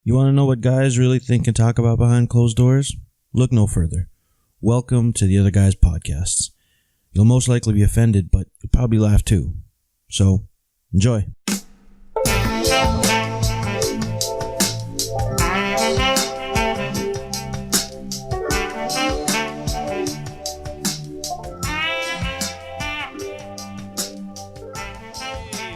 You want to know what guys really think and talk about behind closed doors? Look no further. Welcome to the Other Guys Podcasts. You'll most likely be offended, but you'll probably laugh too. So, enjoy.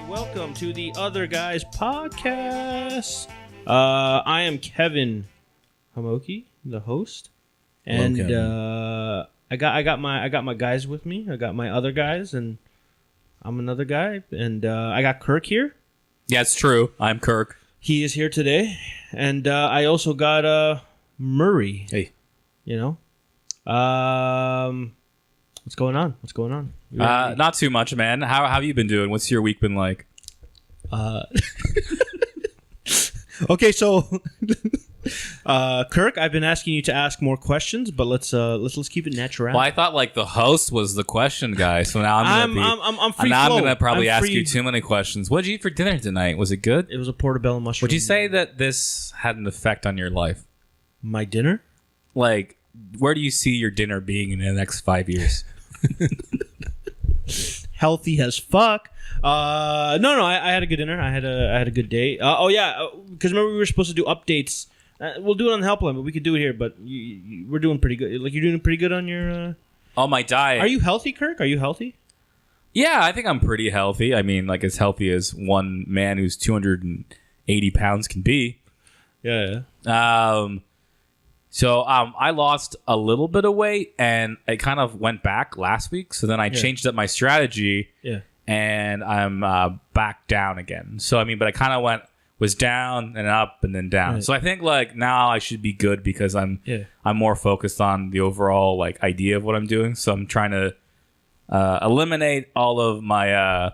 Welcome to the Other Guys Podcast. I am Kevin Hamoki, the host, and I got my guys with me. I got my other guys, and I'm another guy, and I got Kirk here. Yeah, it's true. I'm Kirk. He is here today, and I also got Murray. Hey, you know, what's going on? What's going on? Not too much, man. How have you been doing? What's your week been like? Okay, so Kirk, I've been asking you to ask more questions, but let's keep it natural. Well, I thought like the host was the question guy, so now I'm free now flow. I'm gonna probably I'm ask free. you too many questions. What did you eat for dinner tonight? Was it good? It was a portobello mushroom. Would you say that this had an effect on your life? My dinner? Like, where do you see your dinner being in the next 5 years? Healthy as fuck. No, I had a good dinner. I had a good day. Because remember we were supposed to do updates. We'll do it on the helpline, but we could do it here. But we're doing pretty good. Like, you're doing pretty good on your. Oh, my diet. Are you healthy, Kirk? Are you healthy? Yeah, I think I'm pretty healthy. I mean, like as healthy as one man who's 280 pounds can be. Yeah. So I lost a little bit of weight, and it kind of went back last week. So then I changed up my strategy, and I'm back down again. So I mean, but I kind of was down and up and then down. Right. So I think like now I should be good because I'm more focused on the overall like idea of what I'm doing. So I'm trying to eliminate all of my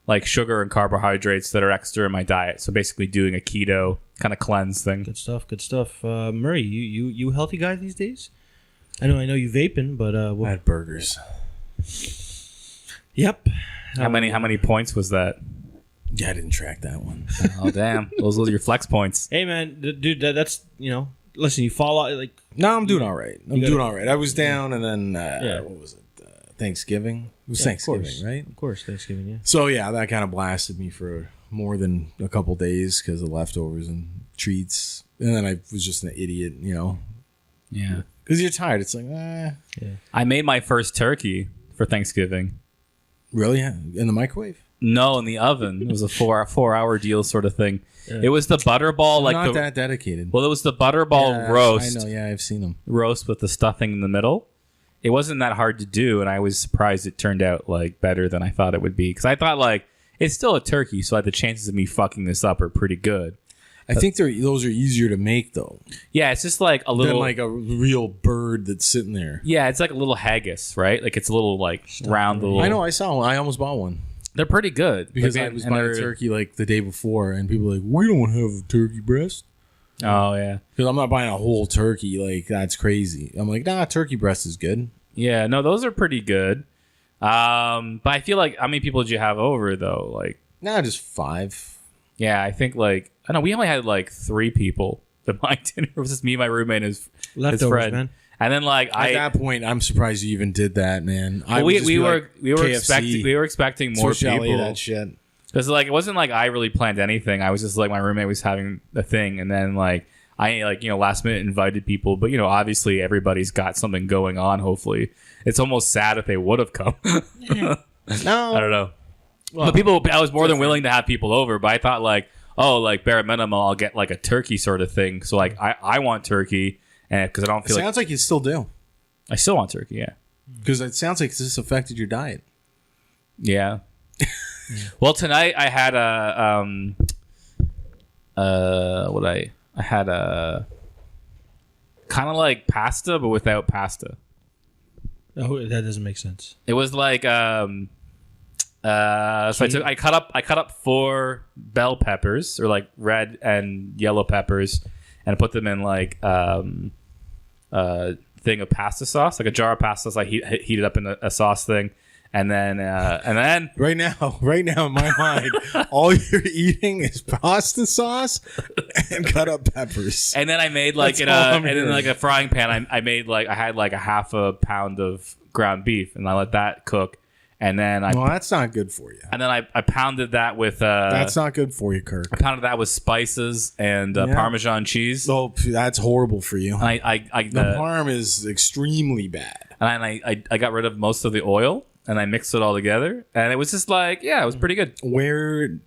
like sugar and carbohydrates that are extra in my diet. So basically doing a keto kind of cleanse thing. Good stuff. Murray, you a healthy guy these days? I know you vaping, but I had burgers. Yep. How many points was that? Yeah, I didn't track that one. Oh damn, those are your flex points. Hey man, dude, that's listen, you fall out like. No, I'm doing all right. I'm doing all right. I was down, and then what was it? Thanksgiving. It was Thanksgiving, right? Of course, Thanksgiving. Yeah. So yeah, that kind of blasted me for more than a couple days because of leftovers and treats, and then I was just an idiot, you know. Yeah. Because you're tired. It's like, Yeah. I made my first turkey for Thanksgiving. Really? In the microwave? No, in the oven. It was a 4-hour deal sort of thing. Yeah. It was the butterball, like not that dedicated. Well, it was the butterball roast. I know. Yeah, I've seen them. Roast with the stuffing in the middle. It wasn't that hard to do, and I was surprised it turned out like better than I thought it would be. Because I thought like it's still a turkey, so like, the chances of me fucking this up are pretty good. I think those are easier to make though. Yeah, it's just like a little than like a real bird that's sitting there. Yeah, it's like a little haggis, right? Like it's a little like round. Little. I know. I saw one. I almost bought one. They're pretty good because I was buying a turkey like the day before, and people were like, "We don't have a turkey breast." Oh yeah, because I'm not buying a whole turkey. Like that's crazy. I'm like, nah, turkey breast is good. Yeah, no, those are pretty good. But I feel like how many people did you have over though? Like, nah, just 5. Yeah, I think like I don't know. We only had like 3 people at my dinner. It was just me, my roommate, and his friend. Man. And then like at that point, I'm surprised you even did that, man. Well, we were expecting more people. That shit. Because like it wasn't like I really planned anything. I was just like my roommate was having a thing, and then like I like last minute invited people, but obviously everybody's got something going on. Hopefully, it's almost sad if they would have come. No, I don't know. Well, but I was more than willing to have people over, but I thought like, oh, like bare minimum, I'll get like a turkey sort of thing. So like I want turkey. And because I don't feel sounds like you still do. I still want turkey, yeah. Because it sounds like this affected your diet. Yeah. Well, tonight I had I had a kind of like pasta, but without pasta. Oh, that doesn't make sense. It was like so I cut up 4 bell peppers, or like red and yellow peppers, and put them in like thing of pasta sauce, like a jar of pasta sauce. I heated up in a sauce thing, And then right now in my mind, all you're eating is pasta sauce and cut up peppers. And then I made like in like a frying pan, I had like a half a pound of ground beef, and I let that cook. And then that's not good for you. And then I pounded that with that's not good for you, Kirk. I pounded that with spices and Parmesan cheese. Oh, that's horrible for you. The parm is extremely bad. And I got rid of most of the oil and I mixed it all together, and it was just like, it was pretty good. Where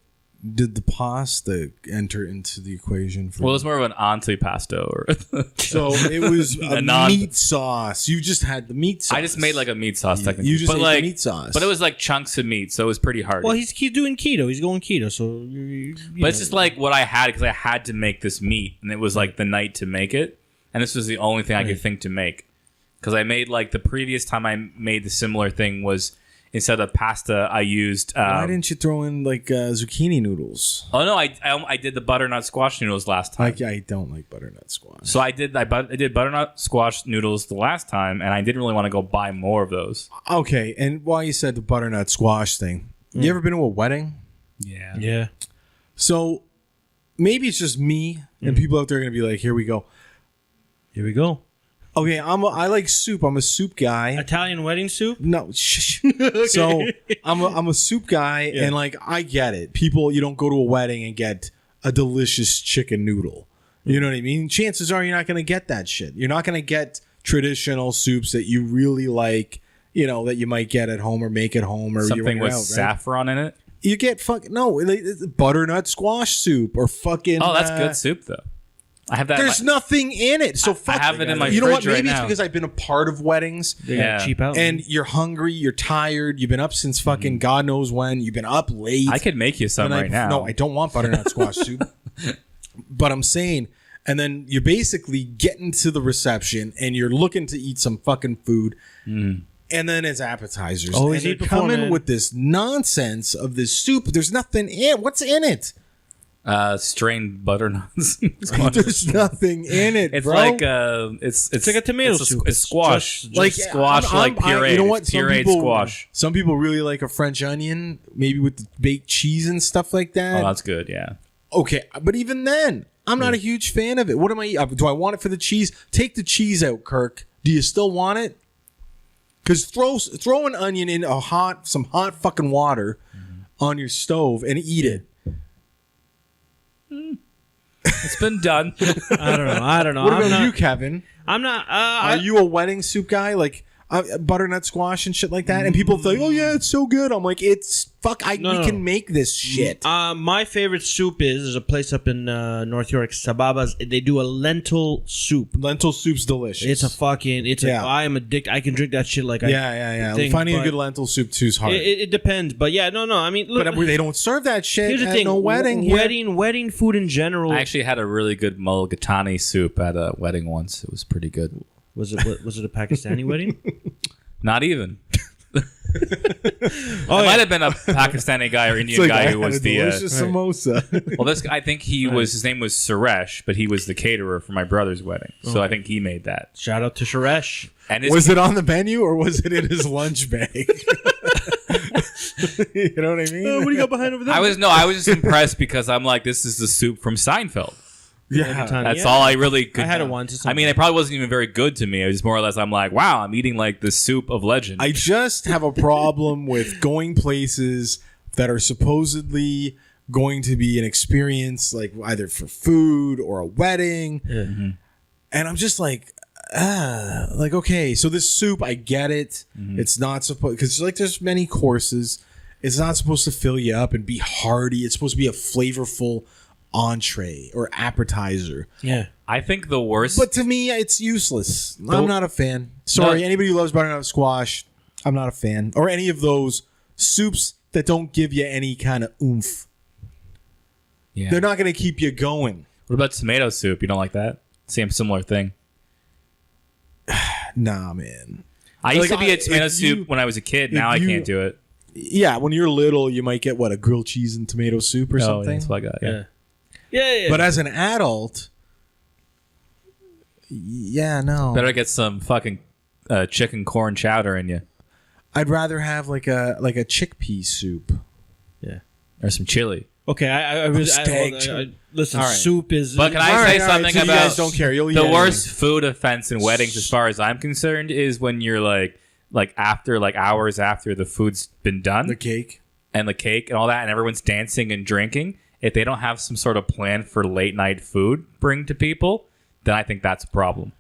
did the pasta enter into the equation? Well, it was more of an antipasto. So it was a meat sauce. You just had the meat sauce. I just made like a meat sauce, technically. You just ate the meat sauce. But it was like chunks of meat, so it was pretty hard. Well, he's doing keto. He's going keto, so... But it's just like what I had, because I had to make this meat, and it was like the night to make it. And this was the only thing I could think to make. Because I made like the previous time I made the similar thing was... Instead of pasta, I used... why didn't you throw in, like, zucchini noodles? Oh, no, I did the butternut squash noodles last time. I don't like butternut squash. So I did butternut squash noodles the last time, and I didn't really want to go buy more of those. Okay, and while you said the butternut squash thing, you ever been to a wedding? Yeah. Yeah. So maybe it's just me, and people out there are going to be like, here we go. Here we go. Okay, I like soup. I'm a soup guy. Italian wedding soup? No, So I'm a soup guy, and like I get it. People, you don't go to a wedding and get a delicious chicken noodle. You know what I mean? Chances are you're not going to get that shit. You're not going to get traditional soups that you really like. You know, that you might get at home or make at home or something with saffron in it. You get butternut squash soup or fucking. Oh, that's good soup though. I have that. There's nothing in it, so I have it in my. You know what? Maybe Maybe right it's now. because I've been a part of weddings. They got cheap out, and you're hungry, you're tired, you've been up since fucking God knows when. You've been up late. I could make you some right now. No, I don't want butternut squash soup. But I'm saying, and then you're basically getting to the reception, and you're looking to eat some fucking food. And then it's appetizers. Always and eat they're before, coming man. with this nonsense of this soup. There's nothing in. What's in it? Strained butternuts. There's nothing in it, it's bro. like it's like a tomato soup. It's squash, Just like squash, pureed. You know what? It's pureed squash. Some people really like a French onion, maybe with the baked cheese and stuff like that. Oh, that's good. Yeah. Okay, but even then, I'm not a huge fan of it. What am I? Do I want it for the cheese? Take the cheese out, Kirk. Do you still want it? Because throw an onion in some hot fucking water on your stove and eat it. It's been done. I don't know. What about you, Kevin? I'm not. Are you a wedding soup guy? Like butternut squash and shit like that? And people think, oh yeah, it's so good. I'm like, it's fuck. We can make this shit. My favorite soup there's a place up in North York, Sababa's. They do a lentil soup. Lentil soup's delicious. I am addicted. I can drink that shit like Finding a good lentil soup too is hard. It depends, but yeah, no. I mean, look, but they don't serve that shit. Here's the at thing: no wedding. Wedding food in general. I actually had a really good mulligatawny soup at a wedding once. It was pretty good. Was it a Pakistani wedding? Not even. It might have been a Pakistani guy or Indian guy who was the delicious samosa. Well, this I think his name was Suresh, but he was the caterer for my brother's wedding. So I think he made that. Shout out to Suresh. And was it on the menu or was it in his lunch bag? You know what I mean? What do you got behind over there? I was just impressed because I'm like, this is the soup from Seinfeld. Yeah, that's all I really could. I had it once. I mean, it probably wasn't even very good to me. It was more or less, I'm like, wow, I'm eating like the soup of legend. I just have a problem with going places that are supposedly going to be an experience, like either for food or a wedding. Mm-hmm. And I'm just like, okay, so this soup, I get it. Mm-hmm. It's not supposed, because like there's many courses. It's not supposed to fill you up and be hearty. It's supposed to be a flavorful entree or appetizer. Yeah. I think the worst. But to me, it's useless. I'm not a fan. Sorry, anybody who loves butternut squash, I'm not a fan. Or any of those soups that don't give you any kind of oomph. Yeah. They're not going to keep you going. What about tomato soup? You don't like that? Same similar thing. Nah, man. I used to be a tomato soup when I was a kid. Now I can't do it. Yeah, when you're little, you might get, a grilled cheese and tomato soup or something? Yeah, that's what I got, yeah. Yeah. But as an adult, no. Better get some fucking chicken corn chowder in you. I'd rather have like a chickpea soup. Yeah. Or some chili. Okay, listen, All right. soup is. But can I say something so about you guys don't care. You'll eat the anything. worst food offense in weddings, as far as I'm concerned, is when you're like after hours after the food's been done, The cake. and the cake and all that, and everyone's dancing and drinking. If they don't have some sort of plan for late night food bring to people, then I think that's a problem.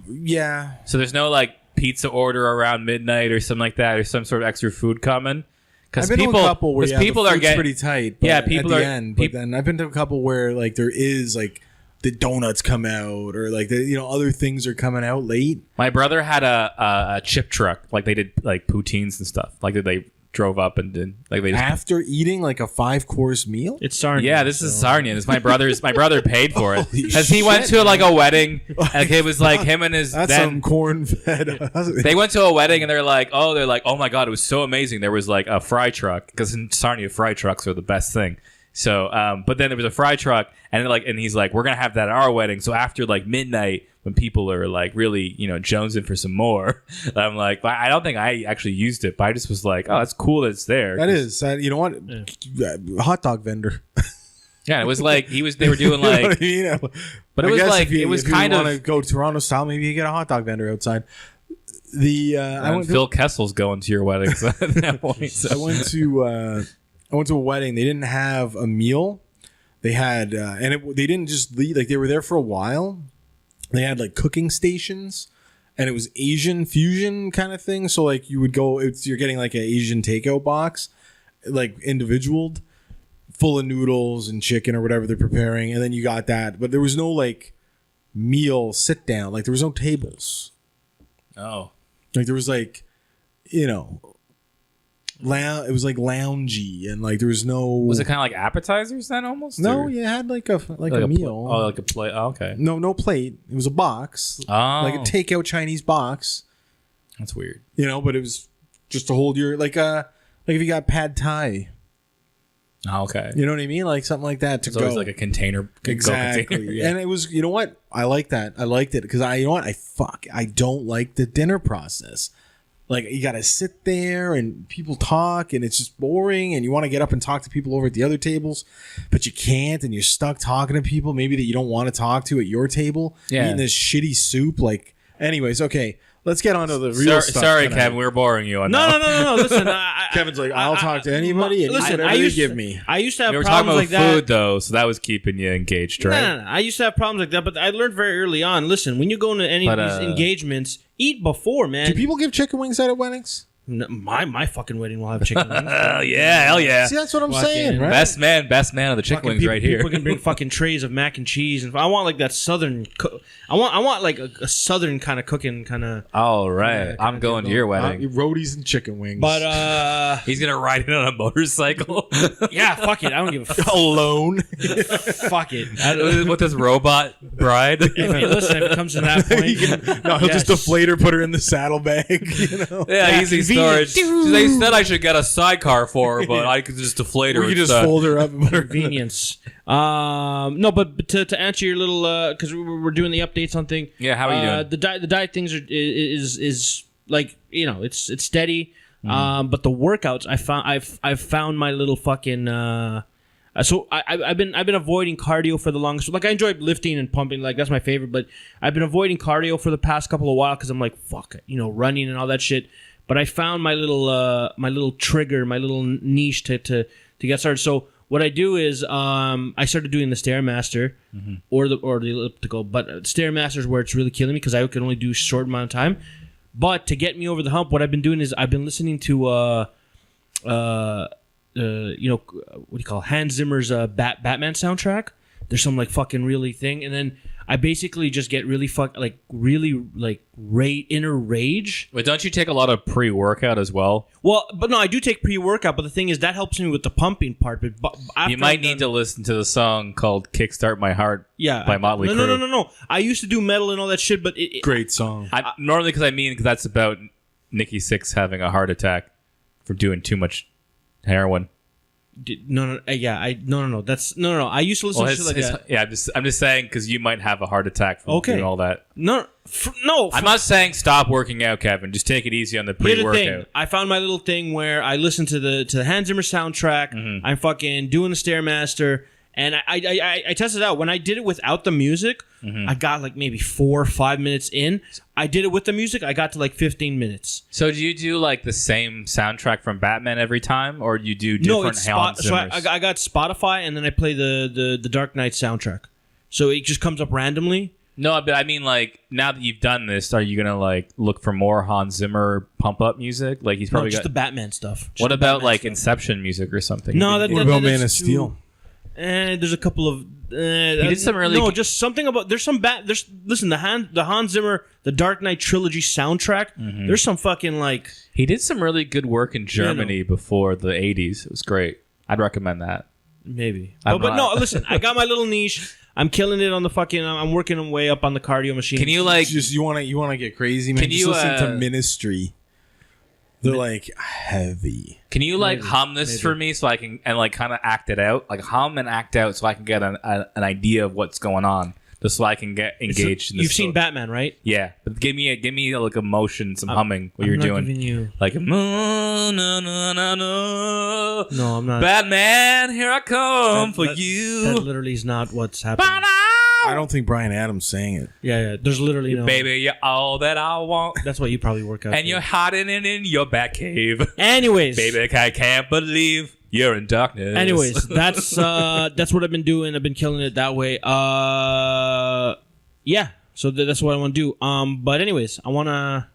Yeah. So there's no pizza order around midnight or something like that, or some sort of extra food coming. Because I've been to a couple where people the are food's getting pretty tight. But at the end, but then I've been to a couple where there is the donuts come out or other things are coming out late. My brother had a chip truck, they did poutines and stuff. They drove up and did they just, After eating a 5-course meal. It's Sarnia. yeah, this is Sarnia. This is my brother's. My brother paid for it Holy because he went shit, to a wedding. And it was him and his. That's some corn fed. They went to a wedding and they're like, oh my god, it was so amazing. There was a fry truck because in Sarnia fry trucks are the best thing. So, but then there was a fry truck and and he's like, we're gonna have that at our wedding. So after midnight, when people are really jonesing for some more, I'm like, I don't think I actually used it, but I just was like, oh, that's cool that it's there. That is, you know what? Yeah. Hot dog vendor. Yeah, it was they were doing You know what I mean? but I it was guess if it was if kind you of want to go Toronto style, maybe you get a hot dog vendor outside. Phil Kessel's going to your wedding so at that point. So. I went to a wedding. They didn't have a meal. They had they didn't just leave. They were there for a while. They had cooking stations, and it was Asian fusion kind of thing. So you would go. You're getting an Asian takeout box, individual, full of noodles and chicken or whatever they're preparing, and then you got that. But there was no meal sit down. There was no tables. Oh, There was it was loungy and there was no. Was it kind of appetizers then almost? No, or? you had a meal. A plate. Oh, okay. No plate. It was a box, Oh, a takeout Chinese box. that's weird. But it was just to hold your if you got pad thai. Oh, okay. You know what I mean? Something like that to It's go. always a container. Exactly. Container, yeah. And it was. You know what? I like that. I liked it because I don't like the dinner process. You got to sit there and people talk and it's just boring and you want to get up and talk to people over at the other tables, but you can't and you're stuck talking to people maybe that you don't want to talk to at your table. Yeah. Eating this shitty soup. Anyways, okay. Let's get on to the real stuff. Sorry, tonight. Kevin, we were boring you on that. No. Listen, Kevin's I'll talk to anybody and listen, eat whatever they give me. I used to have We were talking problems about like food that. though, so that was keeping you engaged, right? No. I used to have problems like that, but I learned very early on. Listen, when you go into any of these engagements, eat before, man. Do people give chicken wings out at weddings? No, my fucking wedding will have chicken wings. Oh yeah, hell yeah! See, that's what I'm Fucking saying, right? Best man of the chicken Fucking wings people, right here. People can bring fucking trays of mac and cheese, and I want that southern. I want a southern kind of cooking kind of. All right, Yeah, I'm going to your wedding. Roadies and chicken wings. But He's gonna ride it on a motorcycle. yeah, fuck it. I don't give a alone. fuck it. With his robot bride. Listen, if it comes to that point, No, he'll yes. just deflate her, put her in the saddlebag. Yeah, easy convenient. storage. They said I should get a sidecar for her, but I could just deflate her. We could just instead. fold her up and put her in the- convenience. No, but to answer your little because we're doing the updates on thing. Yeah, how are you doing? The diet things is it's steady. But the workouts I've found my little fucking. So I've been avoiding cardio for the longest. I enjoy lifting and pumping, that's my favorite. But I've been avoiding cardio for the past couple of while because I'm fuck it, running and all that shit. But I found my little trigger, my little niche to get started. So what I do is I started doing the Stairmaster or the elliptical, but Stairmaster is where it's really killing me because I can only do a short amount of time. But to get me over the hump, what I've been doing is I've been listening to what do you call Hans Zimmer's Batman soundtrack. There's some fucking really thing, and then I basically just get really inner rage. But don't you take a lot of pre-workout as well? Well, but no, I do take pre-workout, but the thing is that helps me with the pumping part. But after You might need to listen to the song called "Kickstart My Heart" by Motley Crue. No. I used to do metal and all that shit, but Great song. Normally, because that's about Nikki Sixx having a heart attack for doing too much heroin. No. That's no. I used to listen to shit like that. Yeah, I'm just saying because you might have a heart attack from doing all that. No. I'm not saying stop working out, Kevin. Just take it easy on the pre-workout. Here's the thing. I found my little thing where I listen to the Hans Zimmer soundtrack. Mm-hmm. I'm fucking doing the Stairmaster. And I tested it out. When I did it without the music, I got like maybe 4 or 5 minutes in. I did it with the music. I got to like 15 minutes. So do you do like the same soundtrack from Batman every time, or you do different Hans Zimmers? So I got Spotify, and then I play the Dark Knight soundtrack. So it just comes up randomly. No, but I mean, like, now that you've done this, are you gonna like look for more Hans Zimmer pump up music? Like he's probably just the Batman stuff. What about like Inception music or something? No, what about Man of Steel? There's a couple of he did some really just something about listen, the Hans Zimmer The Dark Knight trilogy soundtrack, there's some fucking like he did some really good work in Germany before the 80s. It was great. I'd recommend that. Maybe. But no, listen, I got my little niche. I'm killing it on the fucking I'm working my way up on the cardio machine. Can you like just you want to get crazy, man? Just listen to Ministry. They're like heavy. Can you like hum this for me so I can and like kind of act it out? Like hum and act out so I can get an idea of what's going on, just so I can get engaged. You've seen Batman, right? Yeah, but give me like emotion, some humming. What you're doing? Like no, I'm not. Batman, here I come for you. That literally is not what's happening. I don't think Bryan Adams sang it. Yeah. There's literally no. Baby, you're all that I want. That's what you probably work out. And you're hiding in your back cave. Anyways, baby, I can't believe you're in darkness. Anyways, that's what I've been doing. I've been killing it that way. Yeah. So that's what I want to do. But anyways, I wanna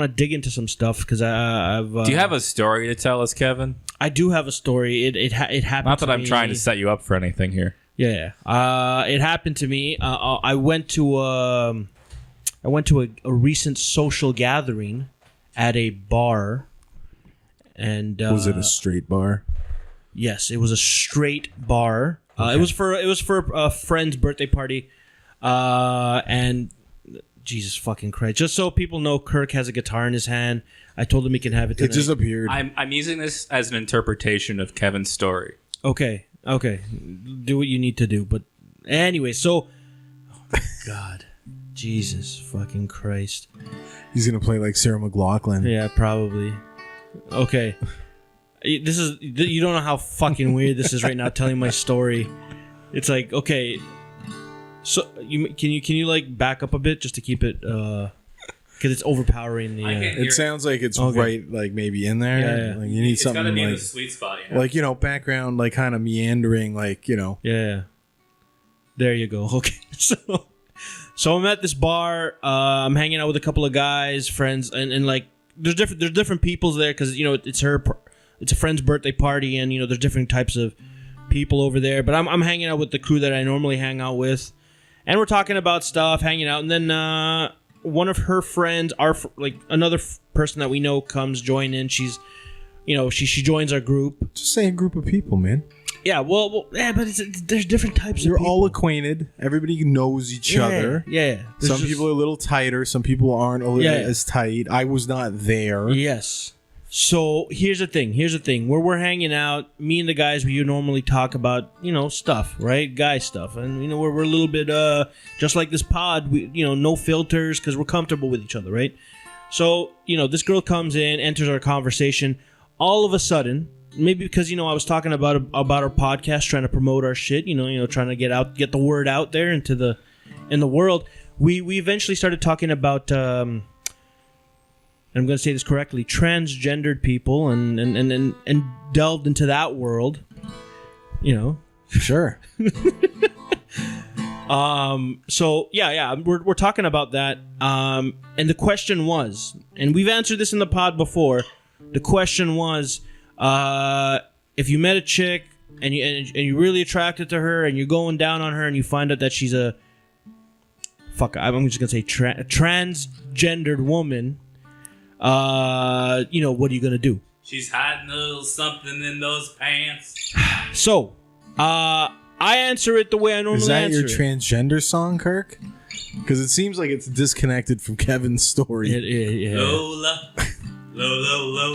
dig into some stuff because I've. Do you have a story to tell us, Kevin? I do have a story. It happened. Not that I'm trying to set you up for anything here. Yeah. It happened to me. I went to a recent social gathering at a bar, and was it a straight bar? Yes, it was a straight bar. Okay. It was for a friend's birthday party, and Jesus fucking Christ! Just so people know, Kirk has a guitar in his hand. I told him he can have it tonight. It just appeared. I'm using this as an interpretation of Kevin's story. Okay, do what you need to do. But anyway, so oh my God, Jesus fucking Christ! He's gonna play like Sarah McLachlan. Yeah, probably. Okay, this is you don't know how fucking weird this is right now. Telling my story, it's like okay. So can you like back up a bit just to keep it because it's overpowering the. It sounds like it's right like maybe in there. Yeah. Like you need it's something gotta be like in the sweet spot, you know? like background like kind of meandering like Yeah. There you go. Okay. So I'm at this bar. I'm hanging out with a couple of guys, friends, and like there's different peoples there because it's a friend's birthday party, and there's different types of people over there. But I'm hanging out with the crew that I normally hang out with, and we're talking about stuff, hanging out, and then one of her friends, another person that we know, comes join in. She's, she joins our group. Just say a group of people, man. Yeah, well, yeah, but there's different types of people. You're all acquainted. Everybody knows each other. Yeah. Some people are a little tighter. Some people aren't a little as tight. I was not there. Yes. So here's the thing. Where we're hanging out, me and the guys, we normally talk about, stuff, right? Guy stuff. And, we're a little bit, just like this pod, we, no filters because we're comfortable with each other, right? So, this girl comes in, enters our conversation. All of a sudden, maybe because, I was talking about our podcast, trying to promote our shit, trying to get the word out there in the world. We eventually started talking about, I'm going to say this correctly, transgendered people and delved into that world, Sure. So yeah, we're talking about that. And the question was, and we've answered this in the pod before. The question was, if you met a chick and you're really attracted to her and you're going down on her and you find out that she's I'm just going to say transgendered woman, what are you going to do? She's hiding a little something in those pants. So, I answer it the way I normally answer it. Is that your transgender song, Kirk? Because it seems like it's disconnected from Kevin's story. Yeah. Lola.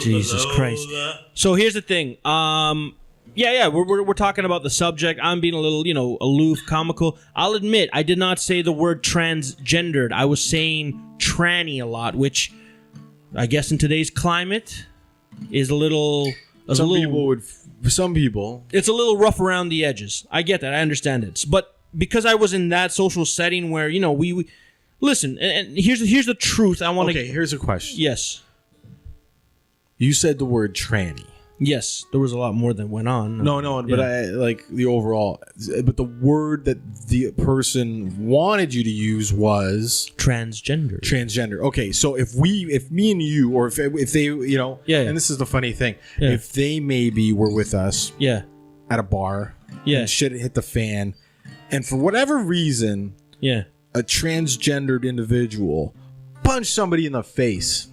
Jesus Christ. So here's the thing. we're talking about the subject. I'm being a little, aloof, comical. I'll admit, I did not say the word transgendered. I was saying tranny a lot, which I guess in today's climate is a little... Some people... It's a little rough around the edges. I get that. I understand it. But because I was in that social setting where, we listen, and here's the truth. I want to... Okay, here's a question. Yes. You said the word tranny. Yes, there was a lot more that went on. No, but I like the overall. But the word that the person wanted you to use was transgender. Transgender. Okay, so if me and you, or if they, and this is the funny thing, if they maybe were with us, at a bar, and shit hit the fan, and for whatever reason, a transgendered individual punched somebody in the face,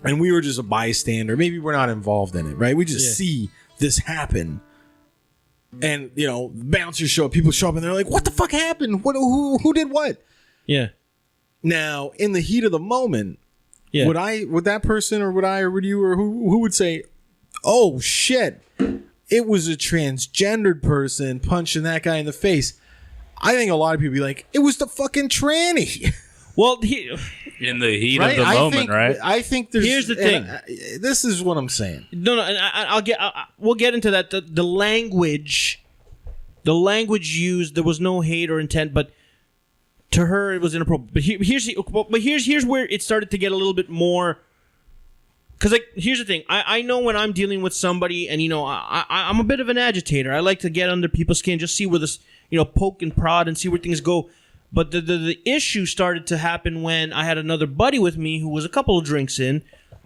and we were just a bystander. Maybe we're not involved in it, right? We just see this happen. And, bouncers show up, people show up, and they're like, what the fuck happened? Who did what? Yeah. Now, in the heat of the moment, would that person, or would you, or who would say, oh, shit, it was a transgendered person punching that guy in the face? I think a lot of people be like, it was the fucking tranny. Well, in the heat of the moment, right? I think there's... Here's the thing. This is what I'm saying. No, and we'll get into that. The language used, there was no hate or intent, but to her it was inappropriate. But here's where it started to get a little bit more. Because here's the thing. I know when I'm dealing with somebody, and I'm a bit of an agitator. I like to get under people's skin, just see where this, poke and prod and see where things go. But the issue started to happen when I had another buddy with me who was a couple of drinks in,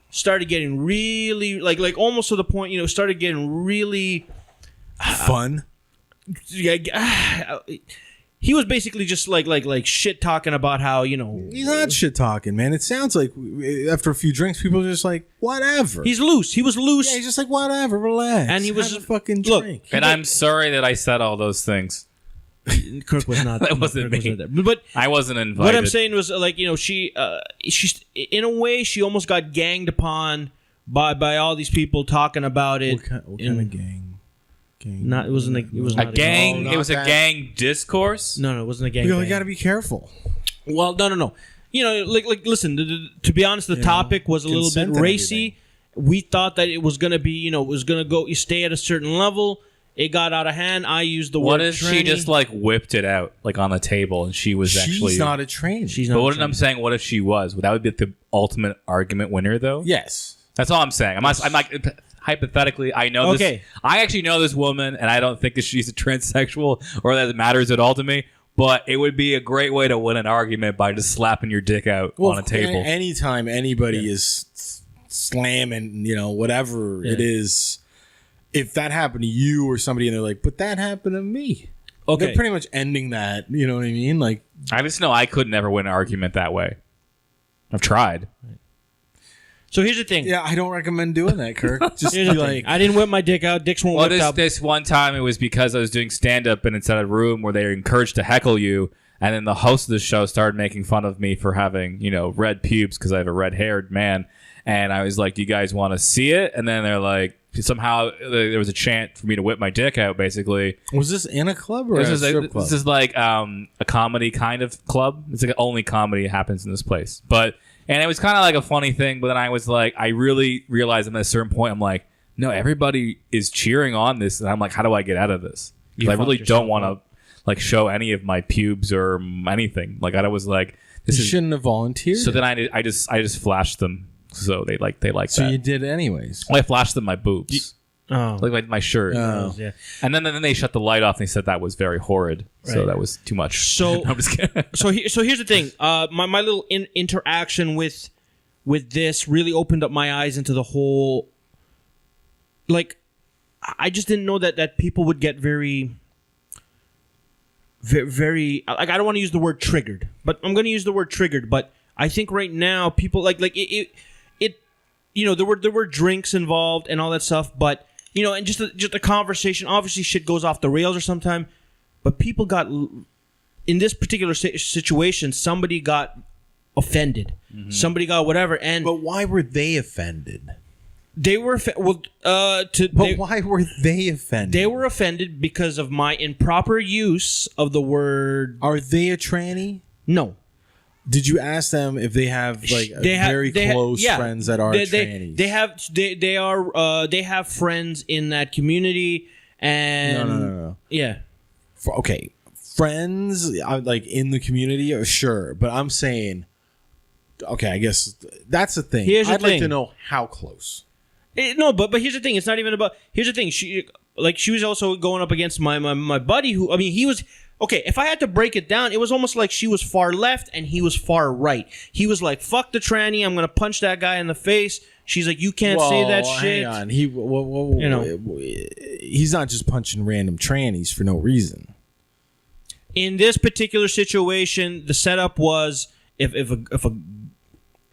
started getting really, like almost to the point, started getting really... Fun? He was basically just like shit talking about how, He's not shit talking, man. It sounds like after a few drinks, people are just like, whatever. He's loose. He was loose. Yeah, he's just like, whatever, relax. And he was have a fucking drink. And I'm sorry that I said all those things. Kirk was not. That wasn't me. There. But I wasn't invited. What I'm saying was, she in a way, she almost got ganged upon by all these people talking about it. What kind of gang? Not. It wasn't. It was a not gang. It was a gang discourse. No, it wasn't a gang. You got to be careful. Well, no. Listen. To be honest, the topic was a little bit racy. We thought that it was going to be, it was going to go. You stay at a certain level. It got out of hand. I used the word. What if she just whipped it out on the table and she was She's not a tranny. She's not. But what I'm saying, what if she was? That would be the ultimate argument winner, though. Yes, that's all I'm saying. I'm like hypothetically. I know this. I actually know this woman, and I don't think that she's a transsexual or that it matters at all to me. But it would be a great way to win an argument by just slapping your dick out on a table. Anytime anybody is slamming, whatever it is. If that happened to you or somebody and they're like, but that happened to me. Okay. They're pretty much ending that. You know what I mean? Like, I just know I could never win an argument that way. I've tried. So here's the thing. Yeah, I don't recommend doing that, Kirk. Just be like, I didn't whip my dick out. Dicks won't whip out. This one time it was because I was doing stand-up and it's at a room where they're encouraged to heckle you. And then the host of the show started making fun of me for having, red pubes because I have a red-haired man. And I was like, do you guys want to see it? And then they're like, somehow there was a chant for me to whip my dick out, basically. Was this in a club or a strip club? This is like a comedy kind of club. It's like only comedy happens in this place. And it was kind of like a funny thing, but then I was like, I really realized at a certain point, I'm like, no, everybody is cheering on this. And I'm like, how do I get out of this? Because I really don't want to show any of my pubes or anything. Like I was like, you shouldn't have volunteered. So then I just flashed them. So they like that. So you did it anyways. Well, I flashed them my boobs. Like my shirt. Oh. Yeah. And then they shut the light off and they said that was very horrid. Right. So that was too much. So I'm just kidding. So here's the thing. My little interaction with this really opened up my eyes into the whole. Like, I just didn't know that people would get very, very. Like, I don't want to use the word triggered, but I'm going to use the word triggered. But I think right now people like it. There were drinks involved and all that stuff, but and just a conversation. Obviously, shit goes off the rails or sometime, but people got in this particular situation. Somebody got offended. Mm-hmm. Somebody got whatever. But why were they offended? They were why were they offended? They were offended because of my improper use of the word. Are they a tranny? No. Did you ask them if they have very close friends that are trannies? They have friends in that community, and no. Yeah. Okay, friends like in the community, sure, but I'm saying, okay, I guess that's the thing. I'd like to know how close. But here's the thing. It's not even about. Here's the thing. She was also going up against my buddy who. I mean, he was. Okay, if I had to break it down, it was almost like she was far left and he was far right. He was like, "Fuck the tranny, I'm gonna punch that guy in the face." She's like, "You can't say that shit." Hang on, he's not just punching random trannies for no reason. In this particular situation, the setup was if a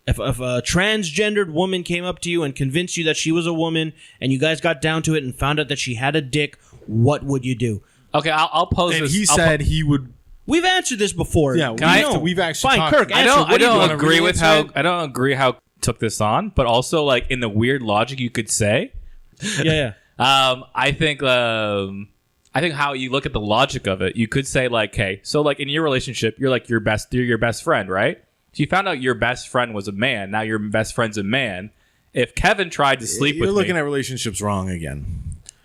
transgendered woman came up to you and convinced you that she was a woman, and you guys got down to it and found out that she had a dick, what would you do? Okay, I'll pose and this. He said he would. We've answered this before. Yeah, we've actually. Fine, Kirk. I don't agree with how took this on, but also like in the weird logic you could say. Yeah. I think how you look at the logic of it, you could say like, hey, so like in your relationship, you're your best friend, right? So you found out your best friend was a man. Now your best friend's a man. If Kevin tried to sleep with me... You're looking at relationships wrong again.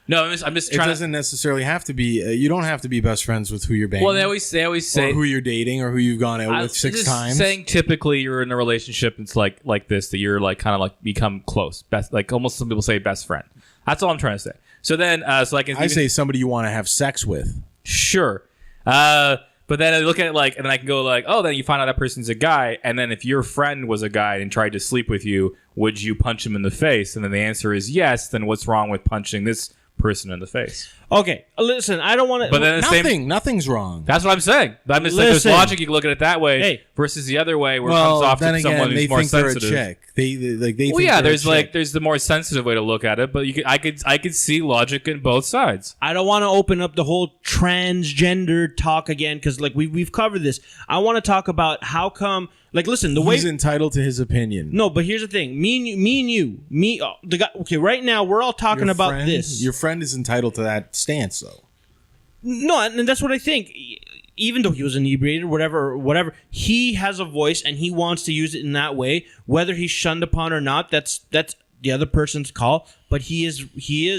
No, I'm just trying. It doesn't necessarily have to be. You don't have to be best friends with who you're banging. Well, they always say or who you're dating or who you've gone out with 6 times. Saying typically you're in a relationship, it's like this, that you're like kind of like become close, best, like almost some people say best friend. That's all I'm trying to say. So then, I say somebody you want to have sex with. Sure. But then I look at it like, and then I can go like, oh, then you find out that person's a guy, and then if your friend was a guy and tried to sleep with you, would you punch him in the face? And then the answer is yes. Then what's wrong with punching this person in the face? Okay, listen, I don't want to. But then nothing's wrong. That's what I'm saying. I'm just like, there's logic. You can look at it that way versus the other way where it comes off to someone who's more sensitive. There's the more sensitive way to look at it, but I could see logic in both sides. I don't want to open up the whole transgender talk again because like we've covered this. I want to talk about how come. Like, listen, he's entitled to his opinion. No, but here's the thing: me and you, the guy. Okay, right now we're all talking about this. Your friend is entitled to that stance, though. No, and that's what I think. Even though he was inebriated, whatever, he has a voice and he wants to use it in that way. Whether he's shunned upon or not, that's the other person's call. But he is.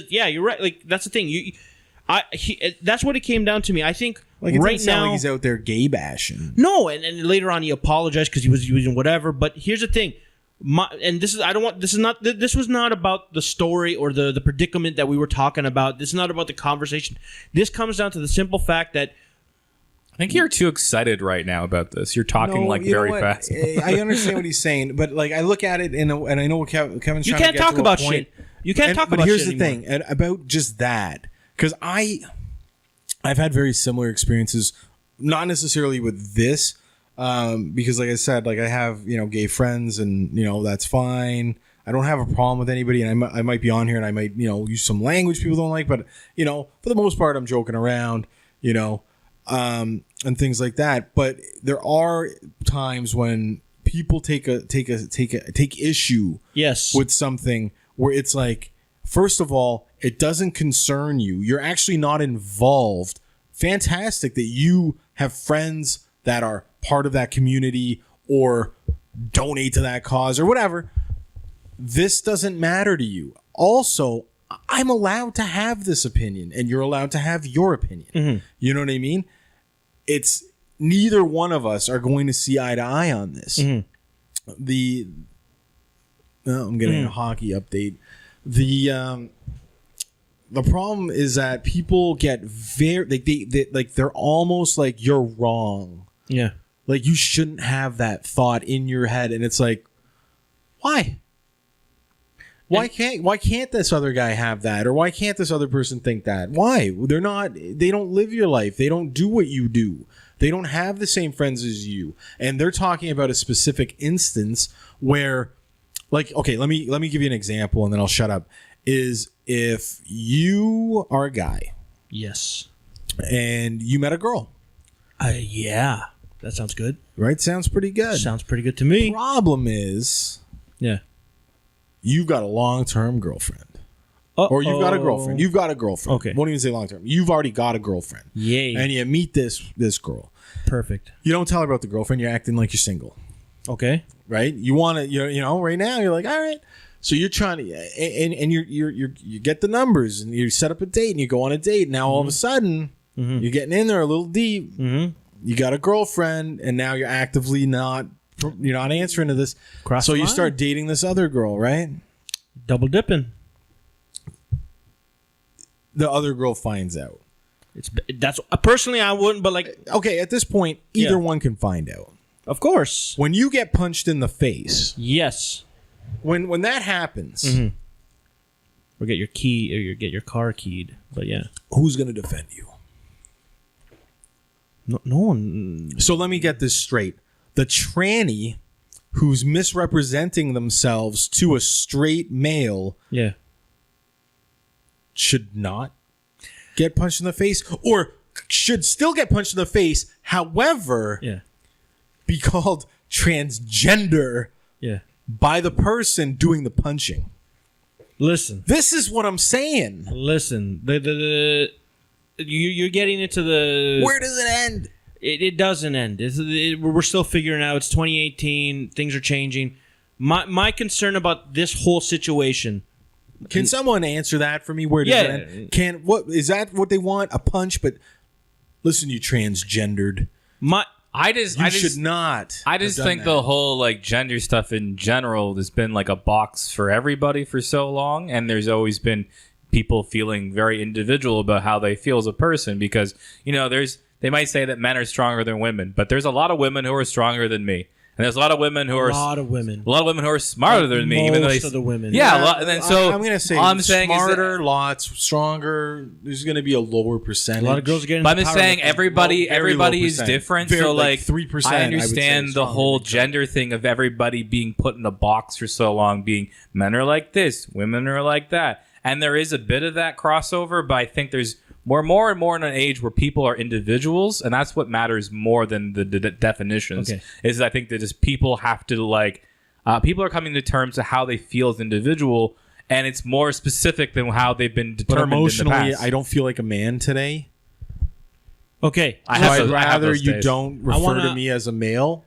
Yeah, you're right. Like that's the thing. That's what it came down to me. I think right now he's out there gay bashing. No, and later on he apologized because he was using whatever. But here's the thing. This was not about the story or the predicament that we were talking about. This is not about the conversation. This comes down to the simple fact that I think you're too excited right now about this. You're talking very fast. I understand what he's saying, but like I look at it and I know what Kevin's trying to get to. You can't talk about shit. You can't talk about shit. But here's the thing about just that, because I've had very similar experiences, not necessarily with this. Because like I said, like I have, gay friends and, that's fine. I don't have a problem with anybody. And I might be on here and I might, use some language people don't like, but, for the most part, I'm joking around, and things like that. But there are times when people take issue with something where it's like, first of all, it doesn't concern you. You're actually not involved. Fantastic that you have friends that are part of that community or donate to that cause or whatever. This doesn't matter to you. Also, I'm allowed to have this opinion and you're allowed to have your opinion. Mm-hmm. You know what I mean? It's neither one of us are going to see eye to eye on this. Mm-hmm. I'm getting a hockey update. The problem is that people get they're almost like you're wrong. Yeah. Like you shouldn't have that thought in your head, and it's like, why? Why can't this other guy have that, or why can't this other person think that? Why? They don't live your life. They don't do what you do. They don't have the same friends as you, and they're talking about a specific instance where, like, okay, let me give you an example, and then I'll shut up. Is if you are a guy, yes, and you met a girl, yeah. That sounds good. Right? Sounds pretty good. Sounds pretty good to me. Problem is... Yeah. you've got a long-term girlfriend. Or you've got a girlfriend. You've got a girlfriend. Okay. Won't even say long-term. You've already got a girlfriend. Yay. And you meet this girl. Perfect. You don't tell her about the girlfriend. You're acting like you're single. Okay. Right? You want to, you know, right now you're like, all right. So you're trying to, and you get the numbers and you set up a date and you go on a date. Now all of a sudden you're getting in there a little deep. You got a girlfriend and now you're actively not answering to this. So you start dating this other girl, right? Double dipping. The other girl finds out. That's personally I wouldn't, but like, okay, at this point, either one can find out. Of course. When you get punched in the face. Yes. When that happens, or get your key, or get your car keyed. But yeah, who's going to defend you? No one. So let me get this straight: the tranny who's misrepresenting themselves to a straight male, should not get punched in the face, or should still get punched in the face. However, be called transgender. By the person doing the punching. Listen. This is what I'm saying. Listen. You're getting into the... Where does it end? It doesn't end. We're still figuring out. It's 2018. Things are changing. My concern about this whole situation... Can someone answer that for me? Where does it end? Is that what they want? A punch? But listen, you transgendered. I just should not. I just think the whole like gender stuff in general has been like a box for everybody for so long, and there's always been people feeling very individual about how they feel as a person because they might say that men are stronger than women, but there's a lot of women who are stronger than me. And there's a lot of women who are who are smarter than me. Even though most of the women, and then so I'm going to say smarter, lots stronger. There's going to be a lower percentage. A lot of girls are getting. But I'm just saying everybody is different. So like 3%. I understand the whole gender thing of everybody being put in a box for so long, being men are like this, women are like that, and there is a bit of that crossover. But I think there's more and more in an age where people are individuals, and that's what matters more than the definitions. Is I think that just people have to people are coming to terms to how they feel as individual, and it's more specific than how they've been determined. But emotionally, in the past. I don't feel like a man today. Okay, I'd rather you don't refer to me as a male,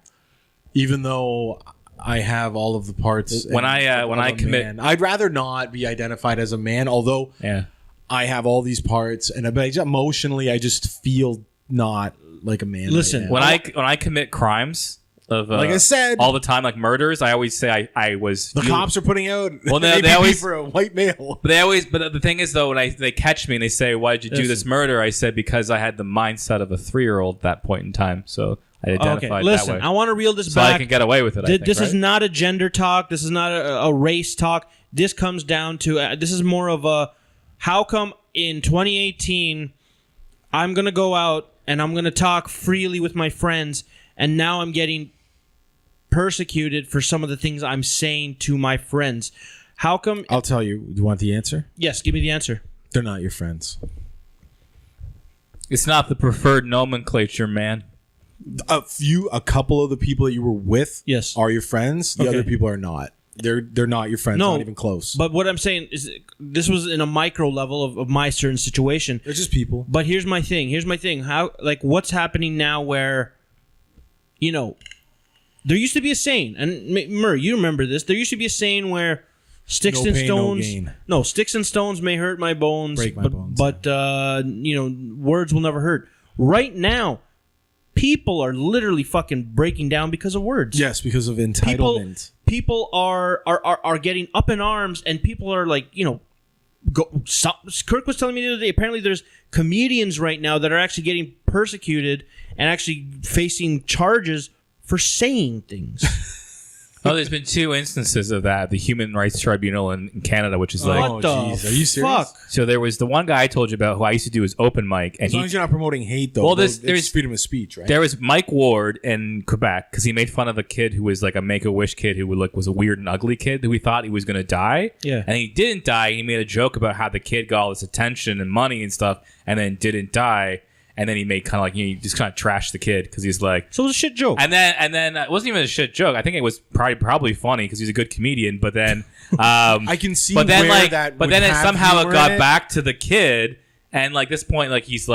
even though I have all of the parts. When I commit, I'd rather not be identified as a man, although. I have all these parts, but emotionally, I just feel not like a man. Listen, right when I commit crimes of like I said all the time, like murders, I always say I was. The cops are putting out. Well, they always for a white male. But the thing is, though, when they catch me and they say, "Why did you do this murder?" I said because I had the mindset of a 3-year-old at that point in time. So I identified that way. I want to reel this so back. I can get away with it. This is not a gender talk. This is not a race talk. This comes down to this is more of a how come in 2018 I'm going to go out and I'm going to talk freely with my friends and now I'm getting persecuted for some of the things I'm saying to my friends. How come? I'll tell you. Do you want the answer? Yes, give me the answer. They're not your friends. It's not the preferred nomenclature, man. A couple of the people that you were with are your friends. The other people are not. They're not your friends, not even close. But what I'm saying is this was in a micro level of my certain situation. They're just people. But here's my thing. How what's happening now where there used to be a saying, and Murr, you remember this. There used to be a saying where sticks and stones may hurt my bones, break my bones. But words will never hurt. Right now, people are literally fucking breaking down because of words. Yes, because of entitlement. People are getting up in arms, and people are like, Kirk was telling me the other day, apparently there's comedians right now that are actually getting persecuted and actually facing charges for saying things. Oh, there's been 2 instances of that. The Human Rights Tribunal in Canada, which is like... What the Are you serious? fuck? So there was the one guy I told you about who I used to do his open mic. And as long as you're not promoting hate, though, well, there's freedom of speech, right? There was Mike Ward in Quebec because he made fun of a kid who was like a Make-A-Wish kid who was a weird and ugly kid who he thought he was going to die. Yeah. And he didn't die. He made a joke about how the kid got all this attention and money and stuff and then didn't die. and then he made kind of like he just kind of trashed the kid because he's like. So it was a shit joke. And then it wasn't even a shit joke. I think it was probably funny because he's a good comedian. But then I can see. But then where that but would then have somehow it humor got in back to the kid, and like this point, like he's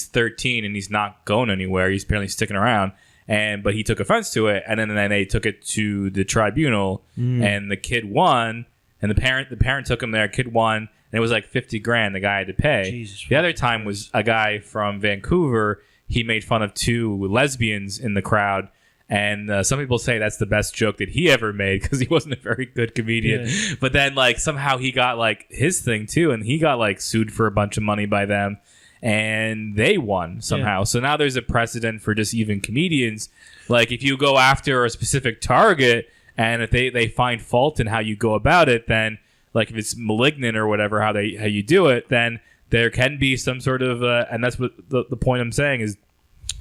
13 and he's not going anywhere. He's apparently sticking around. But he took offense to it, and then they took it to the tribunal, and the kid won, and the parent took him there. Kid won, and it was like $50,000 the guy had to pay. Jesus. The other time was a guy from Vancouver. He made fun of 2 lesbians in the crowd, and some people say that's the best joke that he ever made because he wasn't a very good comedian. Yeah. But then like somehow he got like his thing too, and he got like sued for a bunch of money by them. And they won somehow. Yeah. So now there's a precedent for just even comedians. Like if you go after a specific target and if they find fault in how you go about it, then like if it's malignant or whatever, how you do it, then there can be some sort of and that's what the point I'm saying is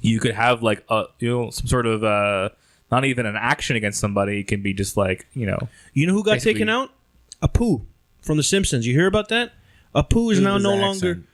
you could have like some sort of not even an action against somebody. It can be just like, you know who got taken out? Apu from The Simpsons. You hear about that? Apu is now no longer.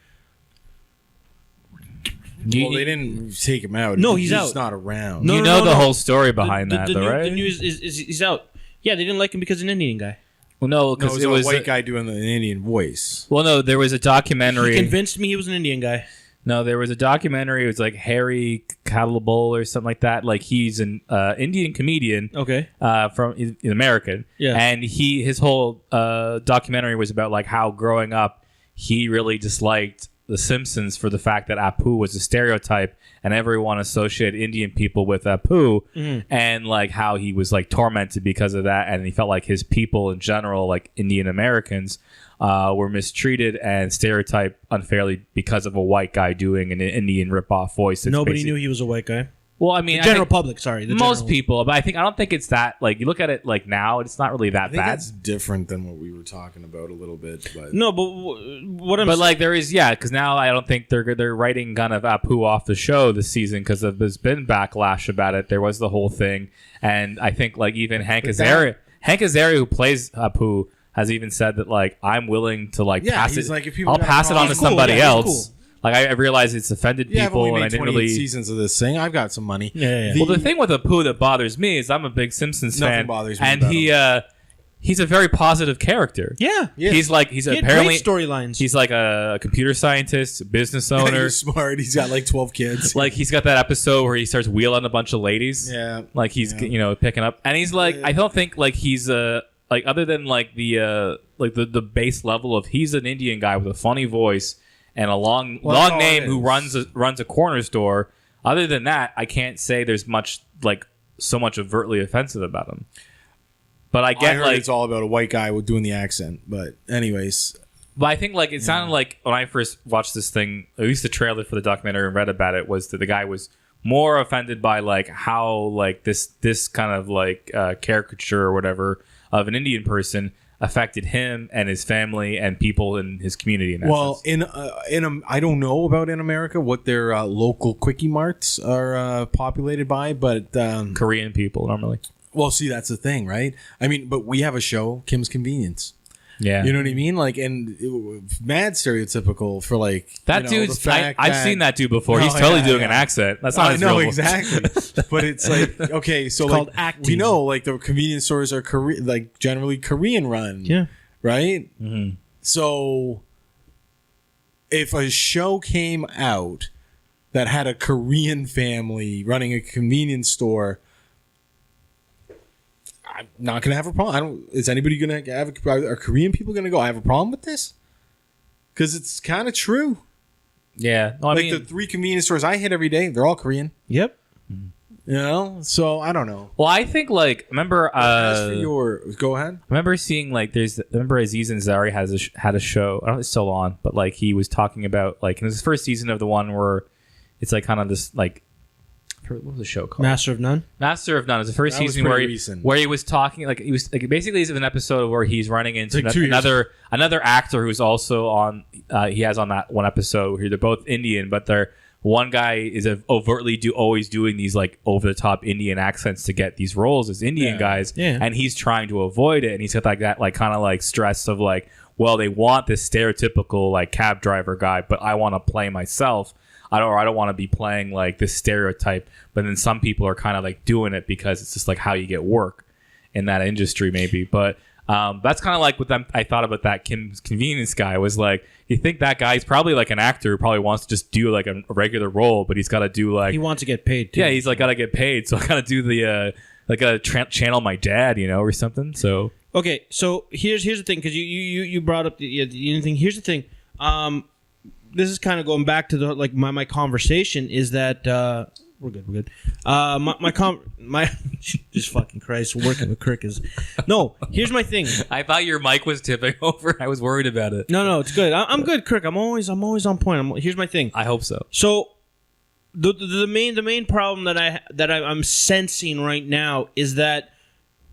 Well, they didn't take him out. No, he's out. He's not around. No, the whole story behind that, though, right? The news is he's out. Yeah, they didn't like him because he's an Indian guy. Well, no, because it was a white guy doing an Indian voice. Well, no, there was a documentary. He convinced me he was an Indian guy. No, there was a documentary. It was like Harry Catalabole or something like that. Like he's an Indian comedian. Okay. From an American. Yeah. And his whole documentary was about like how growing up he really disliked The Simpsons for the fact that Apu was a stereotype and everyone associated Indian people with Apu, and like how he was like tormented because of that, and he felt like his people in general, like Indian Americans, were mistreated and stereotyped unfairly because of a white guy doing an Indian ripoff voice. Nobody knew he was a white guy. Well, I mean, the general public. Sorry, most people, but I don't think it's that. Like you look at it like now, it's not really that bad. That's different than what we were talking about a little bit. But no, but what I'm. But like there is, because now I don't think they're writing kind of Apu off the show this season because there's been backlash about it. There was the whole thing, and I think like even Hank Azaria, who plays Apu, has even said that like I'm willing to like pass it. Like, I'll pass it on to somebody else. Cool. Like I realize it's offended people, and I didn't really seasons of this thing. I've got some money. Yeah. Well, the thing with Apu that bothers me is I'm a big Simpsons fan. Nothing bothers me and about he's a very positive character. Yeah. He's apparently great storylines. He's like a computer scientist, a business owner. He's smart. He's got like 12 kids. Like he's got that episode where he starts wheeling a bunch of ladies. Yeah. Like he's picking up, and he's like I don't think like he's like other than like the base level of he's an Indian guy with a funny voice and a long name who runs a corner store. Other than that, I can't say there's much like so much overtly offensive about him. But I get it's all about a white guy doing the accent. But anyways, but I think like it sounded like when I first watched this thing, at least the trailer for the documentary and read about it, was that the guy was more offended by like how like this kind of like caricature or whatever of an Indian person affected him and his family and people in his community. I don't know about in America what their local quickie marts are populated by, but Korean people normally. Well, see, that's the thing, right? I mean, but we have a show, Kim's Convenience. Yeah, you know what I mean. Like, and mad stereotypical for like that dude's. I've seen that dude before. He's totally doing an accent. That's not his real voice. Exactly. But it's like okay, so it's like called acting. We know like the convenience stores are like generally Korean run. Yeah. Right. Mm-hmm. So if a show came out that had a Korean family running a convenience store, I'm not gonna have a problem. Is anybody gonna have? Are Korean people gonna go? I have a problem with this because it's kind of true. Yeah, no, the 3 convenience stores I hit every day, they're all Korean. Yep. You know, so I don't know. Well, I think like remember. As for go ahead. I remember seeing like remember Aziz Ansari had a show. I don't know if it's still on, but like he was talking about like in his first season of the one where it's like kind of this like. What was the show called? Master of None. Master of None is the first season where he was talking like he was like basically it's an episode where he's running into another actor who's also on. He has on that one episode where they're both Indian, but one guy is overtly always doing these like over the top Indian accents to get these roles as Indian guys, and he's trying to avoid it, and he's got like that like kind of like stress of like, well, they want this stereotypical like cab driver guy, but I want to play myself. I don't want to be playing like this stereotype. But then some people are kind of like doing it because it's just like how you get work in that industry, maybe. But that's kind of like what I thought about that convenience guy was like. You think that guy's probably like an actor who probably wants to just do like a regular role, but he's got to do like he wants to get paid too. Yeah, he's like got to get paid, so I got to do the like a channel my dad, or something. So okay, so here's the thing, because you brought up the thing. Here's the thing. This is kind of going back to the like my conversation is that we're good. My just fucking Christ, working with Kirk is no. Here's my thing. I thought your mic was tipping over. I was worried about it. No, it's good. I'm good, Kirk. I'm always on point. Here's my thing. I hope so. So the main problem that I'm sensing right now is that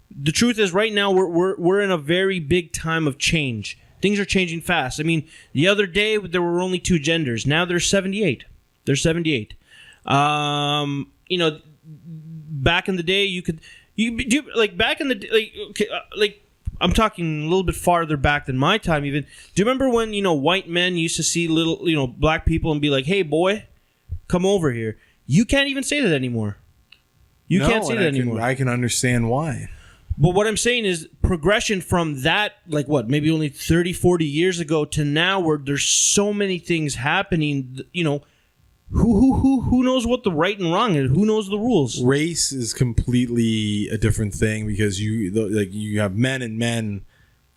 the truth is right now we're in a very big time of change. Things are changing fast. I mean, the other day there were only 2 genders. Now there's 78. There's 78. Back in the day, back in the day, I'm talking a little bit farther back than my time. Even, do you remember when white men used to see little black people and be like, "Hey, boy, come over here"? You can't even say that anymore. You can't say that anymore. I can understand why. But what I'm saying is progression from that, maybe only 30, 40 years ago to now, where there's so many things happening. Who knows what the right and wrong is? Who knows the rules? Race is completely a different thing because you have men and men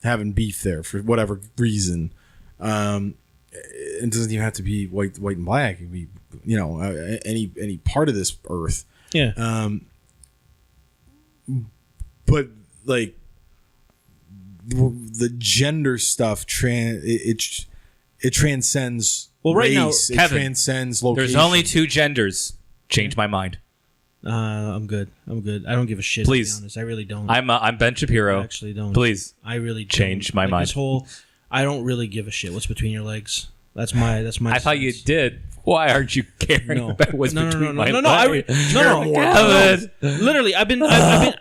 having beef there for whatever reason. It doesn't even have to be white and black. It could be any part of this earth. Yeah. But like the gender stuff, it transcends. Well, right race. now, Kevin, it transcends location. There's only 2 genders. Change my mind. I'm good. I don't give a shit. Please. To be honest. I really don't. I'm Ben Shapiro. I actually don't. Please. I really change don't. my mind. This whole, I don't really give a shit. What's between your legs? That's my. I thought you did. Why aren't you caring about what's between my legs? No. Literally, I've been like,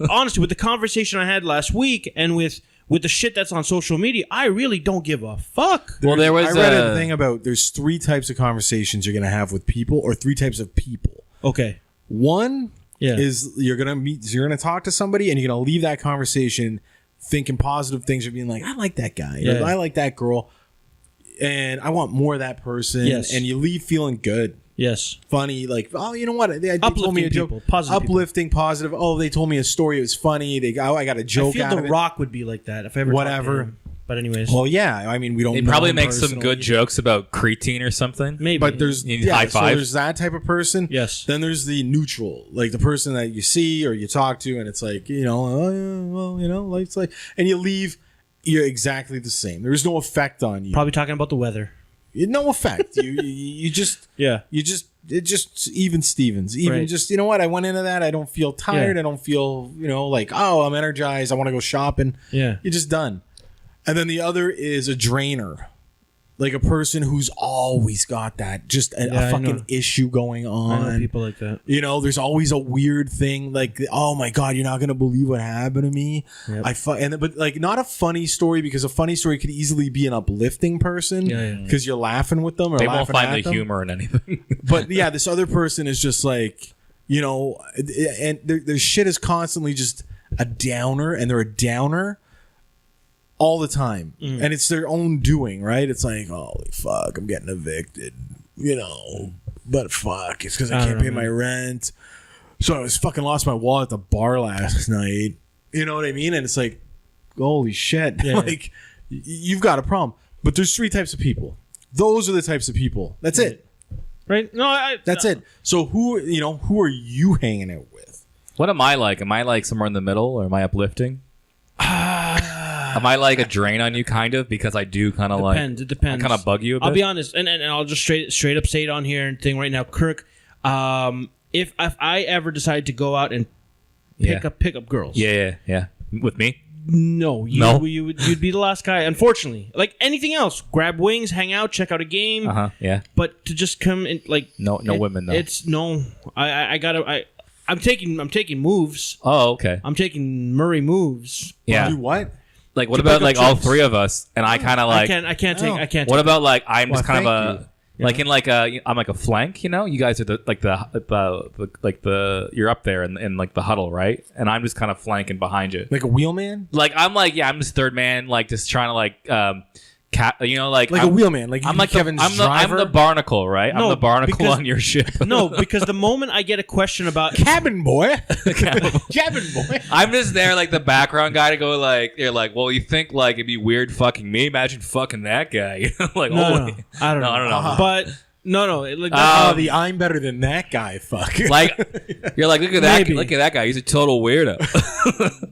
honestly, with the conversation I had last week and with the shit that's on social media, I really don't give a fuck. Well, I read a thing about there's 3 types of conversations you're going to have with people, or 3 types of people. Okay. One is you're going to talk to somebody and you're going to leave that conversation thinking positive things, or being like, I like that guy, or I like that girl, and I want more of that person. Yes. And you leave feeling good. Yes. Funny, like, oh, you know what? They told me a joke. People, positive uplifting, people. Positive. Oh, they told me a story. It was funny. I got a joke I feel out of The it. Rock would be like that if I ever Whatever. talked to him. But anyways. Well, yeah. I mean, we don't. They know probably him make some personally. good jokes about creatine or something. Maybe. But there's high five. So there's that type of person. Yes. Then there's the neutral, like the person that you see or you talk to, and it's like, it's like, and you leave, you're exactly the same. There's no effect on you. Probably talking about the weather. No effect. You just it just even Stevens. Even right. Just, you know what? I went into that. I don't feel tired. I don't feel, like, oh, I'm energized. I want to go shopping. Yeah. You're just done. And then the other is a drainer. Like a person who's always got that, just a fucking issue going on. I know people like that. There's always a weird thing like, oh my God, you're not going to believe what happened to me. Yep. But like, not a funny story, because a funny story could easily be an uplifting person because you're laughing with them or they laughing won't find at the them. humor in anything. But yeah, this other person is just like, and their shit is constantly just a downer, and they're a downer all the time. And it's their own doing, right? It's like, holy fuck, I'm getting evicted, but fuck, it's because I can't pay my rent. So I was fucking lost my wallet at the bar last night. You know what I mean? And it's like, holy shit. Yeah. Like, you've got a problem. But there's 3 types of people. Those are the types of people. That's it. Right? No, That's it. So who are you hanging out with? What am I like? Am I like somewhere in the middle, or am I uplifting? Am I like a drain on you, kind of? Because I do kind of like... It depends. I kind of bug you a bit. I'll be honest, and I'll just straight up say it on here and thing right now. Kirk, if I ever decide to go out and pick up girls... Yeah. With me? No. You'd be the last guy, unfortunately. Like anything else, grab wings, hang out, check out a game. Yeah. But to just come in, like... No women, though. It's... No. I'm taking moves. Oh, okay. I'm taking Murray moves. Yeah. Do what? Like, what about like all 3 of us? And I kind of like... I can't take... What about like I'm just kind of a... Like in I'm like a flank, you know. You guys are the you're up there in like the huddle, right? And I'm just kind of flanking behind you, like a wheelman. Like I'm just third man, like just trying to like like a wheelman. Like I'm like Kevin's driver. I'm the barnacle, right? No, I'm the barnacle on your ship. No, because the moment I get a question about cabin boy, cabin boy, I'm just there like the background guy to go like, you're like, well, you think like it'd be weird fucking me? Imagine fucking that guy. You know, like no, I don't know. But no, like the I'm better than that guy. Fuck. Like you're like, look at that guy. He's a total weirdo.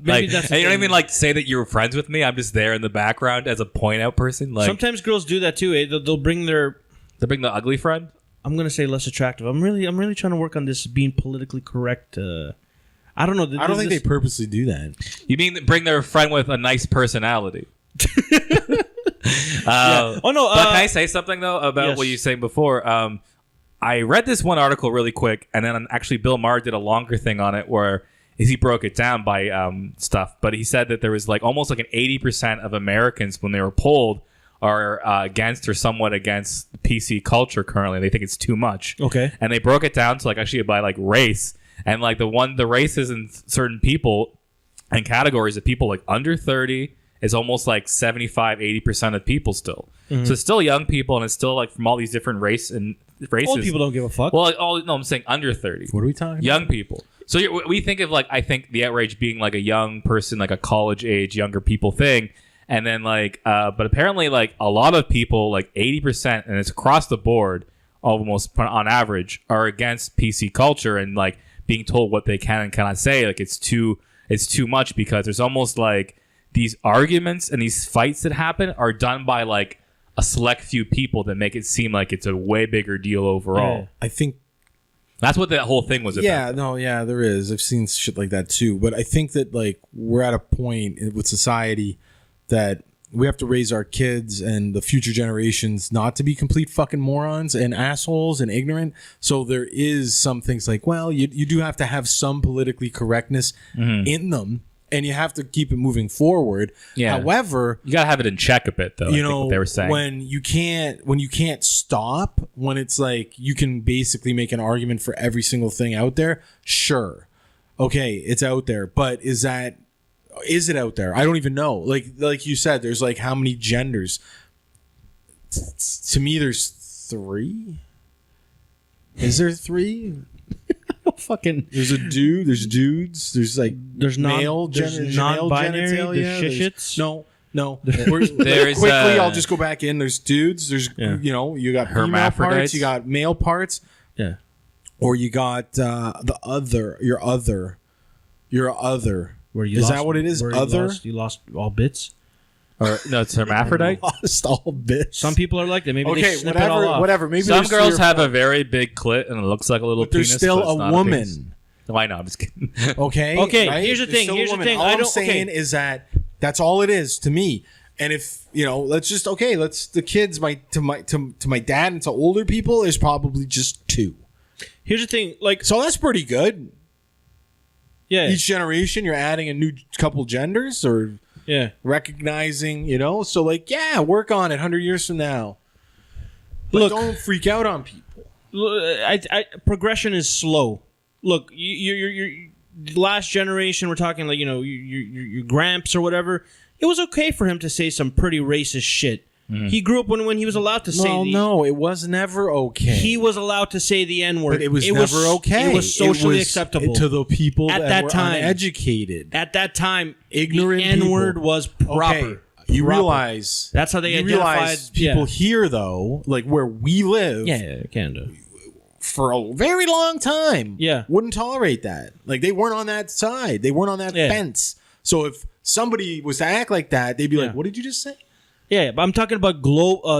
Maybe like, that's and you don't even like say that you're friends with me. I'm just there in the background as a point out person. Like sometimes girls do that too. They'll bring the ugly friend. I'm gonna say less attractive. I'm really trying to work on this being politically correct. I don't know. I don't think they purposely do that. You mean bring their friend with a nice personality? Oh no! But can I say something though about what you were saying before? I read this one article really quick, and then actually Bill Maher did a longer thing on it where he broke it down by stuff. But he said that there was like almost like an 80% of Americans when they were polled are against or somewhat against PC culture currently. They think it's too much. Okay. And they broke it down to like actually by like race, and like the races in certain people and categories of people like under 30 is almost like 75-80% of people still. Mm-hmm. So it's still young people, and it's still like from all these different races. Old people don't give a fuck. Well, no, I'm saying under 30. What are we talking about? Young people. So we think of like, I think the outrage being like a young person, like a college age, younger people thing. And then like, but apparently like a lot of people, like 80%, and it's across the board, almost on average, are against PC culture and like being told what they can and cannot say. Like it's too much, because there's almost like these arguments and these fights that happen are done by like a select few people that make it seem like it's a way bigger deal overall. I think that's what that whole thing was about. Yeah, there is. I've seen shit like that too. But I think that like we're at a point with society that we have to raise our kids and the future generations not to be complete fucking morons and assholes and ignorant. So there is some things like, well, you do have to have some politically correctness in them, and you have to keep it moving forward. Yeah. However, you gotta have it in check a bit, though. You I think know, what they were saying, when you can't stop, when it's like you can basically make an argument for every single thing out there. Sure, okay, it's out there, but is it out there? I don't even know. Like you said, there's like how many genders? To me, there's 3. Is there 3? Fucking. There's a dude. There's dudes. There's like male. There's non-binary. There's shits. No. There's quickly. I'll just go back in. There's dudes. There's you got female parts. You got male parts. Yeah. Or you got the other. Your other. Is that what it is? Other. You lost all bits. Or no, it's hermaphrodite. Lost all bits. Some people are like that. Maybe they snip it all off. Whatever. Maybe some girls have a very big clit and it looks like a little penis. There's still but it's a not woman. No, I know. I'm just kidding. Okay. Right? Here's the thing. All I'm saying is that that's all it is to me. And if the kids, to my dad and to older people, is probably just 2. Here's the thing. So that's pretty good. Yeah. Each generation, you're adding a new couple genders, or recognizing, so work on it 100 years from now. But look, don't freak out on people. Progression is slow. Look, your last generation, we're talking like, your gramps or whatever. It was okay for him to say some pretty racist shit. He grew up when he was allowed to say No, it was never okay. He was allowed to say the N-word. But it was never okay. It was socially acceptable. To the people at that were time, uneducated. At that time, ignorant the N-word people. Was proper. Okay. You realize... That's how they identified... people here, though, like where we live... Yeah, Canada. For a very long time, yeah, wouldn't tolerate that. Like, they weren't on that side. They weren't on that fence. So if somebody was to act like that, they'd be like, what did you just say? Yeah, but I'm talking about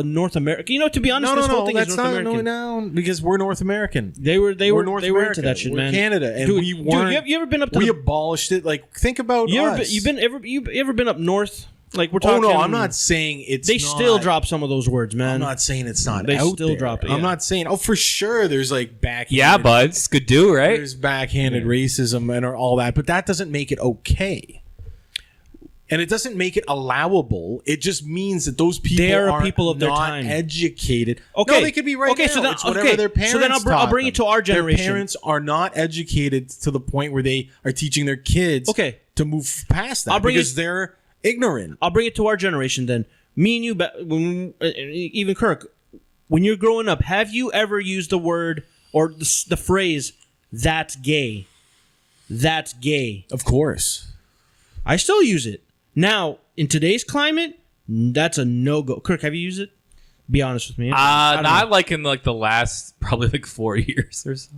North America. To be honest, this whole thing is North American. No, because we're North American. They were into that shit, man. Canada, and dude, we weren't. Dude, you ever been up to? We abolished it. Like, think about us. You ever been up north? Like, we're talking. Oh no, I'm not saying it's. They still drop some of those words, man. I'm not saying it's not. They out still there. drop it. I'm not saying. Oh, for sure. There's like backhanded. Yeah, buds, could do right. There's backhanded racism and all that, but that doesn't make it okay. And it doesn't make it allowable. It just means that those people they are are people of their not time. Educated. Okay, No, they could be right now. So then, it's whatever their parents. So then I'll bring it to our generation. Their parents are not educated to the point where they are teaching their kids. To move past that because they're ignorant. I'll bring it to our generation then. Me and you, even Kirk, when you're growing up, have you ever used the word or the phrase "that's gay"? That's gay. Of course, I still use it. Now, in today's climate, that's a no-go. Kirk, have you used it? Be honest with me. Not like in like the last probably like 4 years or so.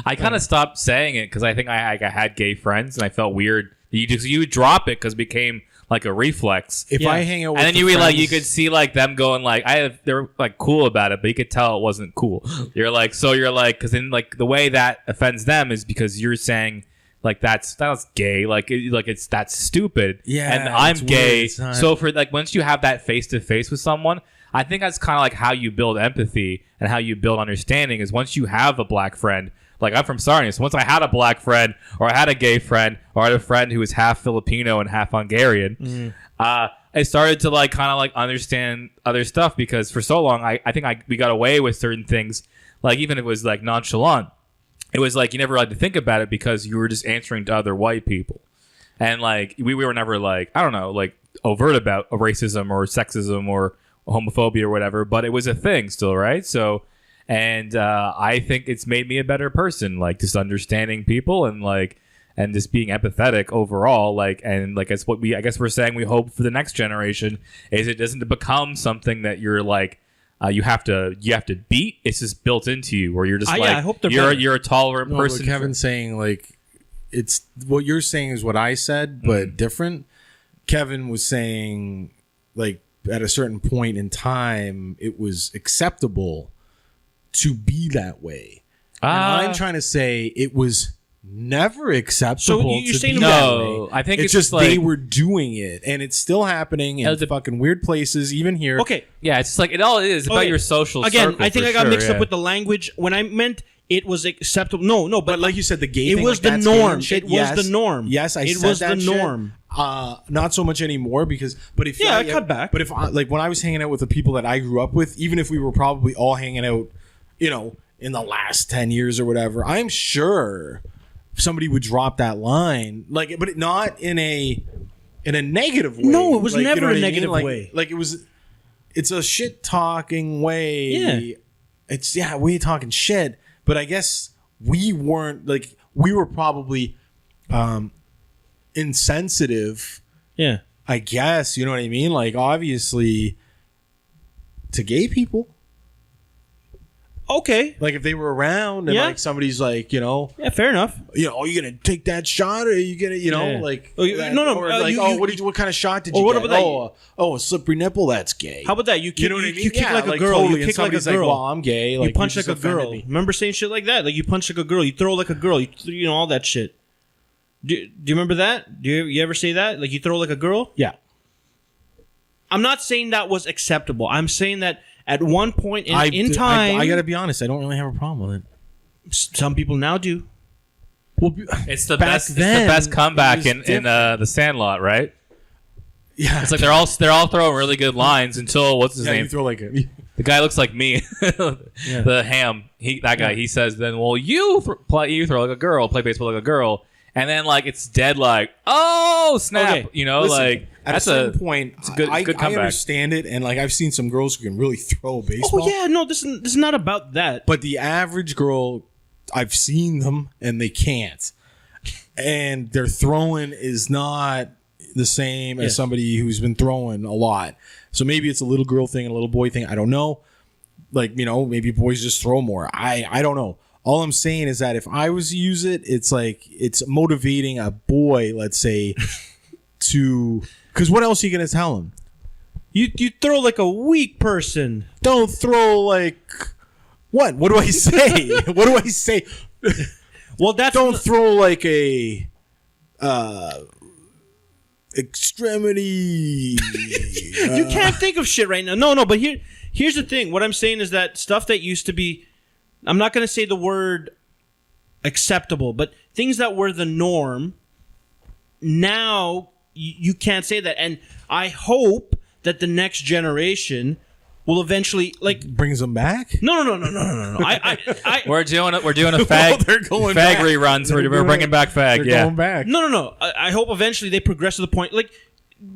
I kind of stopped saying it because I think I had gay friends and I felt weird. You would drop it because it became like a reflex. If I hang out with and then you could see like them going like they're like cool about it, but you could tell it wasn't cool. You're like because then like the way that offends them is because you're saying. Like that's gay. That's stupid. Yeah, and I'm gay. So for like once you have that face to face with someone, I think that's kind of like how you build empathy and how you build understanding. Is once you have a black friend. Like I'm from Sarnia, so once I had a black friend, or I had a gay friend, or I had a friend who was half Filipino and half Hungarian, I started to like kind of like understand other stuff because for so long I think we got away with certain things. Like even if it was like nonchalant. It was like you never had to think about it because you were just answering to other white people. And like we were never like, I don't know, like overt about racism or sexism or homophobia or whatever, but it was a thing still, right? So, and I think it's made me a better person, like just understanding people and just being empathetic overall. It's what I guess we're saying we hope for the next generation is it doesn't become something that you're like, you have to beat. It's just built into you, where you're just I hope you're a tolerant person. But Kevin's saying like it's what you're saying is what I said, but different. Kevin was saying like at a certain point in time, it was acceptable to be that way. And I'm trying to say it was never acceptable. So you're to saying be no? that way. I think it's just like, they were doing it, and it's still happening in fucking weird places, even here. Okay, yeah, it's just like it all is about your social. Again, circle I think I got mixed up with the language when I meant it was acceptable. No, but like you said, the gay it thing, was like, the norm. It was the norm. Yes, it was the norm. Not so much anymore because, but if I cut back. But if like when I was hanging out with the people that I grew up with, even if we were probably all hanging out, in the last 10 years or whatever, I'm sure somebody would drop that line, like, but not in a negative way. No, it was like, never a negative way. Like it's a shit talking way. Yeah, it's we talking shit. But I guess we weren't like we were probably insensitive. Yeah, I guess you know what I mean. Like obviously to gay people. Okay. Like if they were around and like somebody's like, yeah, fair enough. Are you gonna take that shot or are you gonna, like, no, or like, what kind of shot did you what get? about that? A slippery nipple. That's gay. How about that? You kick, know what I mean? You kick like a girl. Totally. You kick like a girl. Like, well, I'm gay. Like, you punch like a girl. Remember saying shit like that? Like you punch like a girl. You throw like a girl. You know all that shit. Do you remember that? Do you ever say that? Like you throw like a girl? Yeah. I'm not saying that was acceptable. I'm saying that at one point in time, I gotta be honest. I don't really have a problem with it. Some people now do. Well, it's the best. It's the best comeback in the Sandlot, right? Yeah, it's like they're all throwing really good lines until what's his name? You throw like the guy looks like me, the ham. That guy. He says then, well, you throw like a girl, play baseball like a girl. And then, like, it's dead, like, oh, snap. Okay. Listen, like, at a certain point, it's a good comeback. I understand it. And, like, I've seen some girls who can really throw a baseball. Oh, yeah. No, this is not about that. But the average girl, I've seen them, and they can't. And their throwing is not the same as somebody who's been throwing a lot. So maybe it's a little girl thing and a little boy thing. I don't know. Like, maybe boys just throw more. I don't know. All I'm saying is that if I was to use it, it's like it's motivating a boy, let's say, to because what else are you gonna tell him? You throw like a weak person. Don't throw like what? What do I say? What do I say? Well, don't throw like a extremity. You can't think of shit right now. No. But here's the thing. What I'm saying is that stuff that used to be. I'm not going to say the word acceptable, but things that were the norm now you can't say that. And I hope that the next generation will eventually brings them back. No. We're doing a fag reruns. We're bringing back fag. They're going back. No. I hope eventually they progress to the point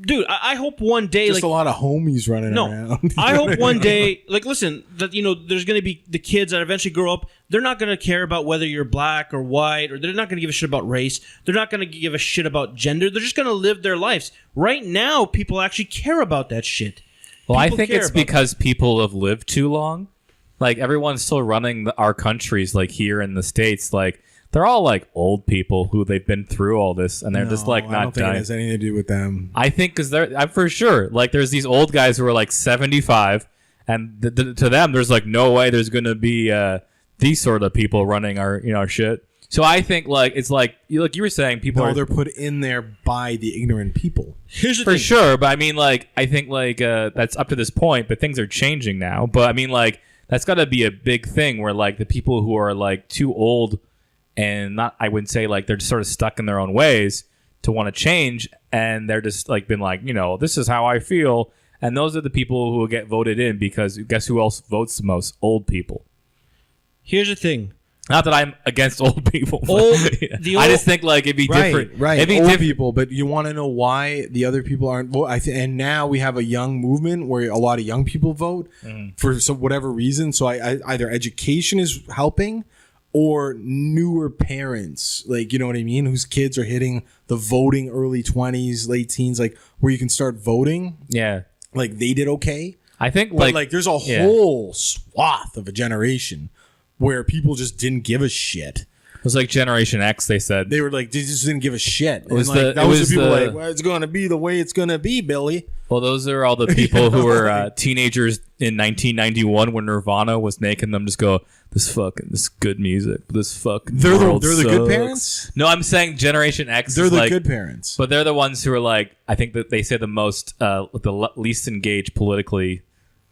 dude, I hope one day just a lot of homies running around. I hope one day, listen, that there's going to be the kids that eventually grow up. They're not going to care about whether you're black or white, or they're not going to give a shit about race. They're not going to give a shit about gender. They're just going to live their lives. Right now, people actually care about that shit. Well, I think it's because people have lived too long. Everyone's still running our countries, here in the States, they're all old people who they've been through all this, and they're just not I don't think it has anything to do with them. I think because I'm for sure there's these old guys who are 75, and to them there's no way there's gonna be these sort of people running our shit. So I think it's you were saying people they're put in there by the ignorant people. Here's the for thing. Sure, but I mean I think that's up to this point, but things are changing now. But I mean that's got to be a big thing where the people who are too old. And I wouldn't say they're just sort of stuck in their own ways to want to change, and they're just been this is how I feel, and those are the people who will get voted in because guess who else votes the most? Old people. Here's the thing. Not that I'm against old people. I just think it'd be different. Right, it'd be old people, but you want to know why the other people aren't? Well, and now we have a young movement where a lot of young people vote for whatever reason. So I either education is helping. Or newer parents, you know what I mean, whose kids are hitting the voting early 20s, late teens, where you can start voting. Yeah. They did okay. I think, but there's a whole swath of a generation where people just didn't give a shit. It was Generation X, they said. They were they just didn't give a shit. It was the people well, it's going to be the way it's going to be, Billy. Well, those are all the people who were teenagers in 1991 when Nirvana was making them just go, this good music. This fucking They're world the sucks. good parents? No, I'm saying Generation X They're is the good parents. But they're the ones who are I think that they say the most, the least engaged politically.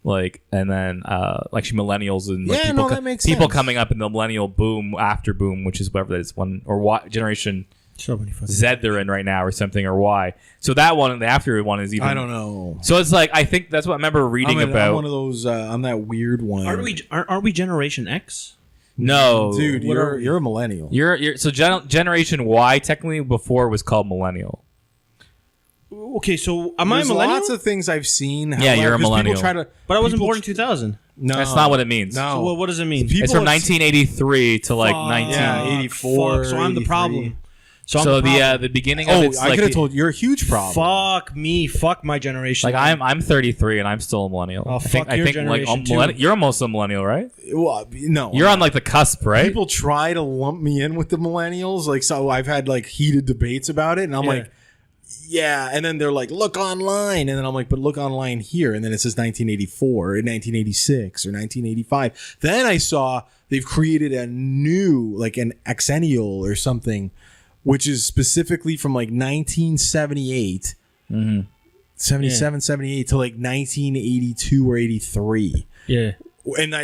And then millennials and that makes people sense. coming up in the millennial boom, after boom, which is whatever that is, one or Y generation Z they're in right now or something, or Y. So that one and the after one is even. I don't know. So it's I think that's what I remember reading about. I'm one of those. I'm that weird one. Aren't we Generation X? No, dude, you're a millennial. You're so Generation Y technically before was called millennial. Okay, so am I a There's millennial? lots of things I've seen. Yeah, you're a millennial. But I wasn't born in 2000. No, that's not what it means. No. So what does it mean? It's from 1983 to 1984. So I'm the problem. So the beginning of it's I could have told you, you're a huge problem. Fuck me. Fuck my generation. I'm 33 and I'm still a millennial. Oh, fuck your generation too. You're almost a millennial, right? Well, no, you're on the cusp, right? People try to lump me in with the millennials, so I've had heated debates about it, and I'm yeah, and then they're look online, and then I'm but look online here, and then it says 1984 or 1986 or 1985. Then I saw they've created a new an exennial or something, which is specifically from 1978, 77, 78 to 1982 or 83. Yeah, and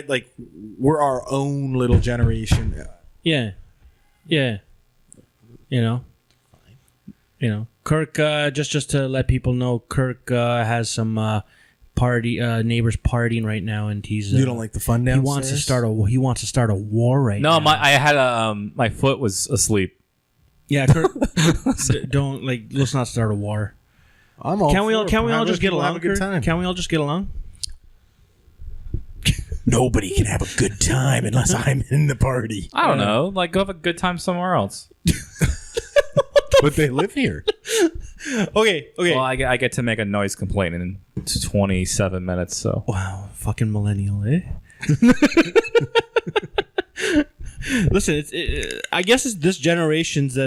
we're our own little generation. Yeah. Kirk, just to let people know, Kirk has some neighbors partying right now, and he's you don't like the fun downstairs? He wants to start a war right now. No, I had my foot was asleep. Yeah, Kirk, let's not start a war. I'm all Can we all just get along? Have a good time. Can we all just get along? Nobody can have a good time unless I'm in the party. I don't know. Go have a good time somewhere else. But they live here. Okay. Well, I get to make a noise complaint in 27 minutes. So wow, fucking millennial, eh? Listen, I guess it's this generation's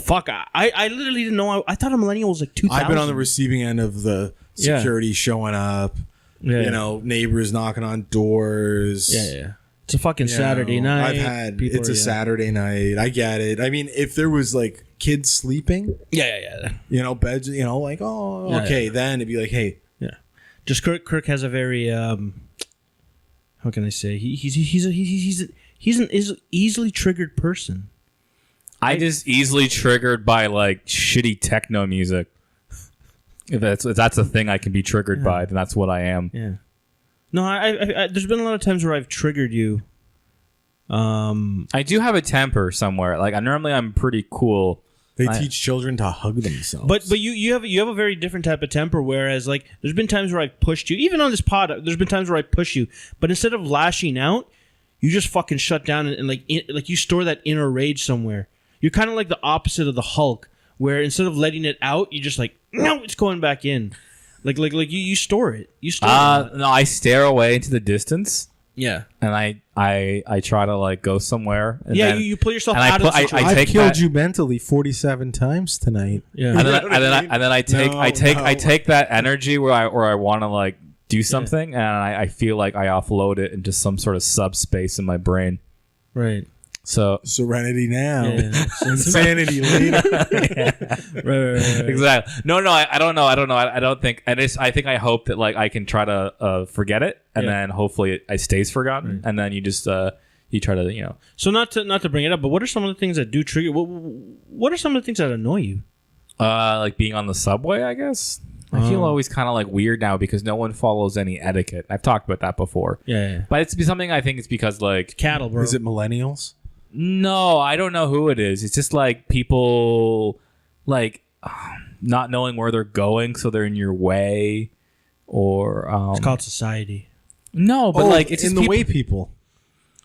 fuck. I literally didn't know. I thought a millennial was 2000. I've been on the receiving end of the security showing up. Yeah. Neighbors knocking on doors. Yeah. It's a fucking Saturday night. It's a Saturday night. I get it. I mean, if there was kids sleeping. Yeah. Beds. Okay. Then it'd be hey. Yeah. Just Kirk has a very how can I say he's an easily triggered person. I just easily triggered by shitty techno music. If that's a thing I can be triggered by, then that's what I am. Yeah. No, I there's been a lot of times where I've triggered you. I do have a temper somewhere. Like I'm pretty cool. They teach children to hug themselves. But you have a very different type of temper. Whereas like there's been times where I've pushed you, even on this pod. There's been times where I push you, but instead of lashing out, you just fucking shut down and like you store that inner rage somewhere. You're kind of like the opposite of the Hulk, where instead of letting it out, you just like no, it's going back in. Like you store it. You store it. No, I stare away into the distance. Yeah, and I try to like go somewhere. And yeah, then, you pull yourself out of the situation. I've killed you mentally 47 times tonight. Yeah, and then I take that energy where I want to like do something, and I feel like I offload it into some sort of subspace in my brain. Right. So serenity now, insanity later. Right. Exactly. No, I don't know. I don't think. And I hope that like I can try to forget it, and then hopefully it stays forgotten, and then you just you try to So not to bring it up, but what are some of the things that do trigger? What are some of the things that annoy you? Like being on the subway, I guess. I feel always kind of like weird now because no one follows any etiquette. I've talked about that before. Yeah. But it's something I think it's because like cattle, bro. Is it millennials? No, I don't know who it is. It's just like people like not knowing where they're going, so they're in your way, or it's called society. No, but like it's in the way people.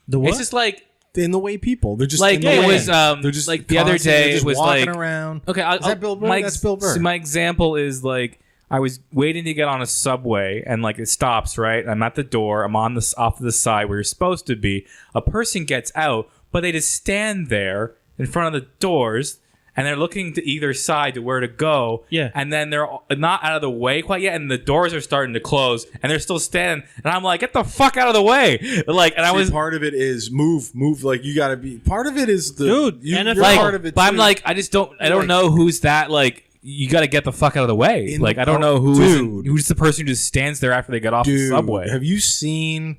The what? It's just like in the way people. They're just like it was. They're just like the other day. It was walking like around. Okay, is that Bill Burr? That's Bill Burr. So my example is like I was waiting to get on a subway, and like it stops right. I'm at the door. I'm on this off to the side where you're supposed to be. A person gets out. But they just stand there in front of the doors, and they're looking to either side to where to go. Yeah. And then they're not out of the way quite yet, and the doors are starting to close, and they're still standing. And I'm like, get the fuck out of the way! Like, and I was part of it is move. Like you got to be. Part of it is the dude. You're like, part of it. But too. I'm like, I don't know who's that. Like, you got to get the fuck out of the way. Like, I don't know who's the person who just stands there after they get off the subway. Have you seen?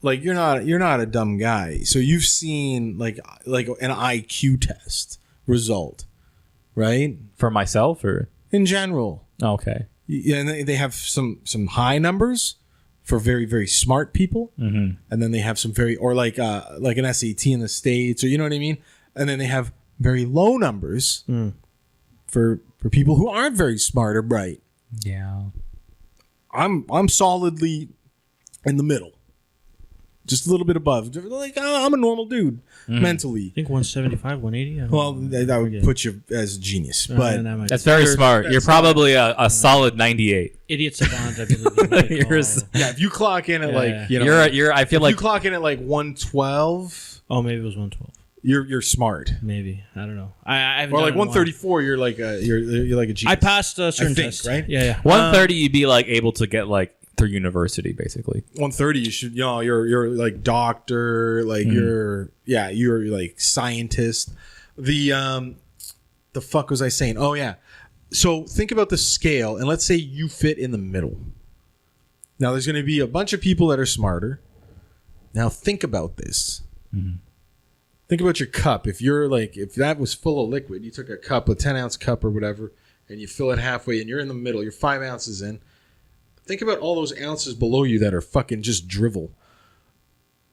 Like you're not a dumb guy, so you've seen like an IQ test result, right? For myself or in general? Okay. Yeah, and they have some high numbers for very very smart people, and then they have some very or like an SAT in the States, or you know what I mean. And then they have very low numbers for people who aren't very smart or bright. Yeah, I'm solidly in the middle. Just a little bit above. Like, I'm a normal dude mentally. I think 175, 180. Well, that would put you as a genius. But that's very smart. You're probably a solid 98. Idiot savant, I believe. If you clock in at like, you're. I feel like you clock in at like 112. Oh, maybe it was 112. You're smart. Maybe I don't know. I or like 134. You're like a genius. I passed a certain test, right? Yeah. 130, you'd be like able to get like through university, basically. 130, you should. You're like doctor. Like you're like scientist. The fuck was I saying? Oh yeah. So think about the scale, and let's say you fit in the middle. Now there's going to be a bunch of people that are smarter. Now think about this. Think about your cup. If that was full of liquid, you took a 10-ounce cup or whatever, and you fill it halfway, and you're in the middle. You're 5 ounces in. Think about all those ounces below you that are fucking just drivel.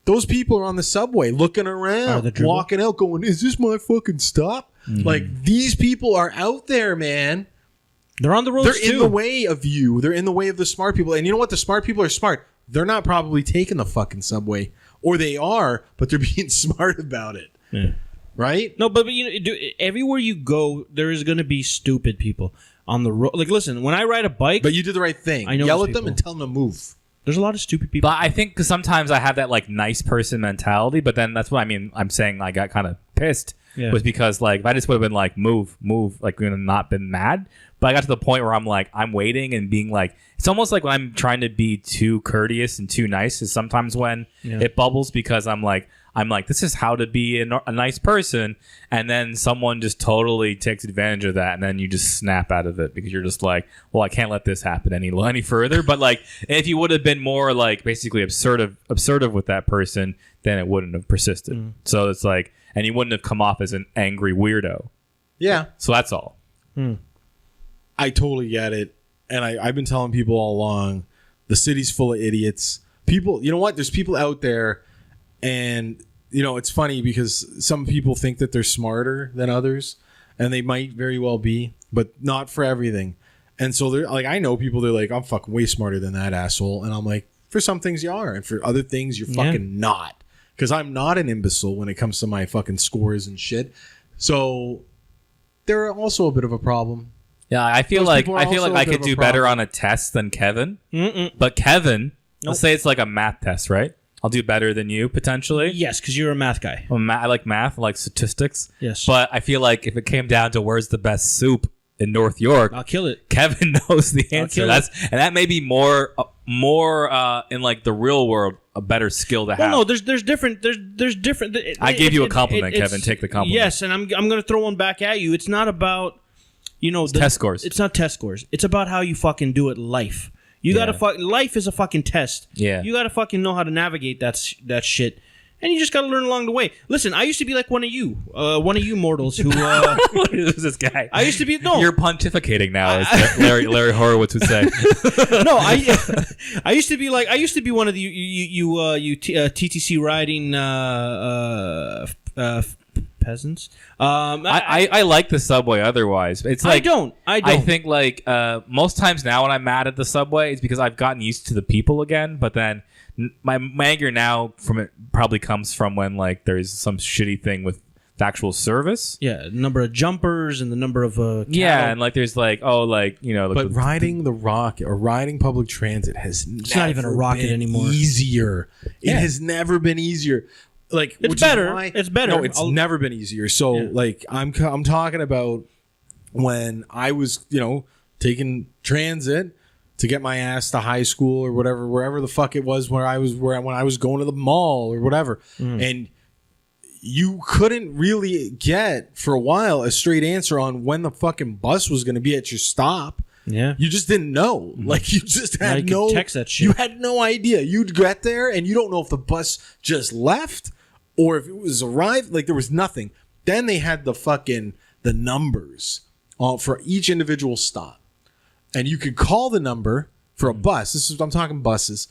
Those people are on the subway looking around, walking out, going, "Is this my fucking stop?" Like these people are out there, man. They're on the road. They're in the way of you. They're in the way of the smart people. And you know what? The smart people are smart. They're not probably taking the fucking subway. Or they are, but they're being smart about it. Yeah. Right? No, but everywhere you go, there is going to be stupid people on the road. Like, listen, when I ride a bike... But you do the right thing. I know Yell at them and tell them to move. There's a lot of stupid people. But I think because sometimes I have that like nice person mentality, but then that's what I mean. I'm saying I got kind of pissed was because like if I just would have been like move, like not been mad. But I got to the point where I'm like I'm waiting and being like it's almost like when I'm trying to be too courteous and too nice is sometimes when it bubbles because I'm like this is how to be a nice person, and then someone just totally takes advantage of that, and then you just snap out of it because you're just like, well, I can't let this happen any further. But like, if you would have been more like basically absurd with that person, then it wouldn't have persisted. So it's like, and you wouldn't have come off as an angry weirdo. Yeah. So that's all. I totally get it. and I've been telling people all along, the city's full of idiots. People, you know what? There's people out there, and it's funny because some people think that they're smarter than others, and they might very well be, but not for everything. And so they're like, I know people, they're like, I'm fucking way smarter than that asshole. And I'm like, for some things you are, and for other things you're fucking not. Because I'm not an imbecile when it comes to my fucking scores and shit. So they're also a bit of a problem. Yeah, I feel like I could do better on a test than Kevin. But Kevin, let's say it's like a math test, right? I'll do better than you potentially. Yes, because you're a math guy. Well, I like math, I like statistics. Yes. But I feel like if it came down to where's the best soup in North York, I'll kill it. Kevin knows the answer. And that may be more in like the real world a better skill to have. Well, no, there's different. There's different. I gave you a compliment, Kevin. Take the compliment. Yes, and I'm going to throw one back at you. It's not about test scores. It's not test scores. It's about how you fucking do it. Life. You gotta life is a fucking test. Yeah. You gotta fucking know how to navigate that shit. And you just gotta learn along the way. Listen, I used to be like one of you mortals who. Who's this guy? I used to be You're pontificating now, as Larry Horowitz would say. No, I used to be one of the you TTC riding peasants. I like the subway. Otherwise, it's like I think like most times now when I'm mad at the subway, it's because I've gotten used to the people again. But then my anger now from it probably comes from when like there's some shitty thing with the actual service. Yeah, number of jumpers and the number of yeah, and like there's like but riding the rocket or riding public transit has it's not even a rocket anymore. Easier. It has never been easier. Like it's better. It's better. No, it's never been easier. So like I'm talking about when I was taking transit to get my ass to high school or whatever, wherever the fuck it was when I was going to the mall or whatever, and you couldn't really get for a while a straight answer on when the fucking bus was going to be at your stop. Yeah, you just didn't know. Like you just had no text that shit. You had no idea. You'd get there and you don't know if the bus just left or if it was arrived. Like there was nothing. Then they had the numbers for each individual stop, and you could call the number for a bus. I'm talking buses.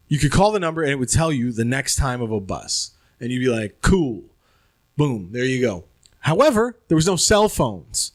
You could call the number and it would tell you the next time of a bus, and you'd be like, "Cool, boom, there you go." However, there was no cell phones.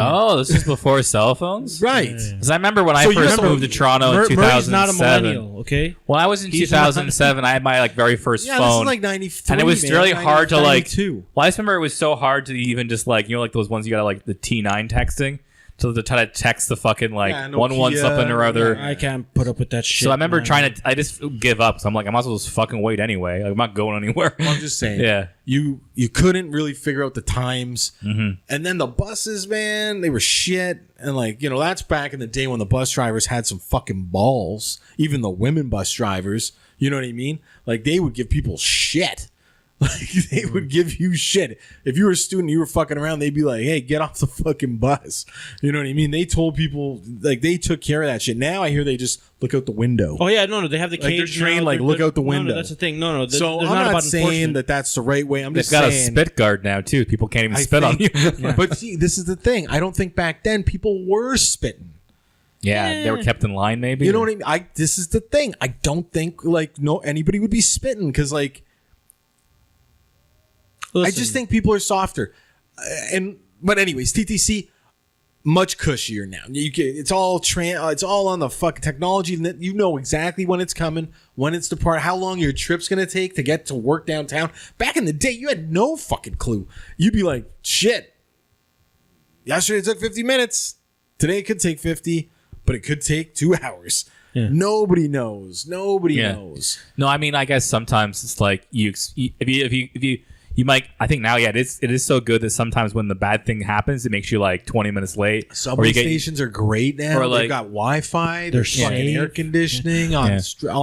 Oh, this is before cell phones? Right. Because I remember when I first moved to Toronto in 2007. Murray's not a millennial, okay? When I was in 2007, I had my very first phone. This is like 93, and it was really hard to like... 92. Well, I just remember it was so hard to even just like those ones you got like the T9 texting. To try to text the fucking one something or other. I can't put up with that shit. So I remember I just give up. So I'm like, I might as well just fucking wait anyway. Like, I'm not going anywhere. Well, I'm just saying. Yeah. You couldn't really figure out the times. Mm-hmm. And then the buses, man, they were shit. And that's back in the day when the bus drivers had some fucking balls. Even the women bus drivers. You know what I mean? Like they would give people shit. Like they would give you shit. If you were a student, you were fucking around, they'd be like, "Hey, get off the fucking bus." You know what I mean? They told people they took care of that shit. Now I hear they just look out the window. Oh yeah, no, they have the cage. They're trained look out the window. No, that's the thing. No, so I'm not saying that that's the right way. I'm just saying got a spit guard now too. People can't even spit on you. Yeah. But see, this is the thing. I don't think back then people were spitting. Yeah, they were kept in line. Maybe you know what I mean. This is the thing. I don't think anybody would be spitting because Listen. I just think people are softer, but anyways, TTC much cushier now. It's all on the fucking technology. You know exactly when it's coming, when it's departing, how long your trip's gonna take to get to work downtown. Back in the day, you had no fucking clue. You'd be like, shit. Yesterday it took 50 minutes. Today it could take 50, but it could take 2 hours. Yeah. Nobody knows. Nobody knows. No, I mean, I guess sometimes it's like if you might. I think now, it is so good that sometimes when the bad thing happens, it makes you like 20 minutes late. Subway stations are great now. They've got Wi-Fi. There's fucking air conditioning on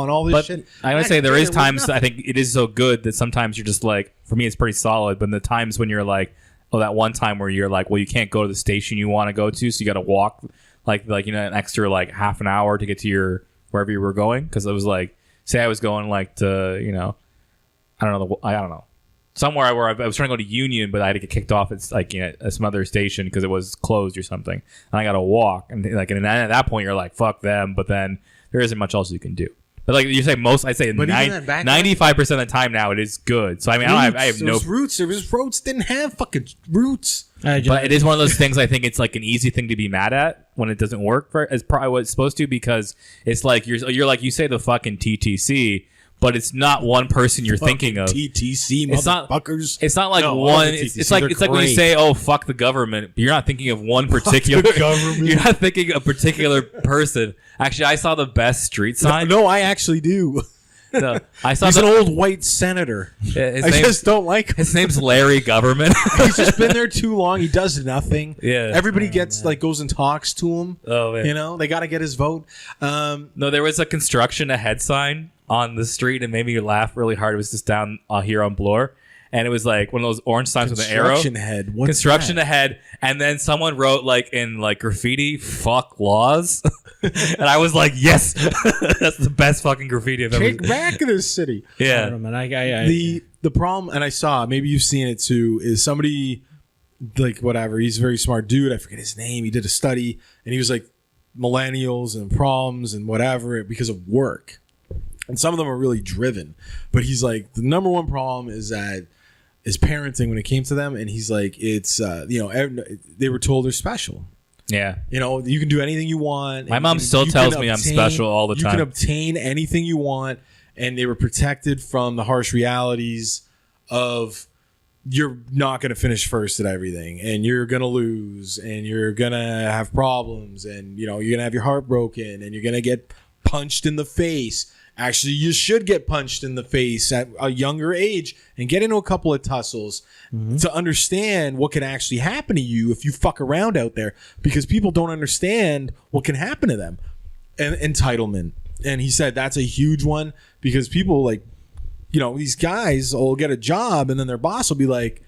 all this shit. I would say there is times that I think it is so good that sometimes you're just like, for me, it's pretty solid. But the times when you're like, that one time where you're like, well, you can't go to the station you want to go to, so you got to walk an extra like half an hour to get to wherever you were going, because it was like, say I was going like to I don't know. somewhere where I was trying to go to Union, but I had to get kicked off at like some other station because it was closed or something, and I got to walk. And like, and at that point, you're like, fuck them. But then there isn't much else you can do. But like you say, I'd say 95% of the time now it is good. So I mean, I have no roots. There was roads didn't have fucking roots. But it is one of those things. I think it's like an easy thing to be mad at when it doesn't work as probably what it's supposed to, because it's like you're like you say the fucking TTC. But it's not one person you're thinking of. TTC, motherfuckers. It's not like one. It's like when you say, "Oh, fuck the government." You're not thinking of one particular government. You're not thinking of a particular person. Actually, I saw the best street sign. No, I actually do. No, I saw He's an old white senator. I just don't like him. His name's Larry Government. He's just been there too long. He does nothing. Yeah. Everybody goes and talks to him. Oh man. You know, they got to get his vote. No, there was a construction ahead sign on the street and made me laugh really hard. It was just down here on Bloor. And it was like one of those orange signs with an arrow. Construction ahead. And then someone wrote like in like graffiti, "fuck laws." And I was like, yes, that's the best fucking graffiti I've ever seen. Take back this city. Yeah. I don't know, man. The problem, and I saw, maybe you've seen it too, is somebody like whatever. He's a very smart dude. I forget his name. He did a study and he was like millennials and problems and whatever because of work. And some of them are really driven. But he's like, the number one problem is parenting when it came to them. And he's like, it's, they were told they're special. Yeah. You know, you can do anything you want. My mom still tells me I'm special all the time. You can obtain anything you want. And they were protected from the harsh realities of you're not going to finish first at everything. And you're going to lose. And you're going to have problems. And, you're going to have your heart broken. And you're going to get punched in the face. Actually, you should get punched in the face at a younger age and get into a couple of tussles to understand what can actually happen to you if you fuck around out there, because people don't understand what can happen to them. And entitlement. And he said that's a huge one, because people like, these guys will get a job and then their boss will be like,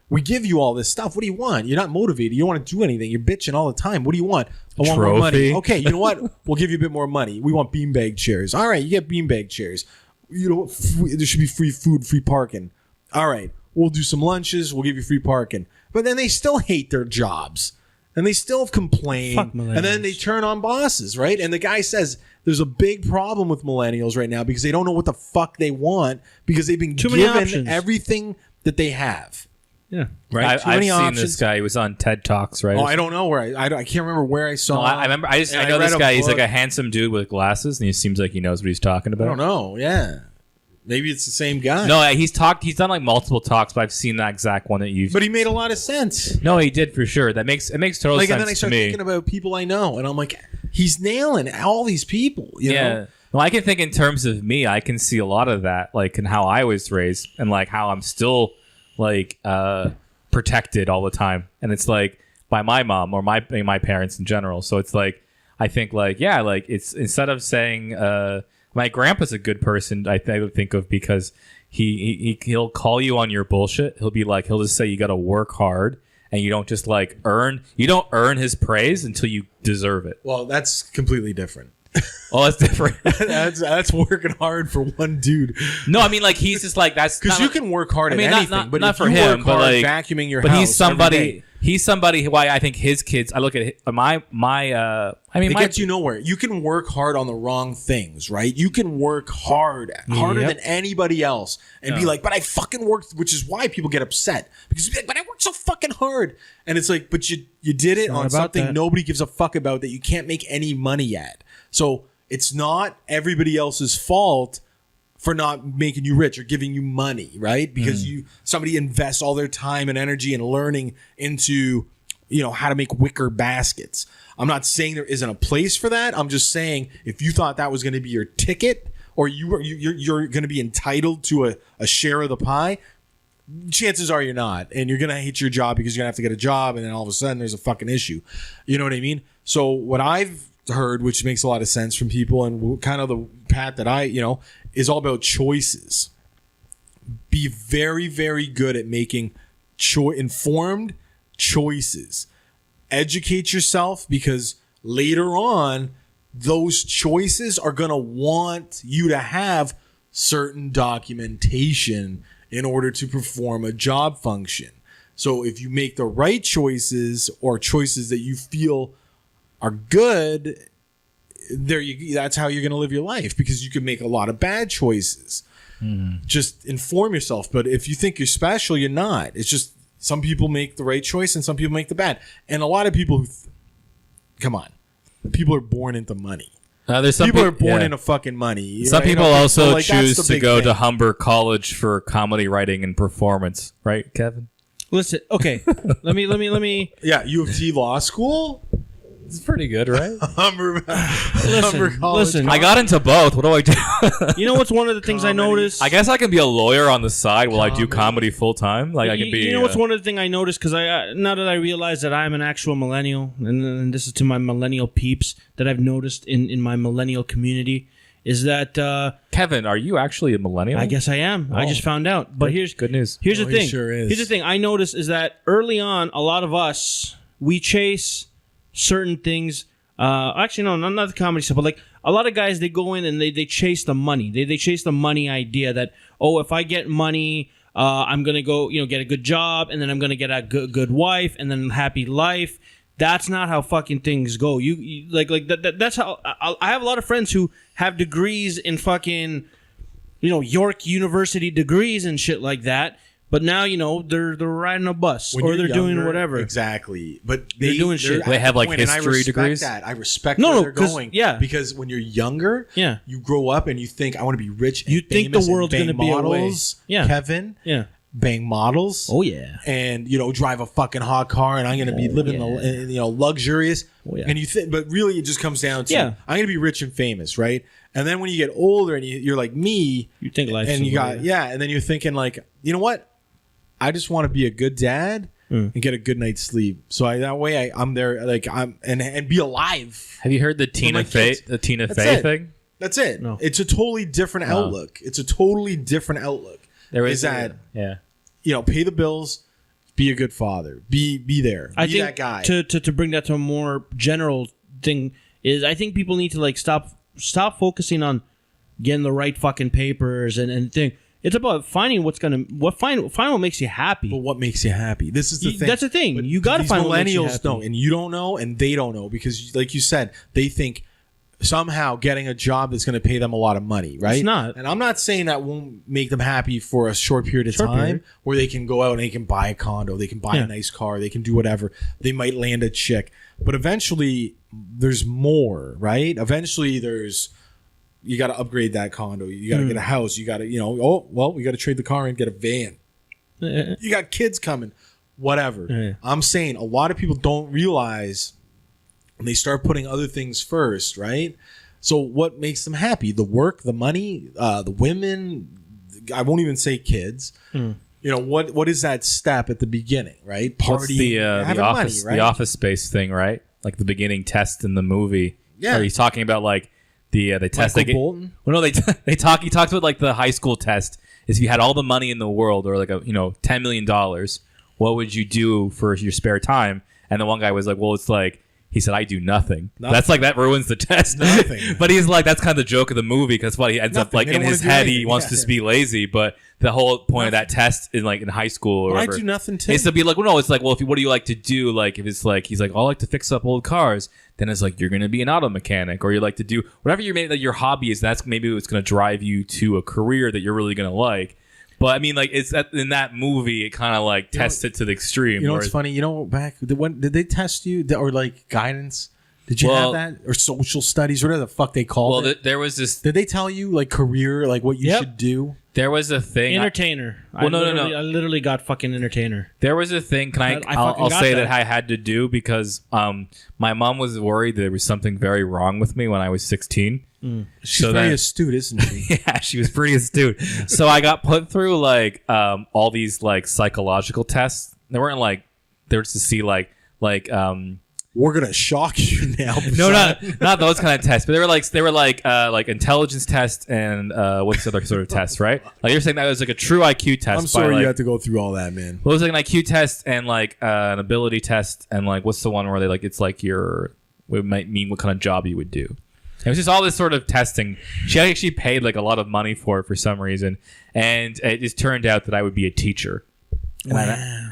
"We give you all this stuff. What do you want? You're not motivated. You don't want to do anything. You're bitching all the time. What do you want?" "I want more money." "Okay, you know what? We'll give you a bit more money. We want beanbag chairs." "All right, you get beanbag chairs. There should be free food, free parking." "All right, we'll do some lunches. We'll give you free parking." But then they still hate their jobs. And they still complain. And then they turn on bosses, right? And the guy says there's a big problem with millennials right now because they don't know what the fuck they want, because they've been given everything that they have. Yeah, right. I've seen this guy. He was on TED Talks, right? Oh, I don't know where I can't remember where I saw. No, I remember. I know this guy. He's like a handsome dude with glasses, and he seems like he knows what he's talking about. I don't know. Yeah, maybe it's the same guy. No, he's done like multiple talks, but I've seen that exact one that you've. But he made a lot of sense. No, he did for sure. It makes total sense to me. And then I start thinking about people I know, and I'm like, he's nailing all these people. You know? Well, I can think in terms of me. I can see a lot of that, like in how I was raised, and like how I'm still like protected all the time, and it's like by my mom or my parents in general. So it's like I think like it's instead of saying my grandpa's a good person, I would think of, because he'll call you on your bullshit. He'll just say you got to work hard, and you don't just like you don't earn his praise until you deserve it. Well, that's completely different. Well, that's different. that's working hard for one dude. No, I mean like he's just like that's because you can work hard at anything, but not if for you him, work but hard like vacuuming your but house. He's somebody. He's somebody who I think his kids. I look at it gets you nowhere. You can work hard on the wrong things, right? You can work harder than anybody else, and be like, "But I fucking worked," which is why people get upset, because "But I worked so fucking hard," and it's like, "But you did it on something nobody gives a fuck about that you can't make any money at." So it's not everybody else's fault for not making you rich or giving you money, right? Because somebody invests all their time and energy and learning into, how to make wicker baskets. I'm not saying there isn't a place for that. I'm just saying if you thought that was going to be your ticket, or you're going to be entitled to a share of the pie, chances are you're not, and you're going to hate your job because you're going to have to get a job, and then all of a sudden there's a fucking issue. You know what I mean? So what I've heard, which makes a lot of sense from people, and kind of the path that I, is all about choices. Be very, very good at making informed choices. Educate yourself, because later on, those choices are going to want you to have certain documentation in order to perform a job function. So if you make the right choices or choices that you feel are good, that's how you're going to live your life, because you can make a lot of bad choices. Just inform yourself. But if you think you're special, you're not. It's just some people make the right choice and some people make the bad. And a lot of people come on, people are born into money. There's some people are born into fucking money. Some people also choose to go to Humber College for comedy writing and performance, right, Kevin? Listen, okay. let me. Yeah, U of T Law School. It's pretty good, right? Humber College. Listen. I got into both. What do I do? You know what's one of the things I noticed? I guess I can be a lawyer on the side while I do comedy full time. Like I can be. You know what's one of the things I noticed, because now that I realize that I'm an actual millennial, and this is to my millennial peeps that I've noticed in my millennial community, is that Kevin, are you actually a millennial? I guess I am. I just found out. But here's good news. Here's the thing. Sure is. Here's the thing I noticed is that early on, a lot of us, we chase certain things. Actually, no, not the comedy stuff, but like a lot of guys, they go in and they chase the money. They chase the money idea that, oh, if I get money, I'm gonna go, get a good job, and then I'm gonna get a good wife, and then happy life. That's not how fucking things go. You like that's how I have a lot of friends who have degrees in fucking, York University degrees and shit like that. But now, they're riding a bus or they're doing whatever. Exactly. But they're doing shit. They have like history degrees. I respect where they're going. Yeah. Because when you're younger, yeah, you grow up and you think, I want to be rich and you think the world's going to be models. Yeah. Kevin. Yeah. Bang models. Oh, yeah. And, drive a fucking hot car, and I'm going to be living luxurious. Oh, yeah. And you think, but really it just comes down to, Yeah. I'm going to be rich and famous, right? And then when you get older and you're like me, you think life, and and then you're thinking like, you know what? I just want to be a good dad and get a good night's sleep. So that way I'm there, like and be alive. Have you heard the Tina Fey thing? That's it. No. It's a totally different outlook. It's a totally different outlook. There is that pay the bills, be a good father, be there, I be think that guy. To bring that to a more general thing is, I think people need to like stop focusing on getting the right fucking papers and thing. It's about finding find what makes you happy. But what makes you happy? This is the thing. That's the thing. But you got to find what makes you happy. Millennials don't, and you don't know, and they don't know, because, like you said, they think somehow getting a job that's going to pay them a lot of money, right? It's not. And I'm not saying that won't make them happy for a short period of time, where they can go out and they can buy a condo, they can buy a nice car, they can do whatever. They might land a chick, but eventually there's more, right? Eventually you got to upgrade that condo. You got to get a house. You got to, we got to trade the car and get a van. You got kids coming, whatever. Yeah. I'm saying a lot of people don't realize, and they start putting other things first, right? So what makes them happy? The work, the money, the women. I won't even say kids. What is that step at the beginning, right? Party, having office, money, right? The Office Space thing, right? Like the beginning test in the movie. Yeah. Where he's talking about like they test. Michael Bolton? Well, no, he talks about like the high school test. Is if you had all the money in the world, or like $10 million, what would you do for your spare time? And the one guy was like, well, it's like, he said, I do nothing. That's like, that ruins the test. Nothing. But he's like, that's kind of the joke of the movie, because what he ends up like in his head, he wants to be lazy, but the whole point of that test in high school or whatever, I do nothing too. It's to be like, well, no, it's like, well, what do you like to do? Like, if it's like, he's like, I like to fix up old cars. Then it's like, you're going to be an auto mechanic, or you like to do whatever your hobby is. That's maybe what's going to drive you to a career that you're really going to like. But I mean, like, it's in that movie, it kind of like tests it to the extreme. You know what's funny? Back when did they test you or like guidance? Did you have that, or social studies, whatever the fuck they called it? There was this. Did they tell you like career, like what you should do? There was a thing. Entertainer. No. I literally got fucking entertainer. There was a thing. I'll say that I had to do because my mom was worried there was something very wrong with me when I was 16. She's very astute, isn't she? Yeah, she was pretty astute. So I got put through like all these like psychological tests. They weren't like they were to see like we're gonna shock you now. No, not those kind of tests, but they were like intelligence tests and what's the other sort of tests, right? Like you're saying that was like a true IQ test. I'm sorry you had to go through all that, man. Well, it was like an IQ test and like an ability test and like what's the one where they like it's like what might mean what kind of job you would do. It was just all this sort of testing. She actually paid like a lot of money for it for some reason, and it just turned out that I would be a teacher. And,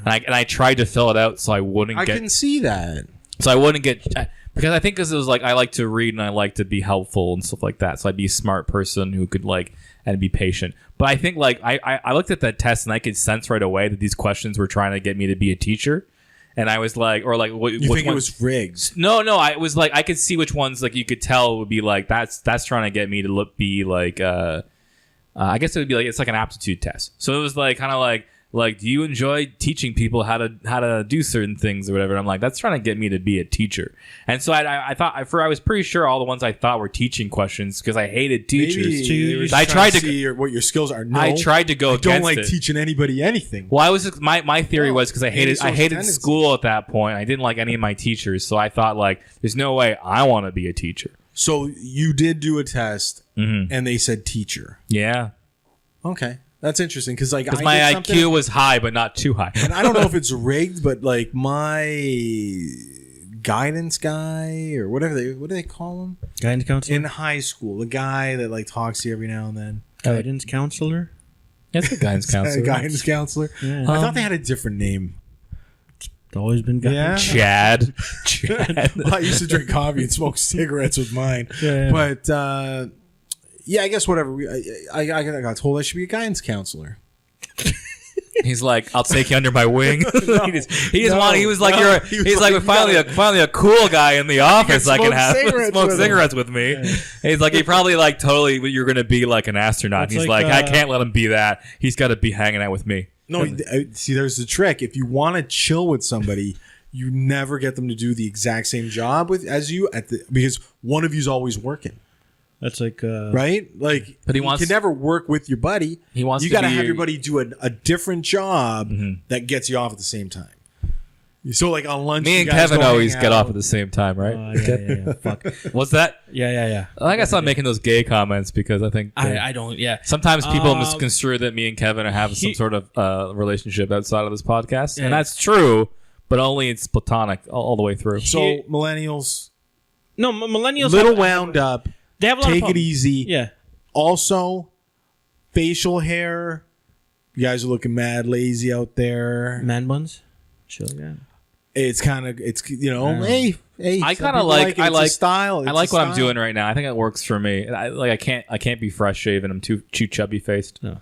I tried to fill it out so I wouldn't I get. can see that. So I wouldn't get because I think because it was like I like to read and I like to be helpful and stuff like that. So I'd be a smart person who could like and be patient. But I think like I looked at that test and I could sense right away that these questions were trying to get me to be a teacher. And I was like, or like, you think it was rigged? No, I was like, I could see which ones like you could tell would be like that's trying to get me to be like, I guess it would be like it's like an aptitude test. So it was like kind of like, do you enjoy teaching people how to do certain things or whatever? And I'm like, that's trying to get me to be a teacher. And so I thought I was pretty sure all the ones I thought were teaching questions because I hated teachers. I tried to see what your skills are. No, I tried to go. I don't against like it. teaching anybody anything. Well, I was my theory was because I hated school at that point. I didn't like any of my teachers, so I thought like, there's no way I want to be a teacher. So you did do a test, and they said teacher. Yeah. Okay. That's interesting because my IQ was high, but not too high. And I don't know if it's rigged, but like my guidance guy or whatever what do they call him? Guidance counselor in high school. The guy that like talks to you every now and then. Guidance counselor. That's a guidance counselor. Guidance counselor. Yeah. I thought they had a different name. It's always been guidance. Yeah. Chad. Well, I used to drink coffee and smoke cigarettes with mine. Yeah. But. Yeah, I guess whatever. I got told I should be a guidance counselor. He's like, I'll take you under my wing. He's like finally a cool guy in the office I can have smoke cigarettes with me. Yeah. He's like, he probably like totally you're gonna be like an astronaut. He's like I can't let him be that. He's got to be hanging out with me. No, see, there's the trick. If you want to chill with somebody, you never get them to do the exact same job as you because one of you's always working. That's like right, like. But you can never work with your buddy. You got to have your buddy do a different job that gets you off at the same time. So like on lunch, me and Kevin always get off at the same time, right? Yeah. Fuck. What's that? Yeah. I guess I'm making those gay comments because I think I don't. Yeah. Sometimes people misconstrue that me and Kevin are having some sort of relationship outside of this podcast, and that's true, but only it's platonic all the way through. So millennials, millennials, little wound up. They have a lot Take of it easy. Yeah. Also, facial hair. You guys are looking mad lazy out there. Man buns. Chill, yeah. It's kind of hey. I kind of like style. I like what I'm doing right now. I think it works for me. I can't be fresh shaven. I'm too chubby faced. No.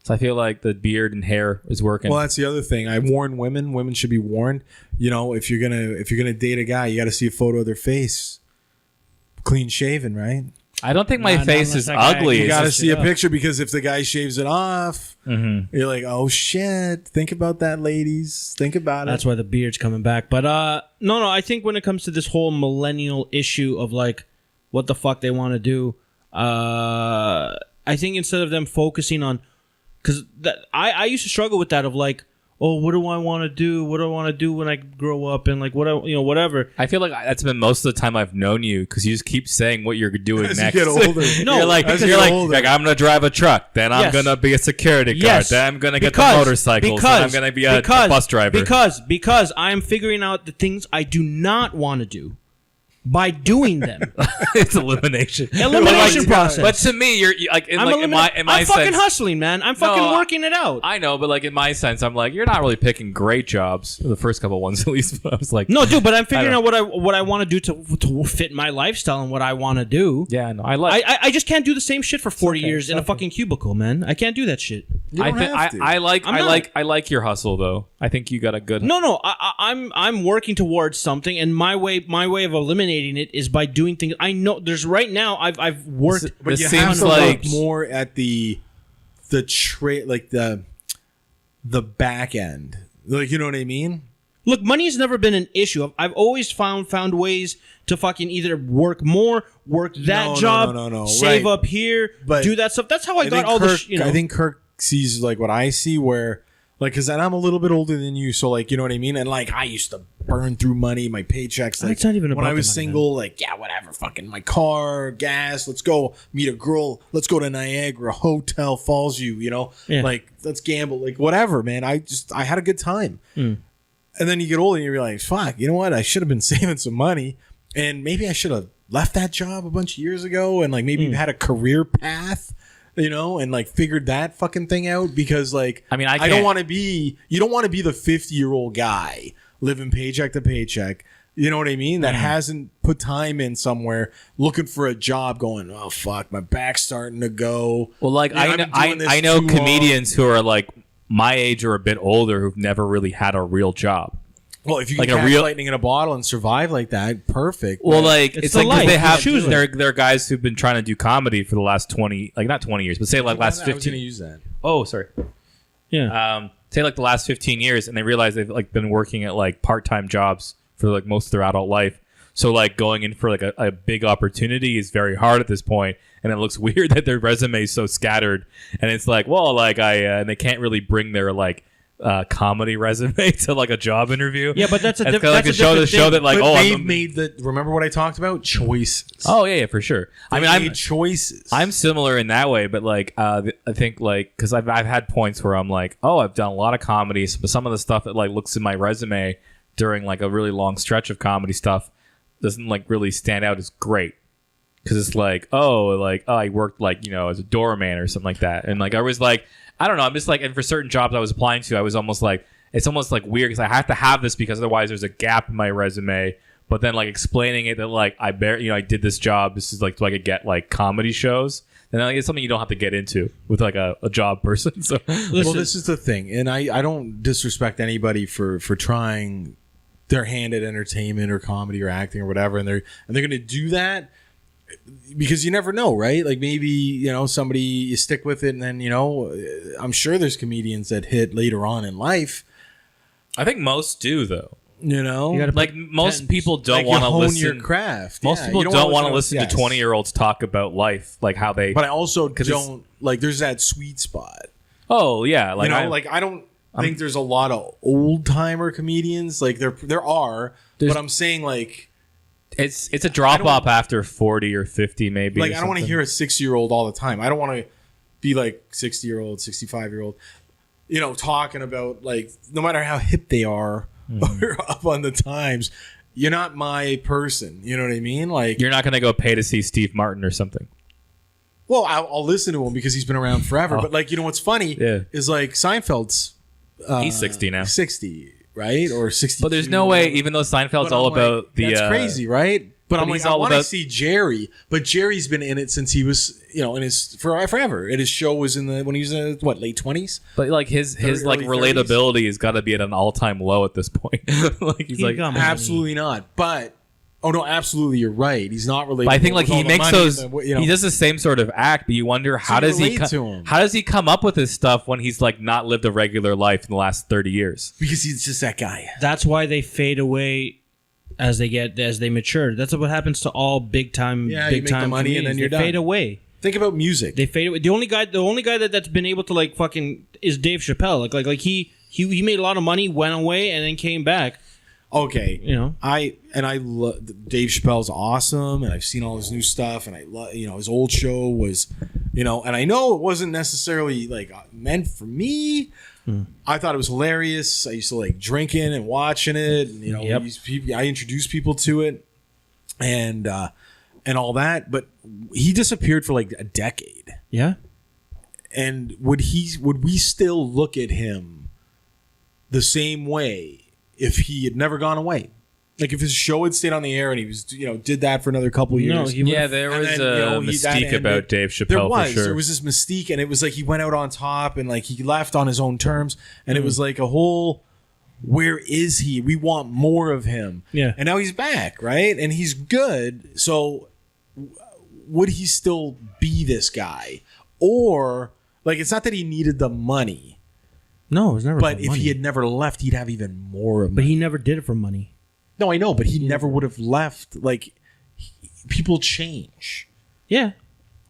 So I feel like the beard and hair is working. Well, that's the other thing. I warn women. Women should be warned. If you're gonna date a guy, you got to see a photo of their face. Clean shaven, right? I don't think my face is ugly. You got to see a picture because if the guy shaves it off, you're like, oh shit. Think about that, ladies. Think about it. That's why the beard's coming back. But no. I think when it comes to this whole millennial issue of like what the fuck they want to do, I think instead of them focusing on, because I used to struggle with that of like, oh, what do I want to do? What do I want to do when I grow up? And like, whatever. I feel like that's been most of the time I've known you because you just keep saying what you're doing as next. You get older. No, you're like I'm gonna drive a truck, then I'm gonna be a security guard, then I'm gonna get the motorcycles, then I'm gonna be a bus driver. Because I'm figuring out the things I do not want to do. By doing them, it's elimination process. But to me, you're like, in my I'm fucking hustling, man. I'm fucking working it out. I know, but like in my sense, I'm like, you're not really picking great jobs. The first couple ones, at least. I was like, no, dude. But I'm figuring out what I want to do to fit my lifestyle and what I want to do. Yeah, no, I just can't do the same shit for 40 years in a fucking cubicle, man. I can't do that shit. I like your hustle though. I think you got a good. No. I'm working towards something, and my way of eliminating it is by doing things. I know there's right now. I've worked, but you have to look more at the trade, like the back end. Like, you know what I mean? Look, money's never been an issue. I've always found ways to fucking either work more, work that job, save up here, but do that stuff. That's how I got all this. I think Kirk sees like what I see, where like, because I'm a little bit older than you, so like, you know what I mean. And like, I used to burn through money, my paychecks. Like, it's not even when I was single, like, yeah, whatever, fucking my car, gas. Let's go meet a girl. Let's go to Niagara, Hotel Falls. Like, let's gamble, like whatever, man. I had a good time. And then you get older and you realize, fuck, you know what? I should have been saving some money, and maybe I should have left that job a bunch of years ago and like maybe had a career path, you know, and like figured that fucking thing out. Because like, I mean, I don't want to be, you don't want to be the 50-year-old guy living paycheck to paycheck. You know what I mean? That hasn't put time in somewhere, looking for a job, going, oh fuck, my back's starting to go. Well, like, you know, I know comedians who are like my age or a bit older who've never really had a real job. Well, if you like can a catch real lightning in a bottle and survive like that, perfect. Well, like it's like life. they have You choose they're guys who've been trying to do comedy for the last 20, like not 20 years, but say like last 15. I was going to use that. Oh, sorry. Yeah. Say like the last 15 years, and they realize they've like been working at like part-time jobs for like most of their adult life. So like going in for like a big opportunity is very hard at this point, and it looks weird that their resume is so scattered. And it's like, well, like and they can't really bring their like comedy resume to like a job interview. Yeah, but that's a kind of different. like to show that like, But oh, they've made the. Remember what I talked about? Choices. oh yeah, for sure. I mean, Made choices. I'm similar in that way, but like I think like because I've had points where I'm like, oh, I've done a lot of comedy, but some of the stuff that like looks in my resume during like a really long stretch of comedy stuff doesn't like really stand out as great, because it's like, oh, I worked like, you know, as a doorman or something like that, and like I was like, I don't know, I'm just like, and for certain jobs I was applying to, I was almost like, it's almost like weird because I have to have this because otherwise there's a gap in my resume. But then like explaining it that like I did this job, this is like so I could get like comedy shows, and like it's something you don't have to get into with like a job person. So well, this is the thing, and I don't disrespect anybody for trying their hand at entertainment or comedy or acting or whatever, and they're going to do that because you never know, right? Like maybe, you know, somebody, you stick with it, and then, you know, I'm sure there's comedians that hit later on in life. I think most do, though. You know, like most people don't like want to listen. your craft. Most people don't want to listen to 20-year-olds talk about life, like how they. But I also don't like. There's that sweet spot. Oh yeah, like, you know, I don't think there's a lot of old timer comedians. Like there are, but I'm saying like it's a drop off after 40 or 50 maybe. Like I don't want to hear a 60-year-old all the time. I don't want to be like 60-year-old, 65-year-old, you know, talking about like no matter how hip they are or up on the times. You're not my person. You know what I mean? Like you're not going to go pay to see Steve Martin or something. Well, I'll listen to him because he's been around forever. But like, you know, what's funny is like Seinfeld's. He's 60 now. 60, right? Or 60. But there's no way, even though Seinfeld's all about the. That's crazy, right? But I'm like, I want to see Jerry. But Jerry's been in it since he was, you know, in his forever. And his show was when he was in the, late 20s. But like his like relatability has got to be at an all-time low at this point. Like he's like, absolutely not. But. Oh no! Absolutely, you're right. He's not related. But I think like he makes those. He does the same sort of act, but you wonder how does he come up with this stuff when he's like not lived a regular life in the last 30 years? Because he's just that guy. That's why they fade away as they mature. That's what happens to all big time money, comedians. And then you're done. Fade away. Think about music. They fade away. The only guy that's been able to like fucking is Dave Chappelle. Like he made a lot of money, went away, and then came back. Okay, you know, I love Dave Chappelle's awesome, and I've seen all his new stuff, and I love, you know, his old show was, you know, and I know it wasn't necessarily like meant for me. I thought it was hilarious. I used to like drinking and watching it, and, you know, I introduced people to it, and all that. But he disappeared for like a decade. Yeah, and would we still look at him the same way if he had never gone away? Like if his show had stayed on the air and he was, you know, did that for another couple of years. There was a mystique about Dave Chappelle. There was this mystique, and it was like he went out on top, and like he left on his own terms, and it was like a whole, where is he? We want more of him. Yeah. And now he's back, right? And he's good. So would he still be this guy? Or like, it's not that he needed the money. No, it was never. But if he had never left, he'd have even more of money. But he never did it for money. No, I know, but he never would have left. Like, people change. Yeah.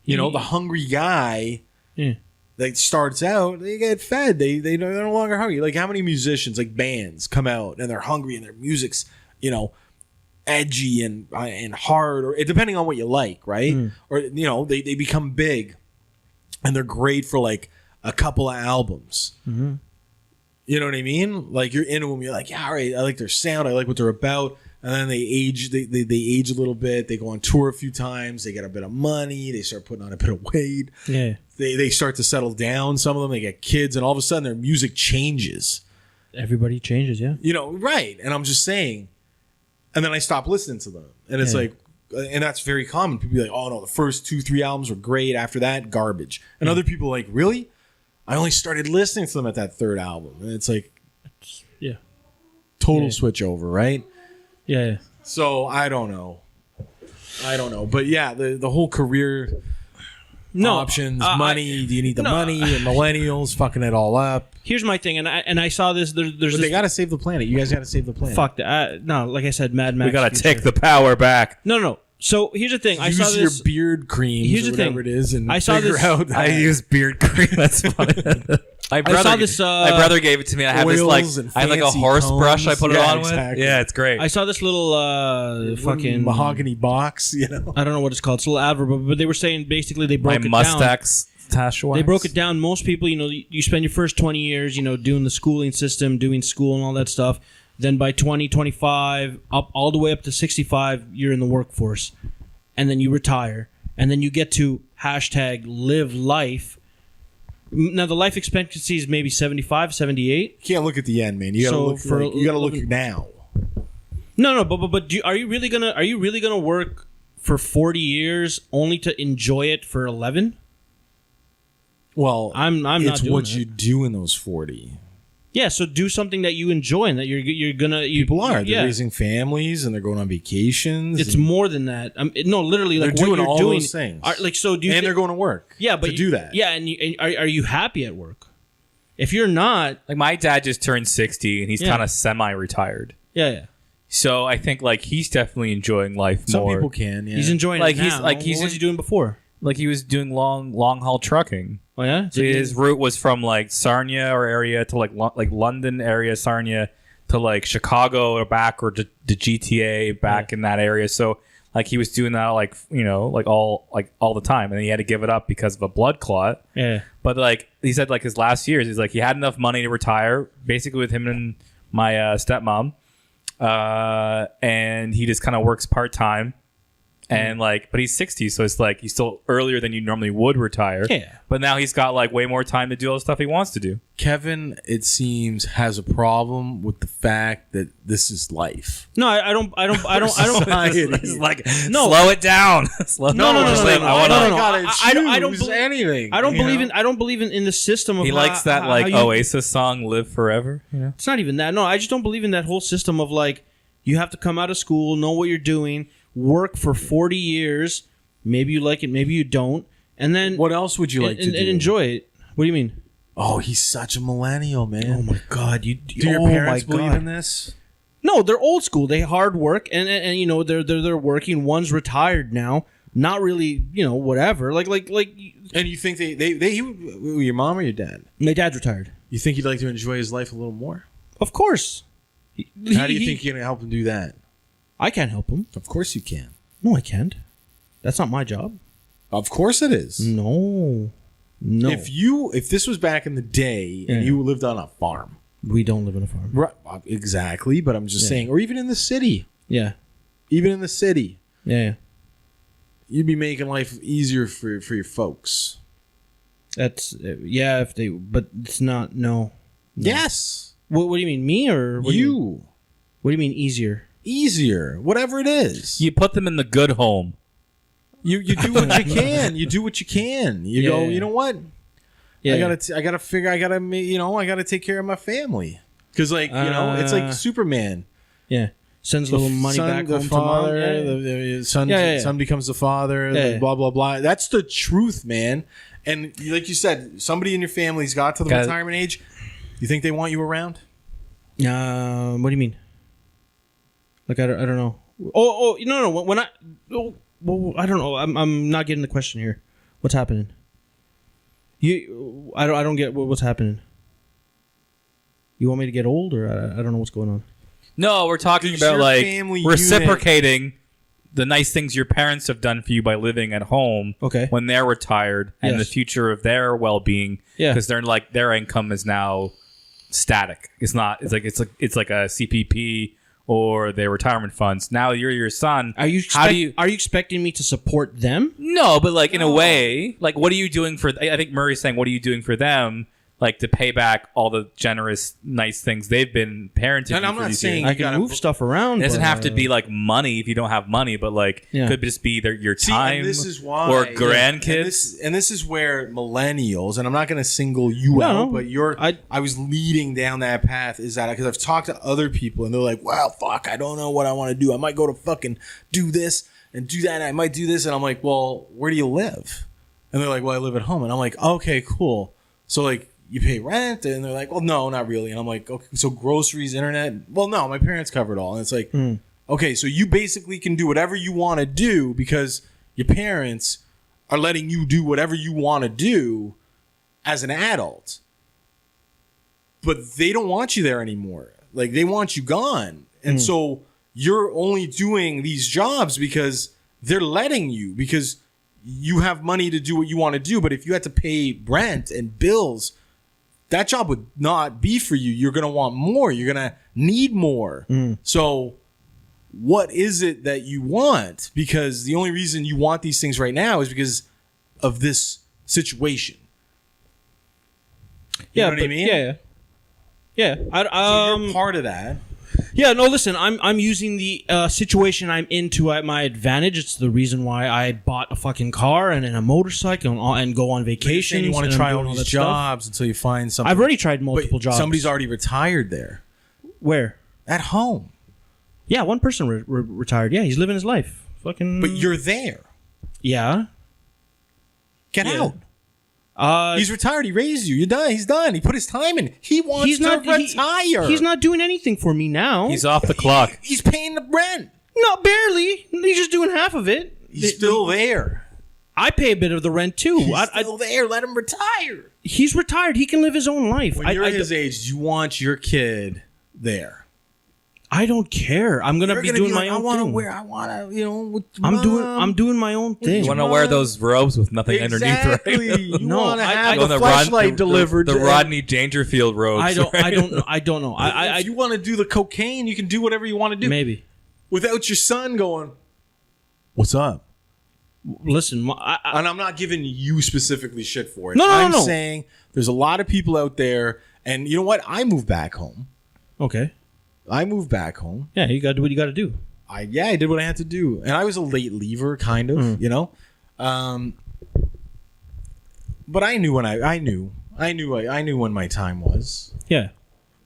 You know, the hungry guy that starts out, they get fed. They're no longer hungry. Like, how many musicians, like bands, come out and they're hungry and their music's, you know, edgy and hard, or depending on what you like, right? Or, you know, they become big and they're great for like a couple of albums. You know what I mean? Like, you're into them, you're like, yeah, all right, I like their sound, I like what they're about. And then they age. They age a little bit. They go on tour a few times. They get a bit of money. They start putting on a bit of weight. Yeah. They start to settle down. Some of them, they get kids, and all of a sudden their music changes. Everybody changes, yeah. Right. And I'm just saying. And then I stop listening to them. And it's like, and that's very common. People be like, oh no, the first 2-3 albums were great. After that, garbage. And other people are like, really? I only started listening to them at that third album. And it's like, total switch over, right? Yeah. So I don't know. But yeah, the whole career options, money. Do you need the money? And millennials fucking it all up. Here's my thing, and I saw this. There's they got to save the planet. You guys got to save the planet. Fuck that. No, like I said, Mad Max. We got to take the power back. No. So here's the thing. I saw this. Use your beard cream. Here's or the thing. Whatever it is, and I saw figure this. out. I use beard cream. That's funny. My brother gave it to me. I have this I have like a horse brush I put it on with. Yeah, it's great. I saw this little fucking mahogany box. I don't know what it's called. It's a little adverb, but they were saying basically they broke it down. They broke it down. Most people, you spend your first 20 years, doing the schooling system, doing school and all that stuff. Then by 20, 25, up all the way up to 65, you're in the workforce, and then you retire, and then you get to #live life. Now the life expectancy is maybe 75, 78. You can't look at the end, man. You gotta look now. No, but are you really gonna work for 40 years only to enjoy it for 11? Well, I'm not it's doing what that. you do in those 40. Yeah, so do something that you enjoy and that you're gonna. People are. They're raising families and they're going on vacations. It's more than that. No, literally, like they're what doing you're all doing. Those things. They're going to work. Yeah, but to do that. Yeah, and are you happy at work? If you're not, like my dad just turned 60 and he's kind of semi-retired. Yeah. So I think like he's definitely enjoying life more. Some people can. Yeah. He's enjoying it now. What was he doing before? Like he was doing long haul trucking. Oh yeah. So his route was from like Sarnia or area to like London area, Sarnia to like Chicago or back or to GTA back in that area. So like he was doing that like all the time, and then he had to give it up because of a blood clot. Yeah. But like he said, like his last years, he's like he had enough money to retire, basically with him and my stepmom, and he just kind of works part time. And but he's 60, so it's like he's still earlier than you normally would retire. Yeah. But now he's got like way more time to do all the stuff he wants to do. Kevin, it seems, has a problem with the fact that this is life. No, I don't. It's like slow it down. I don't believe anything. I don't believe in the system of. He likes that Oasis song, "Live Forever." Yeah. It's not even that. No, I just don't believe in that whole system of like you have to come out of school, know what you're doing. Work for 40 years. Maybe you like it, maybe you don't. And then what else would you like to do? And enjoy it. What do you mean? Oh, he's such a millennial, man. Oh my God. Do your parents believe in this? No, they're old school. They hard work and they're working. One's retired now. Not really, whatever. Like and you think your mom or your dad? My dad's retired. You think he'd like to enjoy his life a little more? Of course. How do you think you're going to help him do that? I can't help him. Of course you can. No, I can't. That's not my job. Of course it is. No. If this was back in the day and you lived on a farm. We don't live on a farm. Right, exactly, but I'm just saying, or even in the city. Yeah. Even in the city. Yeah. You'd be making life easier for your folks. That's, but it's not, no. Yes. What do you mean, me or? What do you mean easier? Easier, whatever it is. You put them in the good home. You do what you can. You do what you can. You go. You know what? Yeah. I gotta take care of my family because it's like Superman. Yeah. Sends a little money back home to mom. The son becomes the father. Blah blah blah. That's the truth, man. And like you said, somebody in your family's got to the retirement age. You think they want you around? What do you mean? Like I don't know. Oh no. When I I don't know. I'm not getting the question here. What's happening? I don't get what's happening. You want me to get old, or I don't know what's going on. No, we're talking about like reciprocating the nice things your parents have done for you by living at home. Okay. When they're retired and the future of their well-being. Yeah. Because they're like their income is now static. It's not. It's like a CPP or their retirement funds. Now you're your son. Are you expecting me to support them? No, but like in a way, like what are you doing for? I think Murray's saying, what are you doing for them? Like to pay back all the generous, nice things they've been parenting. And I'm not saying I can move stuff around. It doesn't have to be like money if you don't have money, but like could just be your time. And this is why, or grandkids. And this is where millennials, and I'm not going to single you out, but I was leading down that path. Is that because I've talked to other people and they're like, "Well, fuck, I don't know what I want to do. I might go to fucking do this and do that. And I might do this." And I'm like, "Well, where do you live?" And they're like, "Well, I live at home." And I'm like, "Okay, cool." So like, you pay rent? And they're like, well, no, not really. And I'm like, okay, so groceries, internet? Well, no, my parents cover it all. And it's like, okay, so you basically can do whatever you want to do because your parents are letting you do whatever you want to do as an adult. But they don't want you there anymore. Like, they want you gone. And so you're only doing these jobs because they're letting you, because you have money to do what you want to do. But if you had to pay rent and bills, that job would not be for you. You're going to want more. You're going to need more. So what is it that you want? Because the only reason you want these things right now is because of this situation. You know what I mean? Yeah. So you're part of that. Yeah, no, listen, I'm using the situation I'm in to my advantage. It's the reason why I bought a fucking car and a motorcycle and go on vacation. You want to try all these jobs until you find something. I've already tried multiple jobs. Somebody's already retired there. Where? At home. Yeah, one person retired. Yeah, he's living his life. Fucking. But you're there. Yeah. Get out. He's retired. He raised you. You're done. He's done. He put his time in. He wants to retire. He's not doing anything for me now. He's off the clock. He's paying the rent. No, barely. He's just doing half of it. He's still there. I pay a bit of the rent too. He's still there. Let him retire. He's retired. He can live his own life. When you're his age, you want your kid there. I don't care. I'm gonna be doing my own thing. I'm doing my own thing. You want to wear those robes with nothing underneath, right? You want to have the flashlight delivered. The Rodney Dangerfield robes. I don't know. If you want to do the cocaine, you can do whatever you want to do. Maybe without your son going, "What's up?" Listen, and I'm not giving you specifically shit for it. No. I'm saying there's a lot of people out there, and you know what? I moved back home. Okay. I moved back home. Yeah, you got to do what you got to do. I did what I had to do, and I was a late leaver, kind of, you know. But I knew when I knew when my time was. Yeah,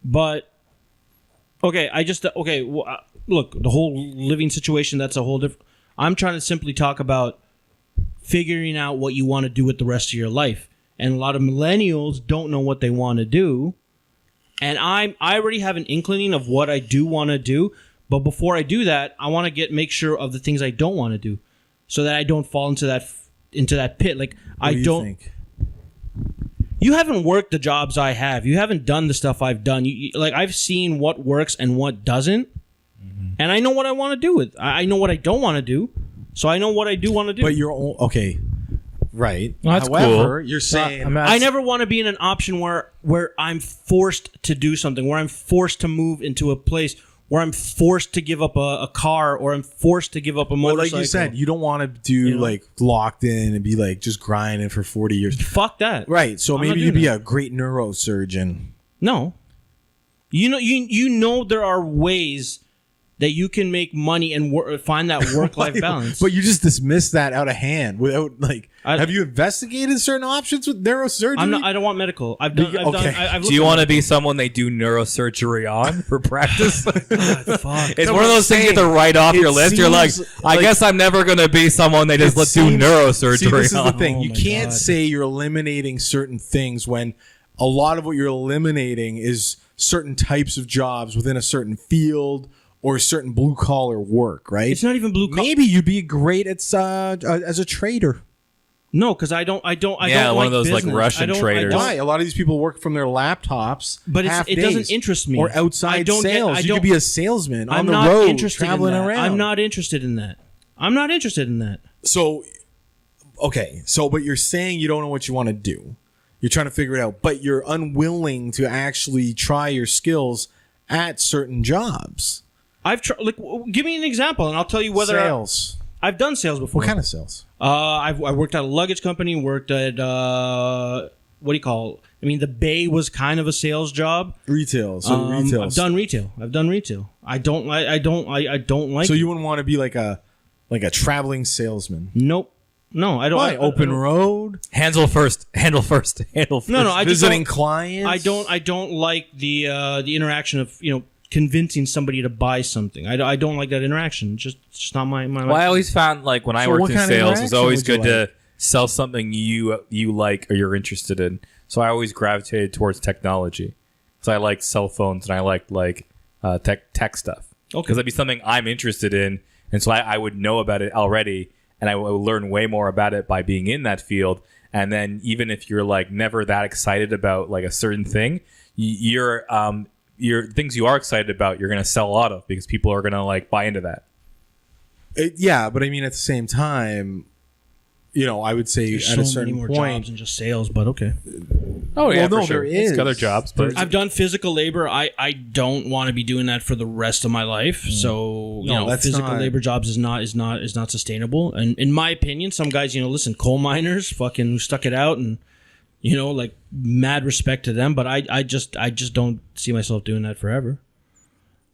but okay, look, the whole living situation, that's a whole different. I'm trying to simply talk about figuring out what you want to do with the rest of your life, and a lot of millennials don't know what they want to do. And I already have an inkling of what I do want to do, but before I do that, I want to make sure of the things I don't want to do, so that I don't fall into that pit. Like what do you think? You haven't worked the jobs I have. You haven't done the stuff I've done. Like I've seen what works and what doesn't, and I know what I want to do with. I know what I don't want to do, so I know what I do want to do. But you're okay. Right. Well, that's However, cool. You're saying I never want to be in an option where I'm forced to do something, where I'm forced to move into a place, where I'm forced to give up a car, or I'm forced to give up a motorcycle. Like you said, you don't want to do like locked in and be like just grinding for 40 years. Fuck that. Right. So maybe you'd be a great neurosurgeon. No. You know there are ways that you can make money and find that work-life balance. But you just dismiss that out of hand without have you investigated certain options with neurosurgery? I don't want medical. I've done. Do you want to be someone they do neurosurgery on for practice? God, fuck. It's one of those things you have to write off your list. You're like, I guess I'm never going to be someone they just do neurosurgery See, this is on. the thing. You can't say you're eliminating certain things when a lot of what you're eliminating is certain types of jobs within a certain field or certain blue collar work, right? It's not even blue collar. Maybe you'd be great at as a trader. No, because I don't. Yeah, one of those business. like Russian traders. Why? A lot of these people work from their laptops, but it doesn't interest me. Or outside sales. You could be a salesman on the road, traveling around. I'm not interested in that. So, okay. So, but you're saying you don't know what you want to do. You're trying to figure it out, but you're unwilling to actually try your skills at certain jobs. Give me an example, and I'll tell you whether sales. I've done sales before. What kind of sales? I worked at a luggage company. Worked at what do you call? I mean, the Bay was kind of a sales job. Retail. So retail. I've done retail. I don't like. So you wouldn't want to be like a traveling salesman? Nope. No, I don't. Why? Open road. Handle first. No. I visiting just clients. I don't like the interaction of convincing somebody to buy something. I don't like that interaction. It's just not my. Well, I always found like when I worked in sales, it's always good to sell something you like or you're interested in. So I always gravitated towards technology. So I like cell phones and I like tech stuff. Okay, because that'd be something I'm interested in, and so I would know about it already, and I would learn way more about it by being in that field. And then even if you're like never that excited about like a certain thing, your things you are excited about, you're going to sell a lot of because people are going to like buy into that. Yeah, but I mean, at the same time, I would say there's at a so certain many more point, jobs than just sales, but okay. Oh yeah, well, no, for sure. there is It's other jobs, but I've done physical labor. I don't want to be doing that for the rest of my life. So that's physical not... labor jobs is not sustainable. And in my opinion, some guys, listen, coal miners, fucking who stuck it out, and like mad respect to them. But I just don't see myself doing that forever.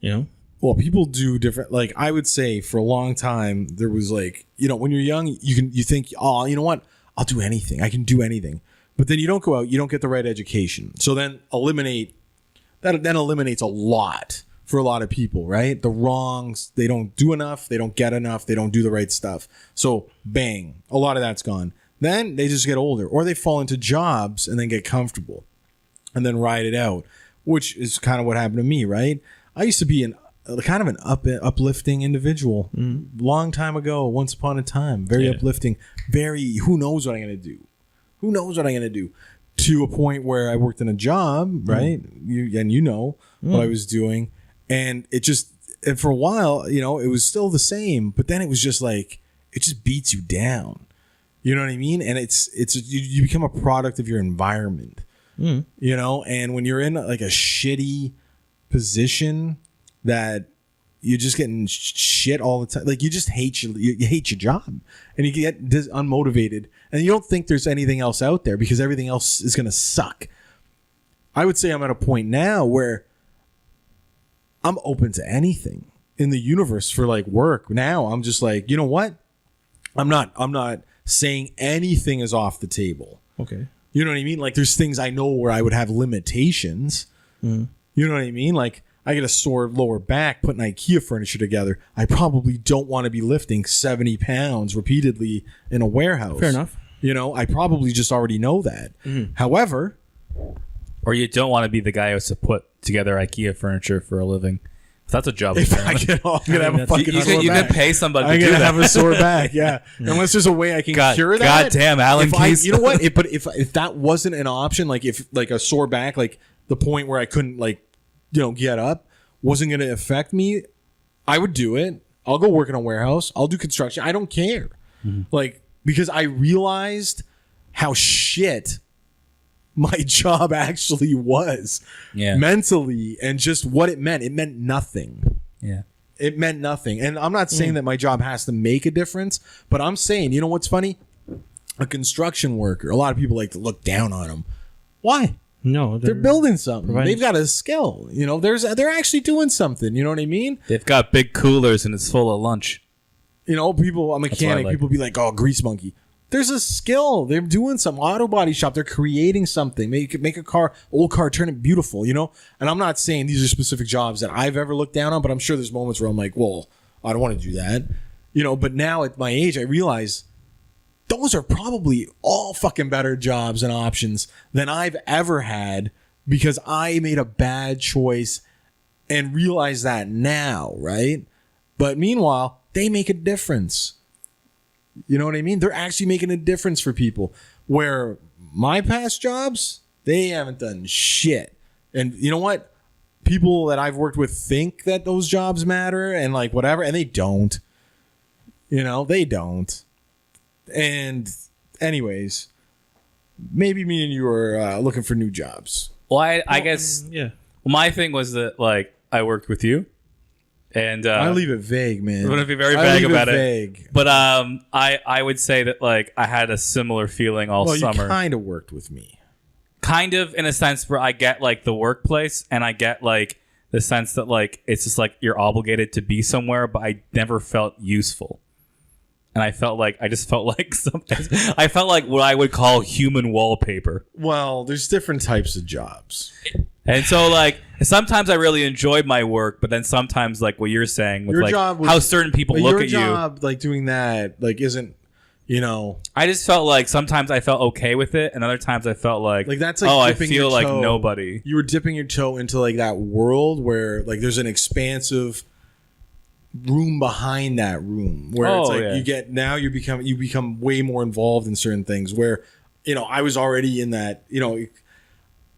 Well, people do different. Like I would say, for a long time, there was like when you're young, you think, oh, you know what, I'll do anything. I can do anything. But then you don't go out, you don't get the right education. So then eliminates a lot for a lot of people, right? The wrongs, they don't do enough, they don't get enough, they don't do the right stuff. So bang, a lot of that's gone. Then they just get older, or they fall into jobs and then get comfortable and then ride it out, which is kind of what happened to me, right? I used to be kind of an uplifting individual long time ago, once upon a time, very uplifting, very, who knows what I'm going to do? Who knows what I'm going to do? To a point where I worked in a job, right? What I was doing. And and for a while, it was still the same, but then it was just like, it just beats you down. You know what I mean? And you become a product of your environment, and when you're in like a shitty position that you're just getting shit all the time. Like you just hate you hate your job, and you get unmotivated, and you don't think there's anything else out there because everything else is going to suck. I would say I'm at a point now where I'm open to anything in the universe for like work. Now I'm just like, you know what? I'm not saying anything is off the table. Okay. You know what I mean? Like there's things I know where I would have limitations. You know what I mean? Like I get a sore lower back putting IKEA furniture together. I probably don't want to be lifting 70 pounds repeatedly in a warehouse. Fair enough. I probably just already know that. However, or you don't want to be the guy who has to put together IKEA furniture for a living. That's a job. If I get off, I'm gonna have a fucking sore back. You can pay somebody to I'm do gonna that. have a sore back. Yeah, unless there's a way I can cure that. God damn, Alan Keyes. You know what? But if that wasn't an option, like if like a sore back, like the point where I couldn't get up, wasn't going to affect me, I would do it. I'll go work in a warehouse. I'll do construction. I don't care. Because I realized how shit my job actually was mentally, and just what it meant. It meant nothing. Yeah. It meant nothing. And I'm not saying that my job has to make a difference, but I'm saying, you know what's funny? A construction worker, a lot of people like to look down on them. Why? No, they're building something. They've got a skill. They're actually doing something. You know what I mean? They've got big coolers and it's full of lunch. People, a mechanic, people be like, oh, grease monkey. There's a skill. They're doing some auto body shop. They're creating something. Make a old car, turn it beautiful, And I'm not saying these are specific jobs that I've ever looked down on, but I'm sure there's moments where I'm like, well, I don't want to do that. But now at my age, I realize those are probably all fucking better jobs and options than I've ever had, because I made a bad choice and realize that now, right? But meanwhile, they make a difference. You know what I mean? They're actually making a difference for people. Where my past jobs, they haven't done shit. And you know what? People that I've worked with think that those jobs matter and like whatever, and they don't. They don't. And anyways, maybe me and you are looking for new jobs. Well, I guess yeah. Well, my thing was that like I worked with you, And I leave it vague, man. I'm gonna be very vague about it. But I would say that like I had a similar feeling all summer. You kind of worked with me. Kind of in a sense where I get like the workplace and I get like the sense that like it's just like you're obligated to be somewhere, but I never felt useful. And I felt like sometimes I felt like what I would call human wallpaper. Well, there's different types of jobs. And so like sometimes I really enjoyed my work, but then sometimes like what you're saying with like how certain people look at you. Your job like doing that like isn't, you know, I just felt like sometimes I felt okay with it, and other times I felt like that's like I feel like nobody. You were dipping your toe into like that world where like there's an expansive room behind that room where it's like you become way more involved in certain things where, you know, I was already in that, you know,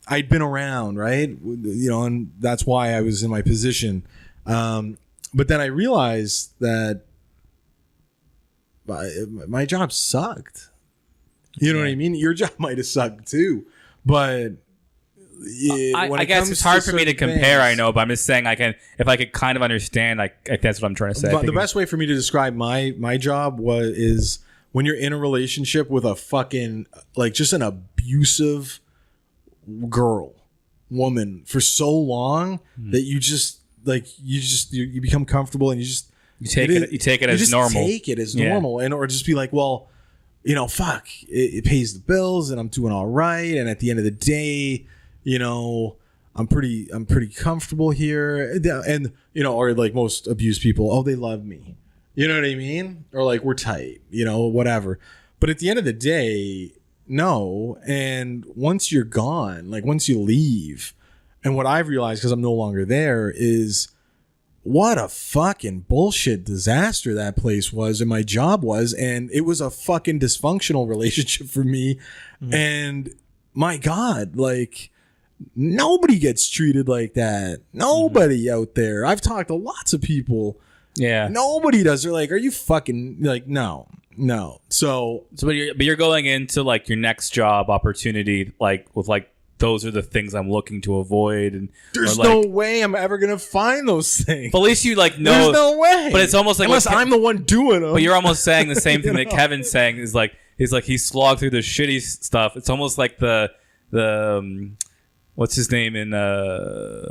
I'd been around, right? You know, and that's why I was in my position. But then I realized that my job sucked. You know what I mean? Your job might have sucked too, but I guess it's hard for me to compare. I know, but I'm just saying if I could kind of understand. That's what I'm trying to say. But the best way for me to describe my job is when you're in a relationship with a fucking like just an abusive woman for so long that you just like you become comfortable and you take it as normal. Take it as normal, and or just be like, well, you know, fuck, it pays the bills, and I'm doing all right, and at the end of the day, you know, I'm pretty comfortable here, and you know, or like most abused people, oh, they love me, you know what I mean, or like we're tight, you know, whatever. But at the end of the day, no. And once you're gone, like once you leave, and what I've realized because I'm no longer there is what a fucking bullshit disaster that place was and my job was. And it was a fucking dysfunctional relationship for me. Mm-hmm. And my God, like nobody gets treated like that. Nobody out there. I've talked to lots of people. Yeah. Nobody does. They're like, are you fucking like, no. So but you're going into like your next job opportunity, like with like, those are the things I'm looking to avoid, and there's no way I'm ever gonna find those things. But at least you like know. There's no way. But it's almost like unless I'm the one doing them. But you're almost saying the same thing that Kevin's saying is like he slogged through the shitty stuff. It's almost like the what's his name in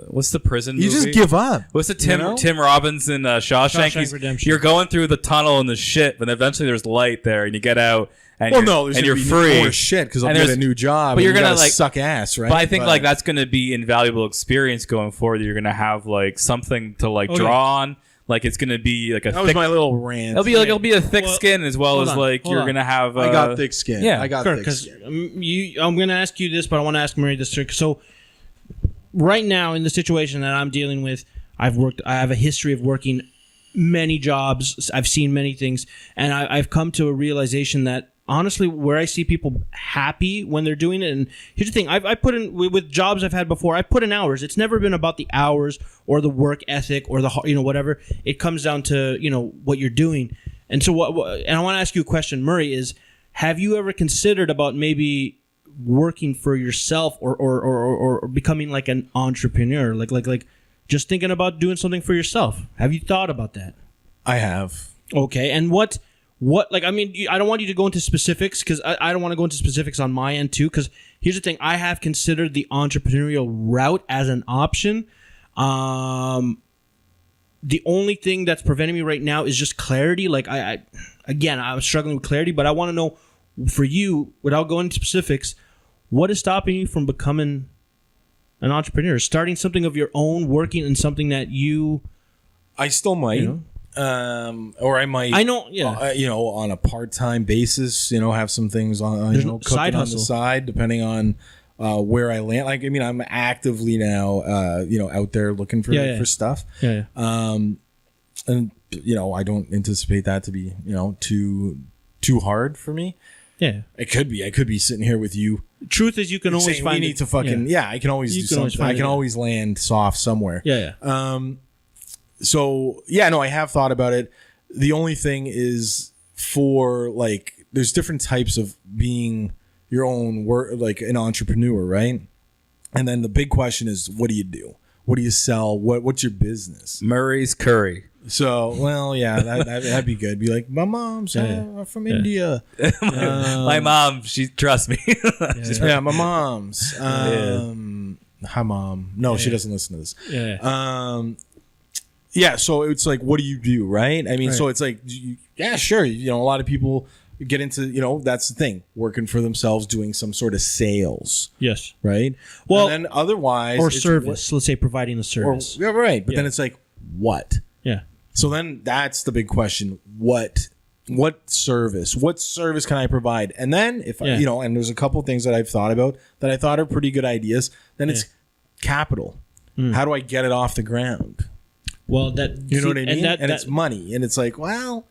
what's the prison movie? You just give up. What's the Tim Robbins in Shawshank Redemption. You're going through the tunnel and the shit, but eventually there's light there, and you get out. And you're free. More shit because I'll get a new job. But you're gonna like suck ass, right? But I think like that's gonna be invaluable experience going forward. You're gonna have like something to like draw on. Like it's gonna be like a. That was my little rant. It'll be a thick skin as well as like you're gonna have. I got thick skin. Yeah, I got thick skin. I'm gonna ask you this, but I want to ask Marie this. So right now in the situation that I'm dealing with, I have a history of working many jobs. I've seen many things, and I've come to a realization that. Honestly, where I see people happy when they're doing it, and here's the thing: I put in with jobs I've had before. I put in hours. It's never been about the hours or the work ethic or the whatever. It comes down to what you're doing. And so and I want to ask you a question, Murray. Is have you ever considered about maybe working for yourself or becoming like an entrepreneur, like just thinking about doing something for yourself? Have you thought about that? I have. Okay, and what like I mean I don't want you to go into specifics because I don't want to go into specifics on my end too, because here's the thing: I have considered the entrepreneurial route as an option. The only thing that's preventing me right now is just clarity. Like I'm struggling with clarity, but I want to know for you, without going into specifics, what is stopping you from becoming an entrepreneur, starting something of your own, working in something that I still might. Or I might, on a part-time basis, have some things on, cooking side on the side, depending on where I land. Like, I mean, I'm actively now, out there looking for stuff. Yeah. And I don't anticipate that to be, too hard for me. Yeah. It could be. I could be sitting here with you. Truth is, you can always find. We need to fucking I can always do something. I can always land soft somewhere. Yeah. So, I have thought about it. The only thing is for like, there's different types of being your own work, like an entrepreneur, right? And then the big question is, what do you do? What do you sell? What's your business? Murray's Curry. So, well, yeah, that'd be good. Be like, my mom's from India. My mom, she trusts me. My mom's. Hi, mom. No, she doesn't listen to this. So it's like, what do you do, right? I mean, so it's like, sure. A lot of people get into, that's the thing, working for themselves, doing some sort of sales. Yes. Right? Well, and then otherwise... Or service. Let's say providing a service. Right. But then it's like, what? Yeah. So then that's the big question. What service? What service can I provide? And then if and there's a couple of things that I've thought about that I thought are pretty good ideas. Then it's capital. How do I get it off the ground? Well, what I mean? And it's money. And it's like, well,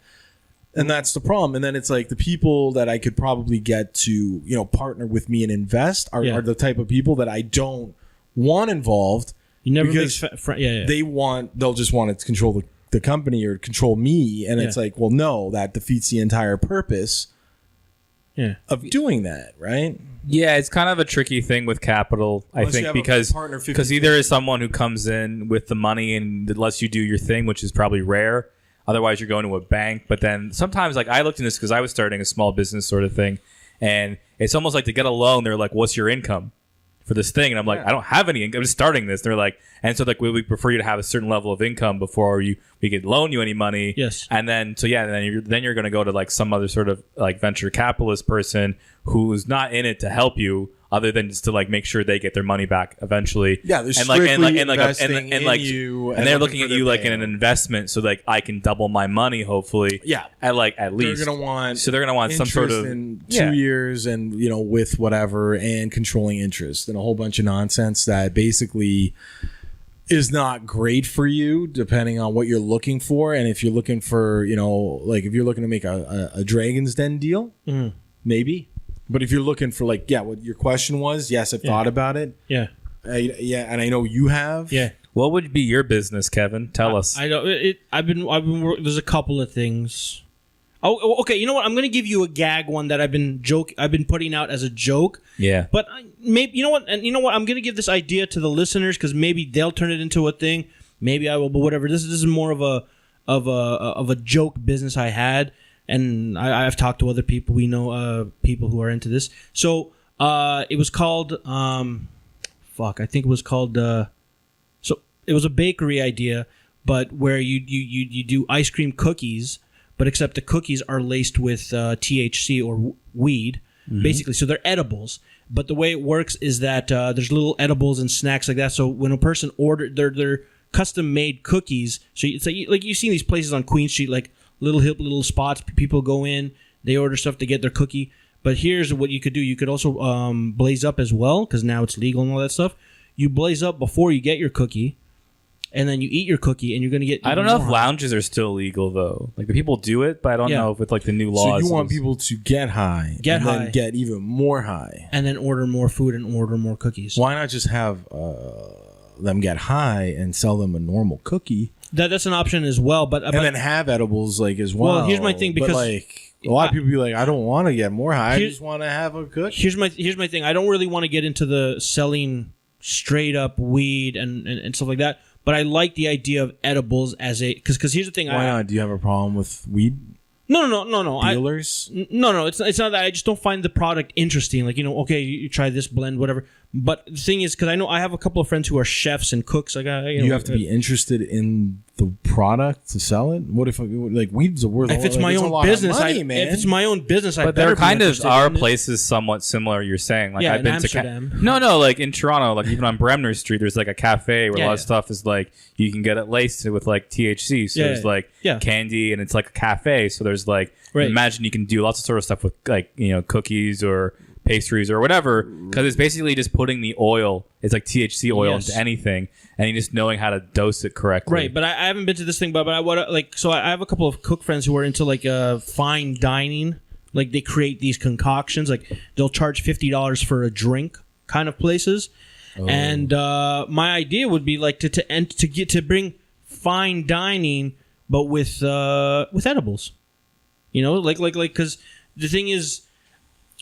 and that's the problem. And then it's like the people that I could probably get to, partner with me and invest are the type of people that I don't want involved. You never because they'll just want to control the company or control me, and it's like, well, no, that defeats the entire purpose of doing that, right? Yeah, it's kind of a tricky thing with capital, I think, because either is someone who comes in with the money and lets you do your thing, which is probably rare. Otherwise, you're going to a bank. But then sometimes, like, I looked in this because I was starting a small business sort of thing, and it's almost like to get a loan, they're like, what's your income for this thing? And I'm like, I don't have any income. I'm just starting this. They're like, and so like we prefer you to have a certain level of income before we could loan you any money. Yes. And then then you're going to go to like some other sort of like venture capitalist person who's not in it to help you, other than just to like make sure they get their money back eventually. Yeah, they're investing in you, and they're looking at you like in an investment, so like I can double my money hopefully. Yeah, at least they're gonna want some sort of in 2 years, and with whatever, and controlling interest and a whole bunch of nonsense that basically is not great for you depending on what you're looking for. And if you're looking for like if you're looking to make a Dragon's Den deal, maybe. But if you're looking for what your question was, yes, I've thought about it. Yeah. And I know you have. Yeah. What would be your business, Kevin? Tell us. I know I've been there's a couple of things. Oh, okay. You know what? I'm going to give you a gag one that I've been putting out as a joke. Yeah. But maybe you know what? And you know what? I'm going to give this idea to the listeners because maybe they'll turn it into a thing. Maybe I will. But whatever. This is more of a joke business I had. And I've talked to other people. We know people who are into this. So it was called I think it was called so it was a bakery idea, but where you do ice cream cookies, but except the cookies are laced with THC or weed, basically. So they're edibles. But the way it works is that there's little edibles and snacks like that. So when a person ordered they're custom made cookies. So it's like you've seen these places on Queen Street, like little hip little spots. People go in, they order stuff to get their cookie. But here's what you could do. You could also blaze up as well, because now it's legal and all that stuff. You blaze up before you get your cookie, and then you eat your cookie, and you're going to get... I don't know if lounges are still legal, though. Like, the people do it, but I don't know if with, like, the new laws... So you want people to get high. Then get even more high. And then order more food and order more cookies. Why not just have them get high and sell them a normal cookie? That's an option as well, but then have edibles as well. Well, here's my thing, because a lot of people be like, I don't want to get more high. I just want to have a cookie. Here's my thing. I don't really want to get into the selling straight up weed and stuff like that, but I like the idea of edibles as a because here's the thing. Why not? Do you have a problem with weed? No. Dealers? No. It's not that. I just don't find the product interesting. Like, okay, you try this blend, whatever. But the thing is, because I know I have a couple of friends who are chefs and cooks. Like, you have to be interested in the product to sell it. What if weed's worth? If it's my own business, money, man. If it's my own business, but there kind of are places somewhat similar. You're saying, like, I've been Amsterdam. No, like in Toronto, like even on Bremner Street, there's like a cafe where a lot of stuff is like you can get it laced with like THC. So there's like candy, and it's like a cafe. So there's like imagine you can do lots of sort of stuff with like cookies or pastries or whatever, because it's basically just putting the oil, it's like THC oil into anything, and you just knowing how to dose it correctly. Right, but I haven't been to this thing, but I have a couple of cook friends who are into like fine dining. Like, they create these concoctions, like they'll charge $50 for a drink kind of places. And my idea would be like to bring fine dining, but with edibles. Like because the thing is,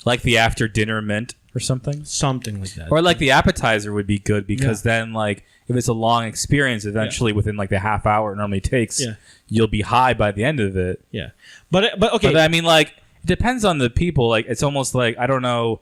like the after dinner mint. or something. Something like that. Or like the appetizer would be good because then like if it's a long experience, eventually within like the half hour it normally takes, you'll be high by the end of it. Yeah. But okay. But I mean, like, it depends on the people. Like, it's almost like, I don't know,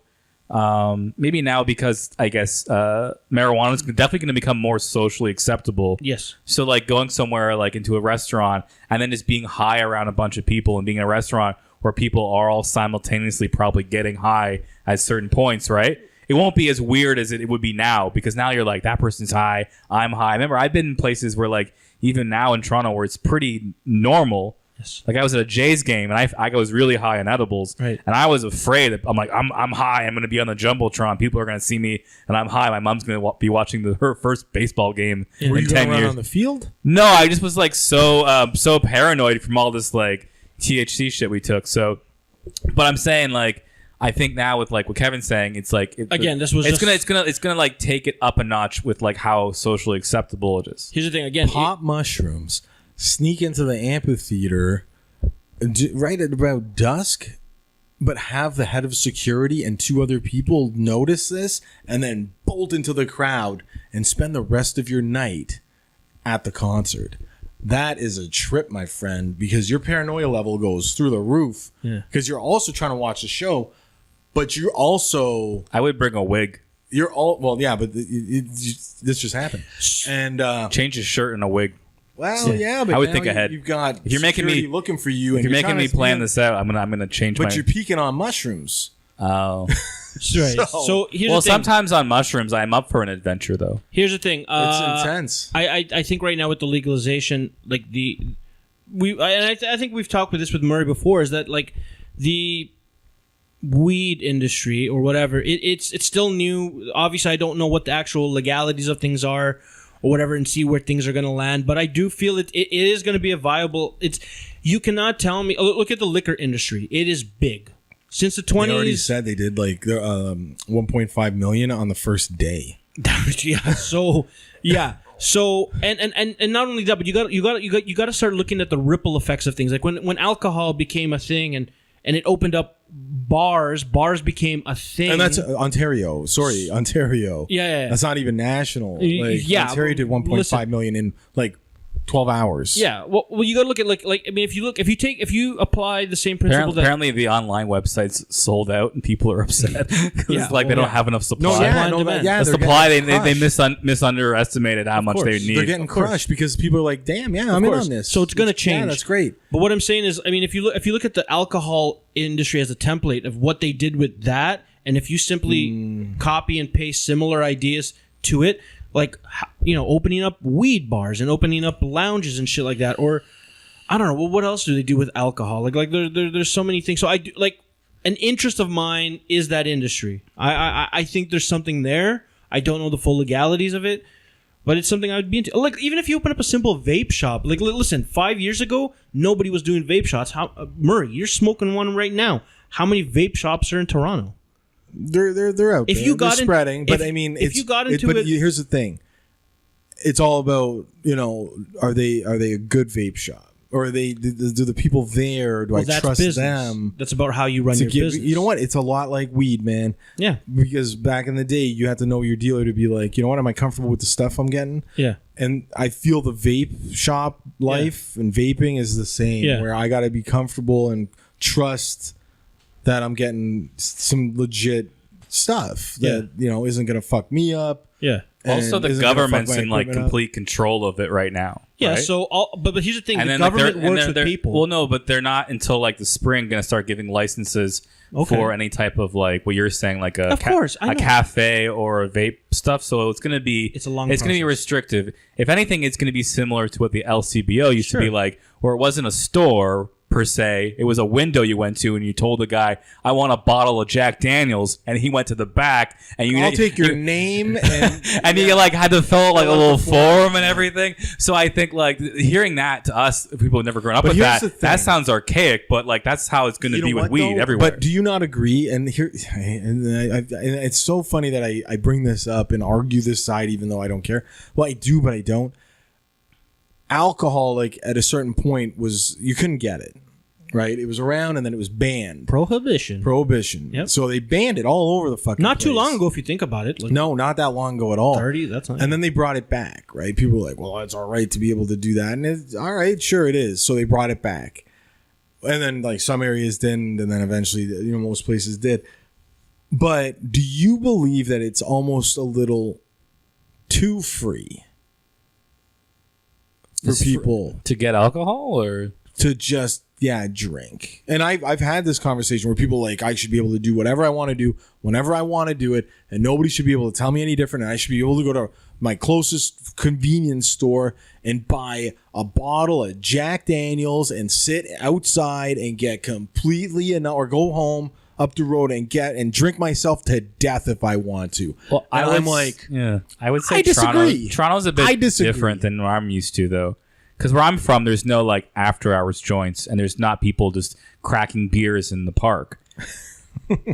maybe now because I guess marijuana is definitely going to become more socially acceptable. Yes. So like going somewhere like into a restaurant and then just being high around a bunch of people and being in a restaurant where people are all simultaneously probably getting high at certain points, right? It won't be as weird as it would be now because now you're like, that person's high, I'm high. Remember, I've been in places where like, even now in Toronto where it's pretty normal. Yes. Like I was at a Jays game and I was really high on edibles, right. And I was afraid that I'm like I'm high. I'm going to be on the jumbotron. People are going to see me and I'm high. My mom's going to be watching her first baseball game in 10 years. On the field? No, I just was like so paranoid from all this like THC shit we took. So, but I'm saying like I think now with like what Kevin's saying, it's like it's gonna like take it up a notch with like how socially acceptable it is. Here's the thing again: pop mushrooms, sneak into the amphitheater right at about dusk, but have the head of security and 2 other people notice this, and then bolt into the crowd and spend the rest of your night at the concert. That is a trip, my friend, because your paranoia level goes through the roof. Yeah, because you're also trying to watch the show. But you're also... I would bring a wig. You're all... Well, yeah, but this just happened. And... change his shirt and a wig. Well, yeah, but I would think ahead. You've got if you're making me looking for you. If you're making me plan this out, I'm gonna change. But you're peaking on mushrooms. Oh, right. So here's well, the thing. Sometimes on mushrooms, I'm up for an adventure, though. Here's the thing. It's intense. I think right now with the legalization, like I think we've talked with this with Murray before, is that like the weed industry or whatever, it's still new. Obviously, I don't know what the actual legalities of things are or whatever, and see where things are going to land. But I do feel it is going to be a viable. You cannot tell me. Look at the liquor industry. It is big. Since the 20s, they already said they did like 1.5 million on the first day. Yeah. So yeah. So and not only that, but you got to start looking at the ripple effects of things. Like when alcohol became a thing and it opened up bars became a thing. And that's Ontario. Sorry, Ontario. Yeah. That's not even national. Like, Ontario did 1.5 million in like 12 hours. Yeah. Well, you got to look at like I mean, if you apply the same principle. Apparently, the online websites sold out and people are upset because they don't have enough supply. The supply they misunderestimated how much they need. They're getting crushed because people are like, "Damn, yeah, I'm in on this." So it's going to change. Yeah, that's great. But what I'm saying is, I mean, if you look at the alcohol industry as a template of what they did with that, and if you simply copy and paste similar ideas to it. Like, you know, opening up weed bars and opening up lounges and shit like that. Or, I don't know, well, what else do they do with alcohol? Like there's so many things. So I do, like, an interest of mine is that industry. I think there's something there. I don't know the full legalities of it, but it's something I would be into. Like, even if you open up a simple vape shop. Like, listen, 5 years ago, nobody was doing vape shops. Murray, you're smoking one right now. How many vape shops are in Toronto? They're out if there. You got they're spreading, but I mean, if you got into it, here's the thing: it's all about, you know, are they a good vape shop, or are they do the people there? Do I trust them? That's about how you run your business. You know what? It's a lot like weed, man. Yeah, because back in the day, you had to know your dealer to be like, you know what? Am I comfortable with the stuff I'm getting? Yeah, and I feel the vape shop life and vaping is the same. Yeah. Where I got to be comfortable and trust that I'm getting some legit stuff that, you know, isn't going to fuck me up. Yeah. Also, the government's in like complete control of it right now. Yeah. Right? So, but here's the thing: the government works with people. Well, no, but they're not until like the spring going to start giving licenses for any type of like what you're saying, like a cafe or a vape stuff. So it's going to be it's going to be restrictive. If anything, it's going to be similar to what the LCBO used to be like, where it wasn't a store per se. It was a window you went to and you told the guy, I want a bottle of Jack Daniels, and he went to the back and I'll take your name and and you like had to fill out like a little form and everything. So I think like hearing that to us, people who have never grown up with that sounds archaic, but like that's how it's going to be with weed everywhere. But do you not agree? And here, and it's so funny that I bring this up and argue this side even though I don't care. Well, I do, but I don't. Alcohol, like at a certain point, was you couldn't get it. right? It was around and then it was banned. Prohibition. Yep. So they banned it all over the fucking Not too place. long ago, if you think about it. Like No, not that long ago at all. 30, that's not. And then they brought it back, right? People were like, well, it's all right to be able to do that. And it's all right, sure it is. So they brought it back. And then like some areas didn't, and then eventually, most places did. But do you believe that it's almost a little too free for people to get alcohol or to just drink? And I've had this conversation where people are like, I should be able to do whatever I want to do whenever I want to do it, and nobody should be able to tell me any different, and I should be able to go to my closest convenience store and buy a bottle of Jack Daniels and sit outside and get completely or go home up the road and drink myself to death if I want to. Well, I would say I disagree. Toronto's a bit different than what I'm used to, though. Because where I'm from, there's no like after hours joints, and there's not people just cracking beers in the park.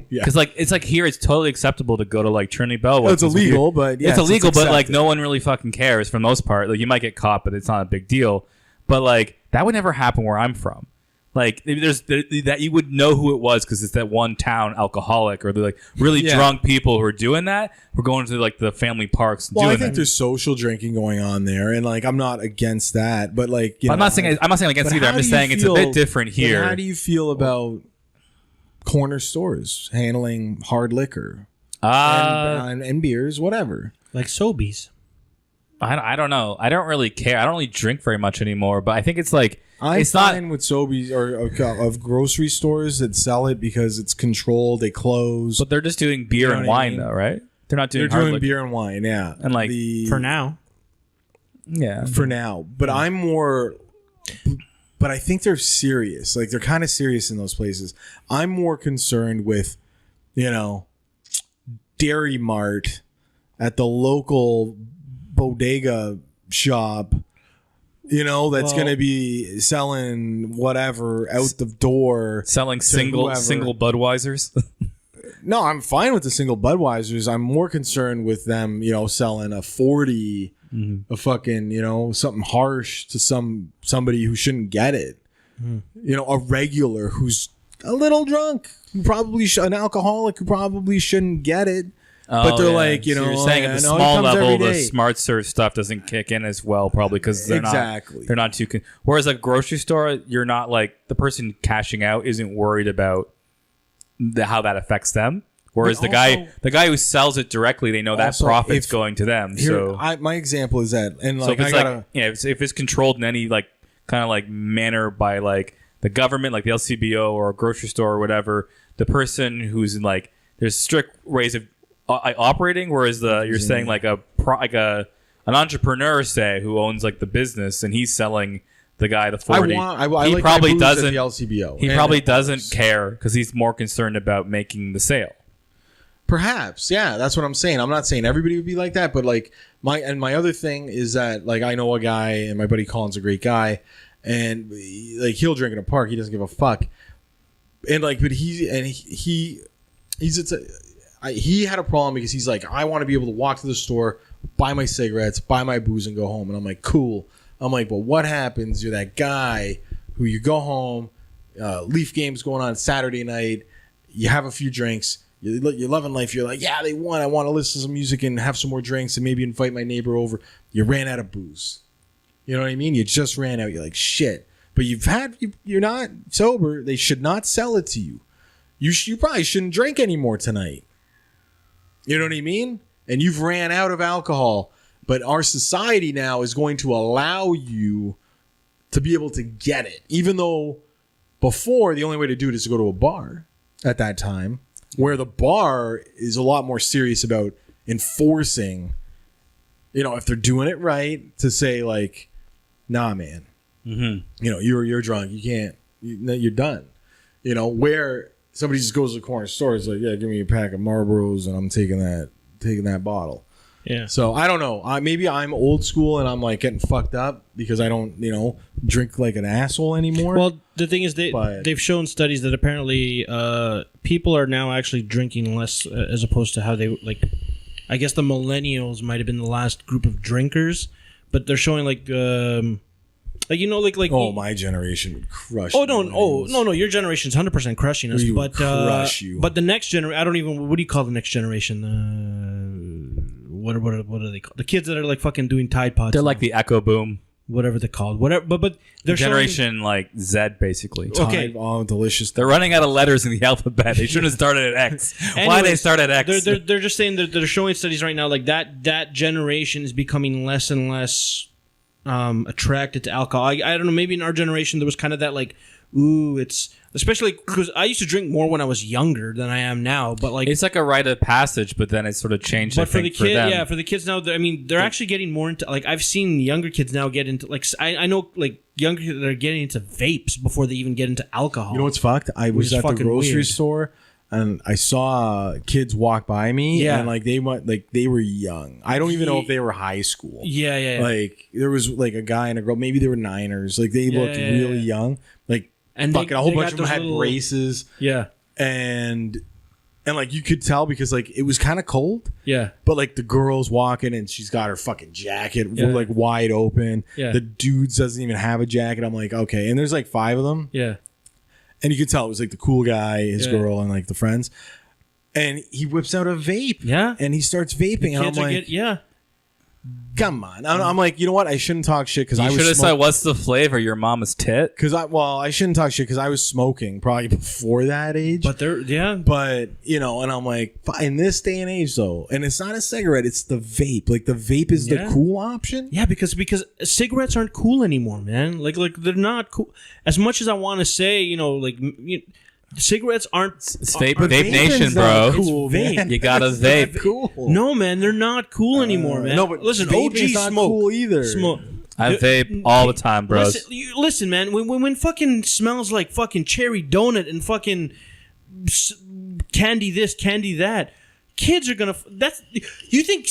Because like it's like here, it's totally acceptable to go to like Trinity Bell. Well, it's illegal, but it's illegal, but like no one really fucking cares for the most part. Like you might get caught, but it's not a big deal. But like that would never happen where I'm from. Like there's that you would know who it was because it's that one town alcoholic or the like really drunk people who are doing that. We're going to like the family parks. Well, doing I think there's social drinking going on there, and like I'm not against that, but like I'm not saying against either. I'm just saying it's a bit different here. How do you feel about corner stores handling hard liquor and beers, whatever, like Sobeys? I don't know. I don't really care. I don't really drink very much anymore, but I think it's like I'm fine with Sobeys or of grocery stores that sell it because it's controlled. They close, but they're just doing beer and wine, though, right? They're not doing. They're doing beer and wine, yeah, and like for now, for now. But I'm more. But I think they're serious. Like they're kind of serious in those places. I'm more concerned with, Dairy Mart at the local bodega shop. That's going to be selling whatever out the door. Selling single Budweisers. No, I'm fine with the single Budweisers. I'm more concerned with them, selling a 40, a fucking, something harsh to somebody who shouldn't get it. A regular who's a little drunk, who probably an alcoholic who probably shouldn't get it. But they're like, so you're saying at the small level, the smart serve stuff doesn't kick in as well, probably because they're not too. Whereas like grocery store, you're not like the person cashing out isn't worried about how that affects them. Whereas the guy who sells it directly, they know that profit's going to them. My example is that, and like if it's controlled in any like kind of like manner by like the government, like the LCBO or a grocery store or whatever, the person who's in like there's strict ways of operating, whereas you're saying like an entrepreneur say who owns like the business and he's selling the guy the 40. He probably doesn't. The LCBO. He probably doesn't care because he's more concerned about making the sale. Perhaps, yeah, that's what I'm saying. I'm not saying everybody would be like that, but like my other thing is that like I know a guy and my buddy Colin's a great guy, and like he'll drink in a park. He doesn't give a fuck, and like but he had a problem because he's like, I want to be able to walk to the store, buy my cigarettes, buy my booze, and go home. And I'm like, cool. I'm like, but what happens? You're that guy who you go home, Leaf game's going on Saturday night, you have a few drinks, you're loving life. You're like, yeah, they won. I want to listen to some music and have some more drinks and maybe invite my neighbor over. You ran out of booze. You know what I mean? You just ran out. You're like, shit. But you're not sober. They should not sell it to you. You probably shouldn't drink anymore tonight. You know what I mean? And you've ran out of alcohol. But our society now is going to allow you to be able to get it. Even though before, the only way to do it is to go to a bar at that time. Where the bar is a lot more serious about enforcing, if they're doing it right, to say like, nah, man. Mm-hmm. You're drunk. You can't. You're done. Where somebody just goes to the corner store, is like, yeah, give me a pack of Marlboros, and I'm taking that bottle. Yeah. So I don't know. Maybe I'm old school and I'm like getting fucked up because I don't, drink like an asshole anymore. Well, the thing is, they've shown studies that apparently people are now actually drinking less as opposed to how they like. I guess the millennials might have been the last group of drinkers, but they're showing like Like oh, my generation would crush. No, your generation's 100% crushing us. We would crush you. But the next generation, I don't even. What do you call the next generation? What are they called? The kids that are like fucking doing Tide Pods. They're like the Echo Boom. Whatever they're called. Whatever, but they're generation like Z basically. Okay. Oh, delicious. They're running out of letters in the alphabet. They shouldn't have started at X. Anyways, why they start at X? They're just saying that they're showing studies right now like that generation is becoming less and less attracted to alcohol. I don't know. Maybe in our generation there was kind of that like, ooh, it's especially because I used to drink more when I was younger than I am now. But like it's like a rite of passage, but then it sort of changed. But for the kids now, I mean, they're actually getting more into like I've seen younger kids now get into like I know like younger kids that are getting into vapes before they even get into alcohol. You know what's fucked? I was at the grocery store and I saw kids walk by me and like they were young. I don't even know if they were high school. Yeah. Like there was like a guy and a girl. Maybe they were Niners. Like they looked really young. Like and fucking a whole bunch of them had braces. Yeah. And like you could tell because like it was kind of cold. Yeah. But like the girl's walking and she's got her fucking jacket like wide open. Yeah. The dude doesn't even have a jacket. I'm like, okay. And there's like 5 of them. Yeah. And you could tell it was like the cool guy, his girl, and like the friends. And he whips out a vape. Yeah. And he starts vaping. And I'm like, come on. I'm like, you know what? I shouldn't talk shit because I was. You should have said, "What's the flavor? Your mama's tit." Because I shouldn't talk shit because I was smoking probably before that age. But But you know, and I'm like, in this day and age though, and it's not a cigarette, it's the vape. Like the vape is the cool option. Yeah, because cigarettes aren't cool anymore, man. Like they're not cool. As much as I want to say, you know, like. Cigarettes aren't. It's vape nation, bro. Cool, vape. You gotta vape. Cool. No, man, they're not cool anymore, man. No, but listen, OG not smoke cool either. Smoke. I vape all the time, bros. Listen, man. When fucking smells like fucking cherry donut and fucking candy this, candy that. Kids are gonna. You think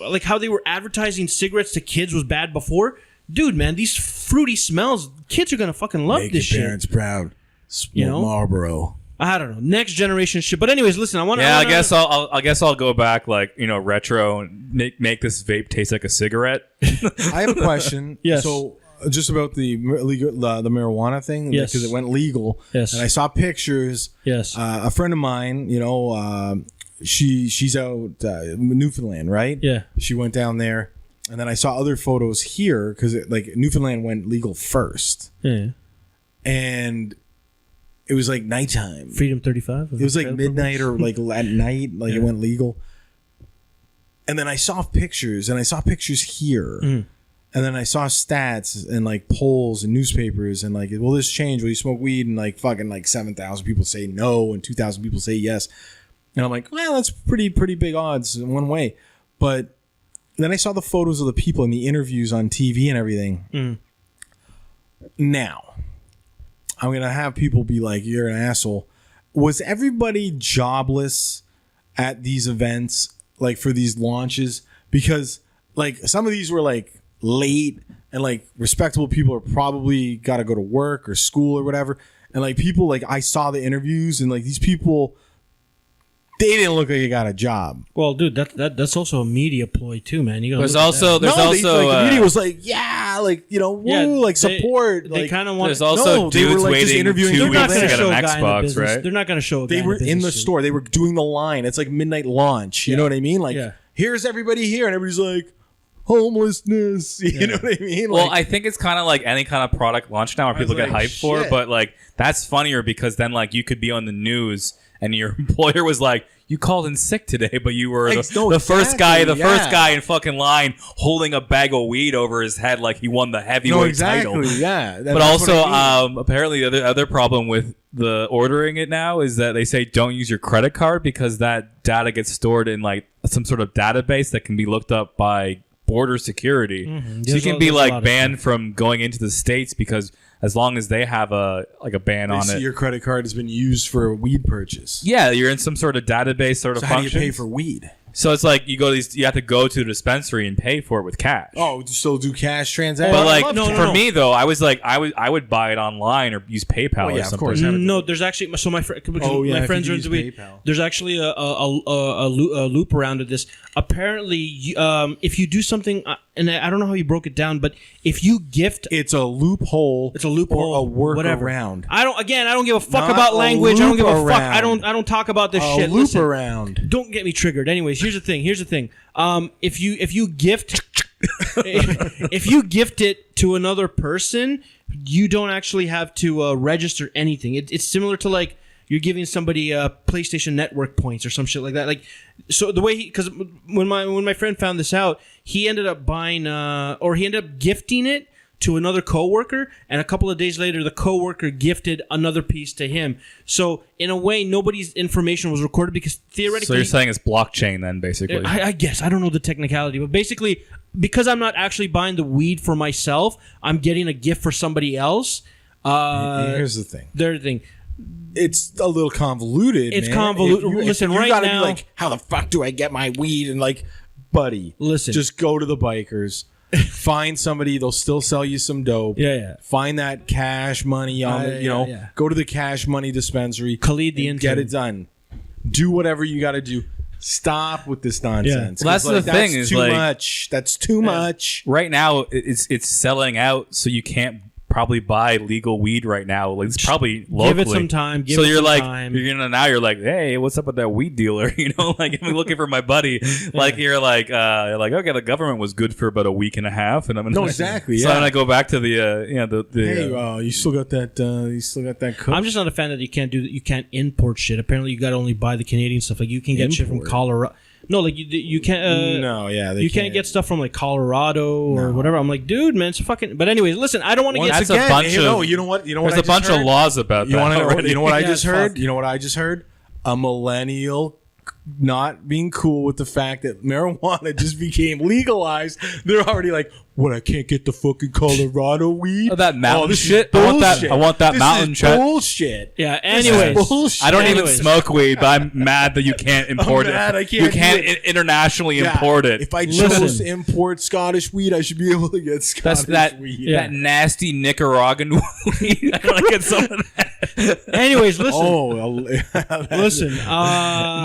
like how they were advertising cigarettes to kids was bad before, dude? Man, these fruity smells. Kids are gonna fucking love Make this shit. Make your parents proud. Smoke Marlboro. I don't know. Next generation shit. But anyways, listen. I guess I'll go back like retro and make this vape taste like a cigarette. I have a question. Yes. So just about the marijuana thing. Yes. Because it went legal. Yes. And I saw pictures. Yes. A friend of mine, you know, she's out Newfoundland, right? Yeah. She went down there, and then I saw other photos here because like Newfoundland went legal first. Yeah. And it was like nighttime. Freedom 35? It was like midnight or like at night, like it went legal. And then I saw pictures, here. Mm. And then I saw stats and like polls and newspapers and like, will this change? Will you smoke weed? And like fucking like 7,000 people say no and 2,000 people say yes. And I'm like, well, that's pretty big odds in one way. But then I saw the photos of the people in the interviews on TV and everything. Mm. Now, I'm going to have people be like, you're an asshole. Was everybody jobless at these events, like for these launches? Because like some of these were like late and like respectable people are probably got to go to work or school or whatever. And like people, like I saw the interviews and like these people, they didn't look like they got a job. Well, dude, that's also a media ploy too, man. You there's also the media was like, like you know, woo, like support. They kind of want. There's also dudes like waiting interviewing. 2 weeks to get an Xbox, right? They're not going to show. They were in the store. They were doing the line. It's like midnight launch. You know what I mean? Like, here's everybody here, and everybody's like, homelessness. You know what I mean? Well, I think it's kind of like any kind of product launch now where people get hyped for. But like that's funnier because then like you could be on the news and your employer was like, you called in sick today, but you were the first guy in fucking line holding a bag of weed over his head like he won the heavyweight title. Yeah. But also, apparently the other problem with the ordering it now is that they say don't use your credit card because that data gets stored in like some sort of database that can be looked up by border security. Mm-hmm. So you can be like banned from going into the States because as long as they have a ban on it. Your credit card has been used for a weed purchase. Yeah, you're in some sort of database sort of function. How do you pay for weed? So it's like you have to go to the dispensary and pay for it with cash. Oh, still do cash transactions? But like for me though, I was like I would buy it online or use PayPal or something. Of course. No, there's actually my friends are into PayPal. There's actually a loop around to this. Apparently, if you do something, and I don't know how you broke it down, but if you gift, it's a loophole. It's a loophole or a workaround. I don't give a fuck about language. I don't give a fuck. I don't talk about this shit. Loop around. Don't get me triggered. Anyways, here's the thing. If you gift if you gift it to another person, you don't actually have to register anything. It's similar to like you're giving somebody PlayStation Network points or some shit like that. Like, so the way because when my friend found this out, he ended up buying or he ended up gifting it to another coworker, and a couple of days later, the coworker gifted another piece to him. So in a way, nobody's information was recorded because theoretically. So you're saying it's blockchain then, basically? I guess I don't know the technicality, but basically, because I'm not actually buying the weed for myself, I'm getting a gift for somebody else. Here's the thing. It's a little convoluted. It's convoluted. Listen, right now, be like, how the fuck do I get my weed? And like, buddy, listen, just go to the bikers. Find somebody, they'll still sell you some dope. Yeah. Find that cash money on the, go to the cash money dispensary. Khalid the intern. Get it done. Do whatever you got to do. Stop with this nonsense. Yeah. Well, that's the thing. That's too much. That's too much. Right now, it's selling out, so you can't probably buy legal weed right now. Like, it's probably locally. Give it some time. You're like, hey, what's up with that weed dealer? You know, like I'm looking for my buddy. Like you're like, okay, the government was good for about a week and a half, and I'm exactly. So I'm gonna go back to the Hey, you still got that? You still got that? Cook? I'm just not a fan that you can't do that. You can't import shit. Apparently, you got to only buy the Canadian stuff. Like you can get shit from Colorado. No, like you can't. You can't get stuff from like Colorado or whatever. I'm like, dude, man, it's fucking. But anyways, listen, I don't want to get. That's a bunch of. You know what? There's a bunch of laws about that. You know what I just heard? You know what I just heard? A millennial not being cool with the fact that marijuana just became legalized. They're already like, what? I can't get the fucking Colorado weed. Oh, that mountain shit. I want that mountain shit. Bullshit. Yeah. Anyways, I don't even smoke weed, but I'm mad that you can't import it. You can't internationally import it. If I chose to import Scottish weed, I should be able to get Scottish weed. That nasty Nicaraguan weed. I want to get some of that. Anyways, listen. Listen.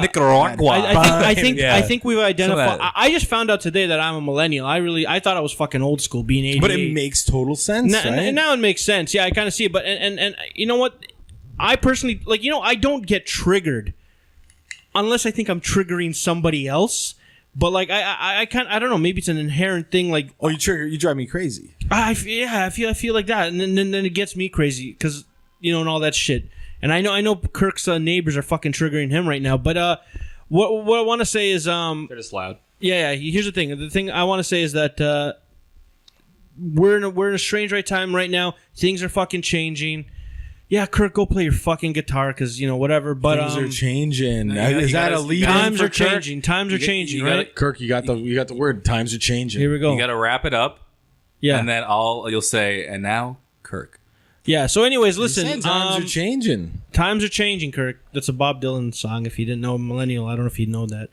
Nicaragua. I think we've identified. I just found out today that I'm a millennial. I thought I was fucking old school being 88. But it makes total sense, right? And now it makes sense. Yeah, I kind of see it. But and you know what? I personally I don't get triggered unless I think I'm triggering somebody else. But like I don't know. Maybe it's an inherent thing. Like you drive me crazy. I feel like that, and then it gets me crazy because and all that shit. And I know Kirk's neighbors are fucking triggering him right now. But what I want to say is they're just loud. Yeah. Here's the thing. The thing I want to say is that we're in a strange time right now. Things are fucking changing. Yeah, Kirk, go play your fucking guitar because whatever. But things are changing. Is that a lead? Times are changing. Times are changing. Right, Kirk, you got the word. Times are changing. Here we go. You got to wrap it up. Yeah, and then you'll say, and now Kirk. Yeah. So, anyways, listen. Times are changing. Times are changing, Kirk. That's a Bob Dylan song. If you didn't know, Millennial. I don't know if you know that.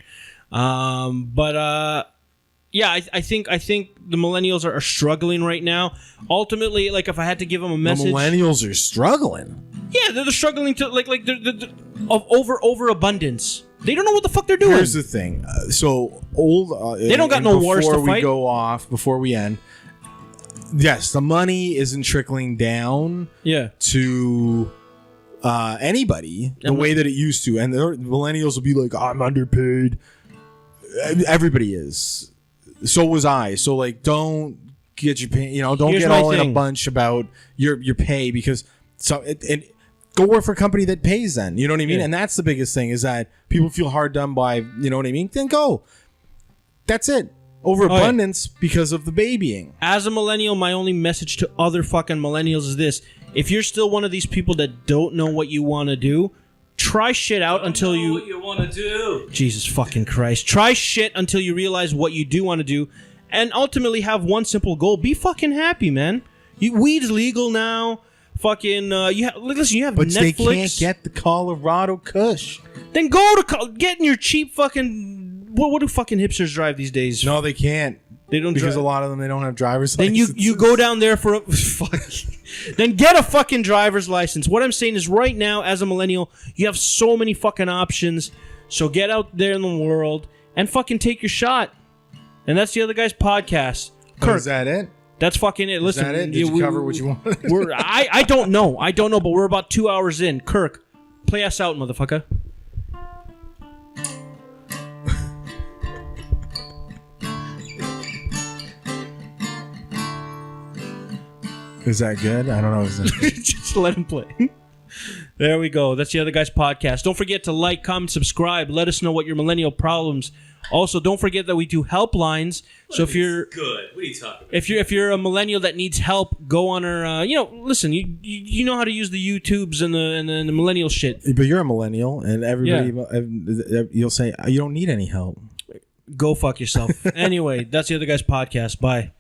Yeah, I think the millennials are struggling right now. Ultimately, like if I had to give them a message, the millennials are struggling. Yeah, they're struggling to like they're of overabundance. They don't know what the fuck they're doing. Here's the thing. So old. They don't got no wars to fight. Before we end. Yes, the money isn't trickling down. Yeah. To anybody the way that it used to, and the millennials will be like, "I'm underpaid." Everybody is. So was I. So like, don't get your pay. Don't get all in a bunch about your pay because go work for a company that pays. Then you know what I mean. Yeah. And that's the biggest thing is that people feel hard done by. You know what I mean. Then go. That's it. Overabundance because of the babying. As a millennial, my only message to other fucking millennials is this: if you're still one of these people that don't know what you want to do. Try shit out until you... what you want to do. Jesus fucking Christ. Try shit until you realize what you do want to do and ultimately have one simple goal. Be fucking happy, man. Weed's legal now. Fucking... you have Netflix. But they can't get the Colorado Kush. Then go to... Get in your cheap fucking... What do fucking hipsters drive these days? No, they can't. They don't because drive. a lot of them they don't have driver's Then licenses. you go down there for a fuck. Then get a fucking driver's license. What I'm saying is, right now, as a millennial, you have so many fucking options. So get out there in the world and fucking take your shot. And that's the other guy's podcast. Kirk, is that it? that's fucking it. Listen, Is that it? Did you cover what you wanted? I don't know, but we're about 2 hours in. Kirk, play us out, motherfucker. Is that good? I don't know. Just let him play. There we go. That's the other guy's podcast. Don't forget to like, comment, subscribe. Let us know what your millennial problems. Also, don't forget that we do helplines. So if you're good, what are you talking about? If you're a millennial that needs help, go on our. Listen. You know how to use the YouTubes and the millennial shit. But you're a millennial, and everybody you'll say you don't need any help. Go fuck yourself. Anyway, that's the other guy's podcast. Bye.